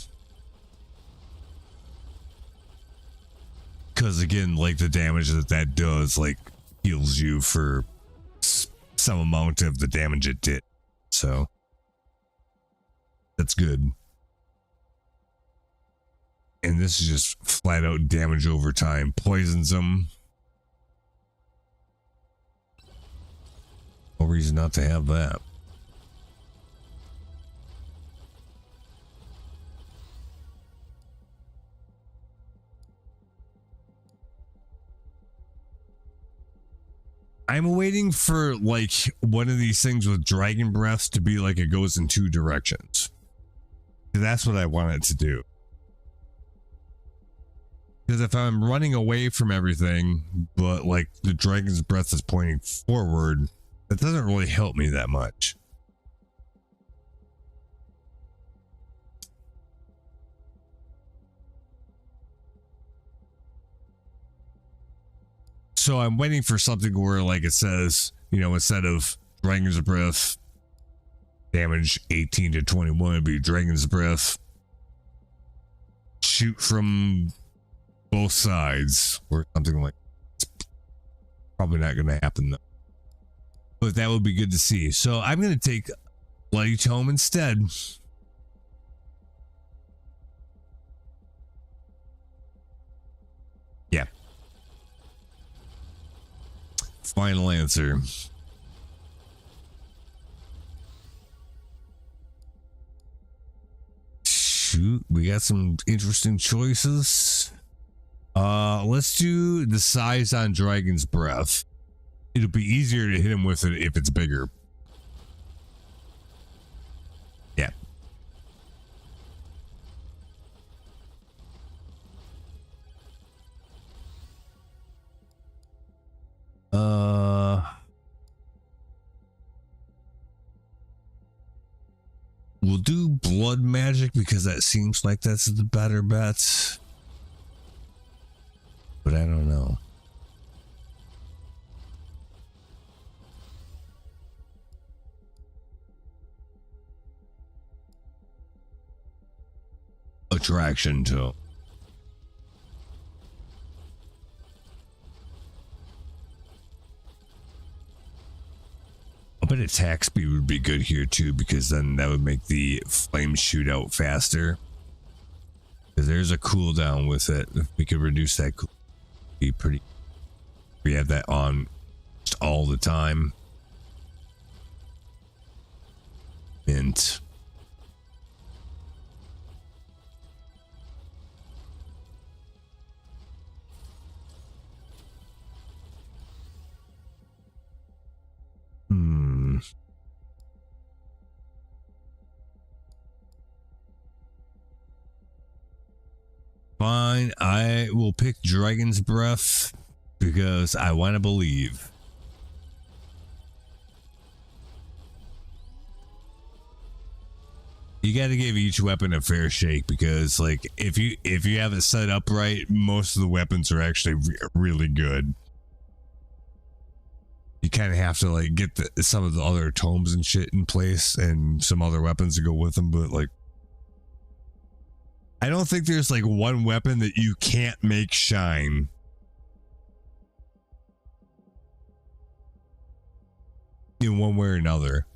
Because again, like, the damage that does, like, heals you for some amount of the damage it did. So that's good. And this is just flat out damage over time. Poisons them. No reason not to have that. I'm waiting for like one of these things with dragon breaths to be like it goes in two directions. That's what I want it to do. Because if I'm running away from everything, but like the dragon's breath is pointing forward, that doesn't really help me that much. So I'm waiting for something where like it says, you know, instead of dragon's breath, damage 18 to 21, it'd be dragon's breath, shoot from both sides, or something like that. It's probably not going to happen though. But that would be good to see. So I'm going to take Bloody Tome instead. Yeah. Final answer. Shoot, we got some interesting choices. Let's do the size on Dragon's Breath. It'll be easier to hit him with it if it's bigger. Yeah. We'll do blood magic because that seems like that's the better bet. But I don't know. Attraction to. But attack speed would be good here too, because then that would make the flame shoot out faster. Because there's a cooldown with it. If we could reduce that, be pretty. We have that on just all the time. Mint. fine. I will pick Dragon's Breath because I want to believe. You got to give each weapon a fair shake because, like, if you have it set up right, most of the weapons are actually really good. You kind of have to like get some of the other tomes and shit in place and some other weapons to go with them, but like, I don't think there's like one weapon that you can't make shine. In one way or another.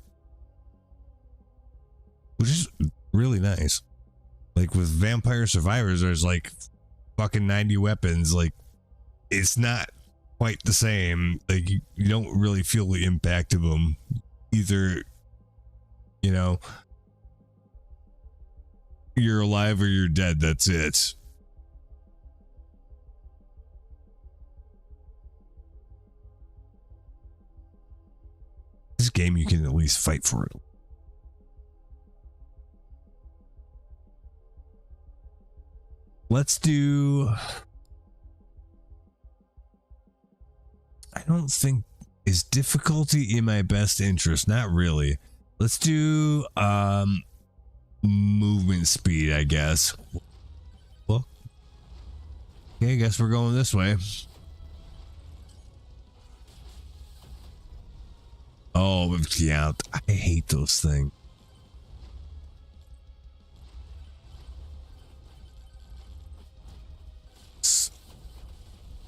Which is really nice. Like with Vampire Survivors, there's like fucking 90 weapons. Like, it's not quite the same. Like, you don't really feel the impact of them. Either, you know, you're alive or you're dead. That's it. This game, you can at least fight for it. Let's do... I don't think... Is difficulty in my best interest? Not really. Let's do movement speed, I guess. Well, okay, I guess we're going this way. Oh, yeah, I hate those things.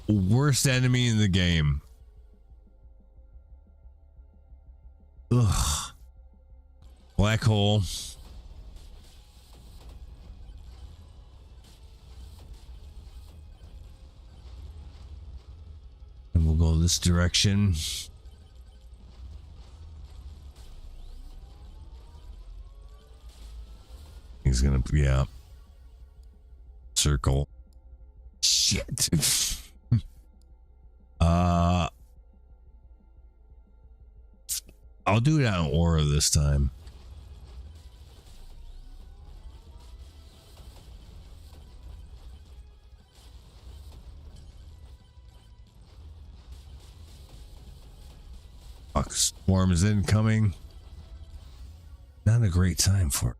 Worst enemy in the game. Ugh. Black hole. And we'll go this direction. He's gonna, yeah. Circle. Shit. I'll do it on Aura this time. Fuck, storm is incoming. Not a great time for it.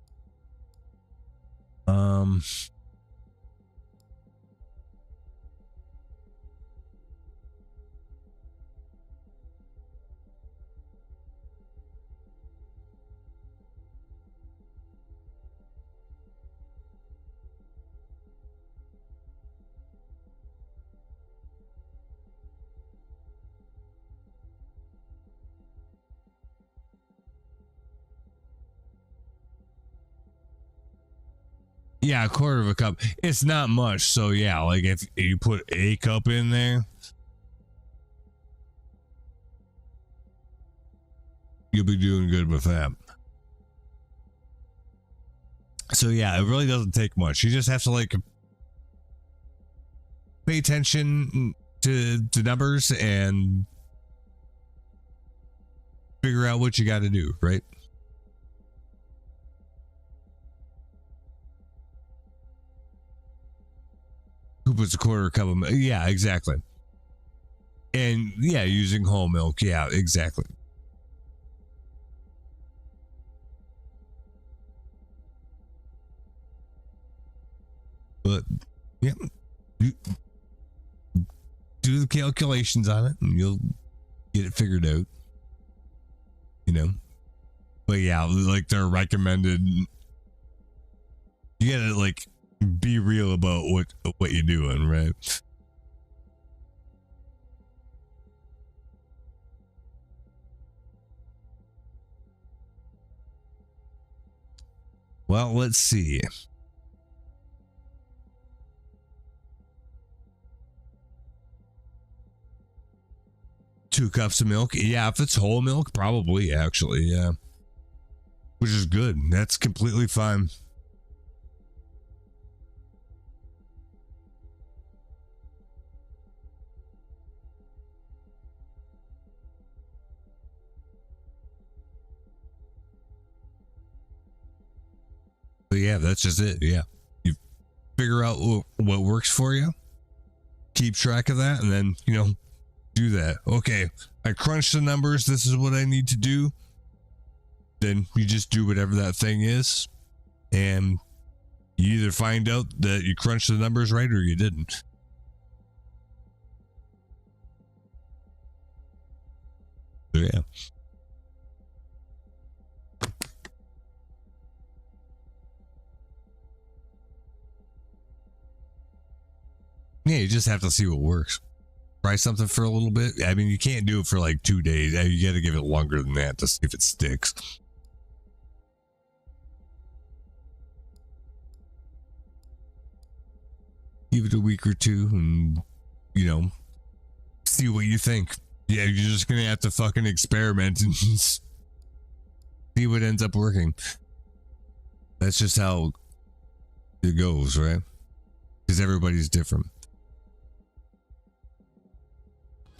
Yeah, a quarter of a cup. It's not much, so yeah, like if you put a cup in there, you'll be doing good with that. So yeah, it really doesn't take much. You just have to like pay attention to numbers and figure out what you got to do, right? Who puts a quarter cup of milk? Yeah, exactly. And yeah, using whole milk. Yeah, exactly. But yeah, do the calculations on it and you'll get it figured out. You know? But yeah, like they're recommended. You gotta like be real about what you're doing, right? Well, let's see. Two cups of milk. Yeah, if it's whole milk, probably, actually, yeah. Which is good. That's completely fine. But yeah, that's just it. Yeah. figure out what works for you, keep track of that, and then, you know, do that. Okay, I crunch the numbers. This is what I need to do. Then you just do whatever that thing is, and you either find out that you crunched the numbers right or you didn't. So, yeah. Yeah, you just have to see what works. Try something for a little bit. I mean, you can't do it for like 2 days. You got to give it longer than that to see if it sticks. Give it a week or two and, you know, see what you think. Yeah, you're just going to have to fucking experiment and see what ends up working. That's just how it goes, right? Because everybody's different.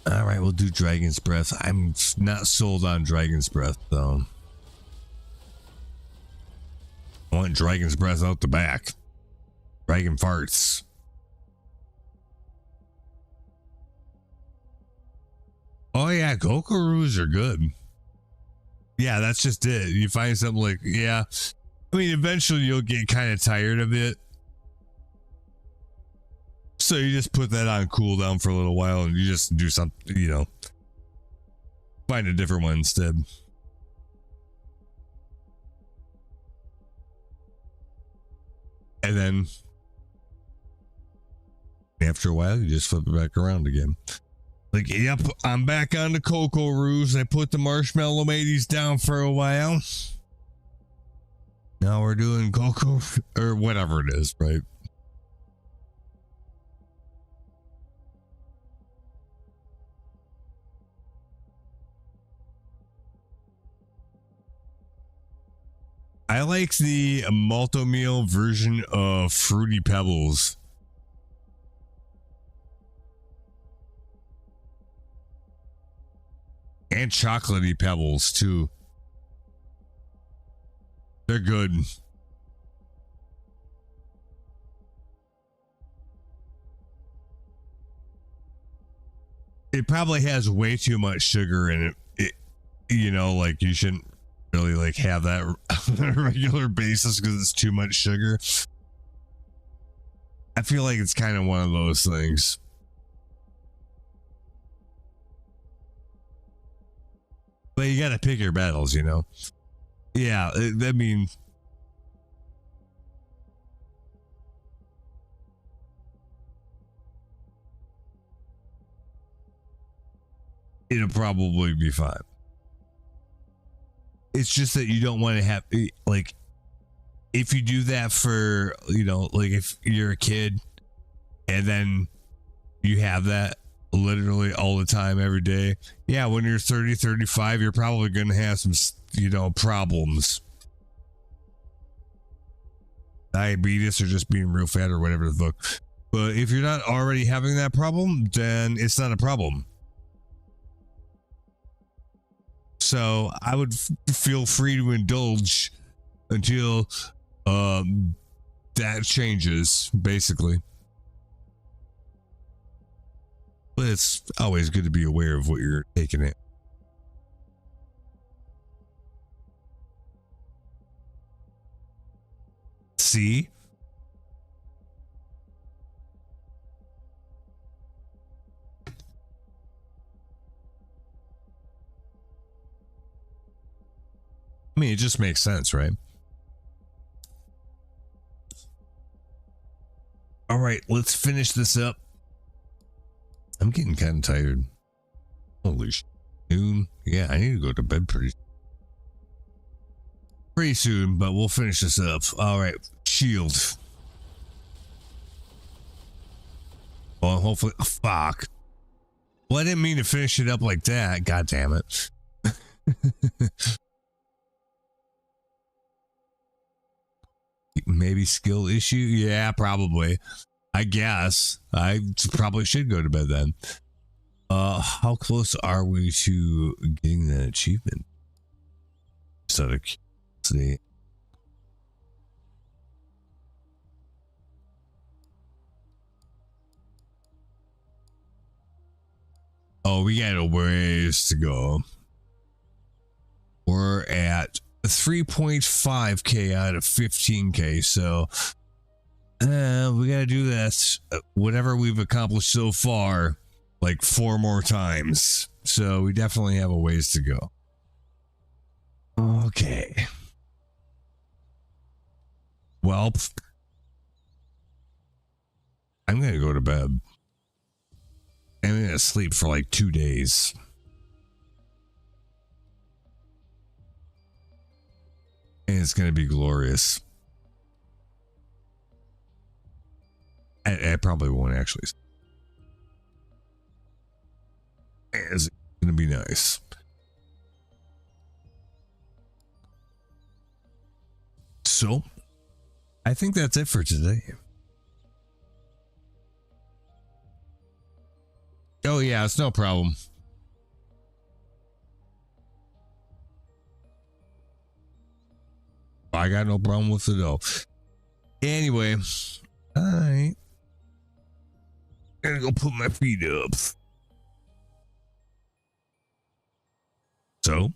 All right, we'll do Dragon's Breath. I'm not sold on Dragon's Breath, though. I want Dragon's Breath out the back. Dragon farts. Oh, yeah, Kokoros are good. Yeah, that's just it. You find something like, yeah. I mean, eventually you'll get kind of tired of it. So you just put that on cooldown for a little while and you just do something, you know, find a different one instead. And then after a while, you just flip it back around again. Like, yep, I'm back on the Cocoa Roos. I put the marshmallow mateys down for a while. Now we're doing Cocoa or whatever it is, right? I like the malto meal version of Fruity Pebbles. And chocolatey Pebbles, too. They're good. It probably has way too much sugar in it. You know, like you shouldn't really like have that on a regular basis because it's too much sugar. I feel like it's kind of one of those things. But you gotta pick your battles, you know? Yeah, I mean... it'll probably be fine. It's just that you don't want to have, like, if you do that for, you know, like if you're a kid and then you have that literally all the time, every day. Yeah, when you're 30, 35, you're probably going to have some, you know, problems. Diabetes or just being real fat or whatever the fuck. But if you're not already having that problem, then it's not a problem. So I would feel free to indulge until that changes, basically. But it's always good to be aware of what you're taking in. See? I mean, it just makes sense, right? All right, let's finish this up. I'm getting kind of tired. Holy shit. Noon. Yeah, I need to go to bed pretty soon, but we'll finish this up. All right, shield. Well, hopefully, oh, fuck. Well, I didn't mean to finish it up like that. God damn it. Maybe skill issue? Yeah, probably. I guess I probably should go to bed then. How close are we to getting that achievement? So let's see. Oh, we got a ways to go. We're at 3.5K out of 15K. So we got to do this. Whatever we've accomplished so far, like 4 more times. So we definitely have a ways to go. Okay. Well, I'm going to go to bed. I'm going to sleep for like 2 days. And it's going to be glorious. I probably won't actually. It's going to be nice. So, I think that's it for today. Oh, yeah, it's no problem. I got no problem with it though. Anyway, I gotta go put my feet up. So,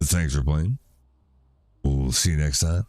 thanks for playing. We'll see you next time.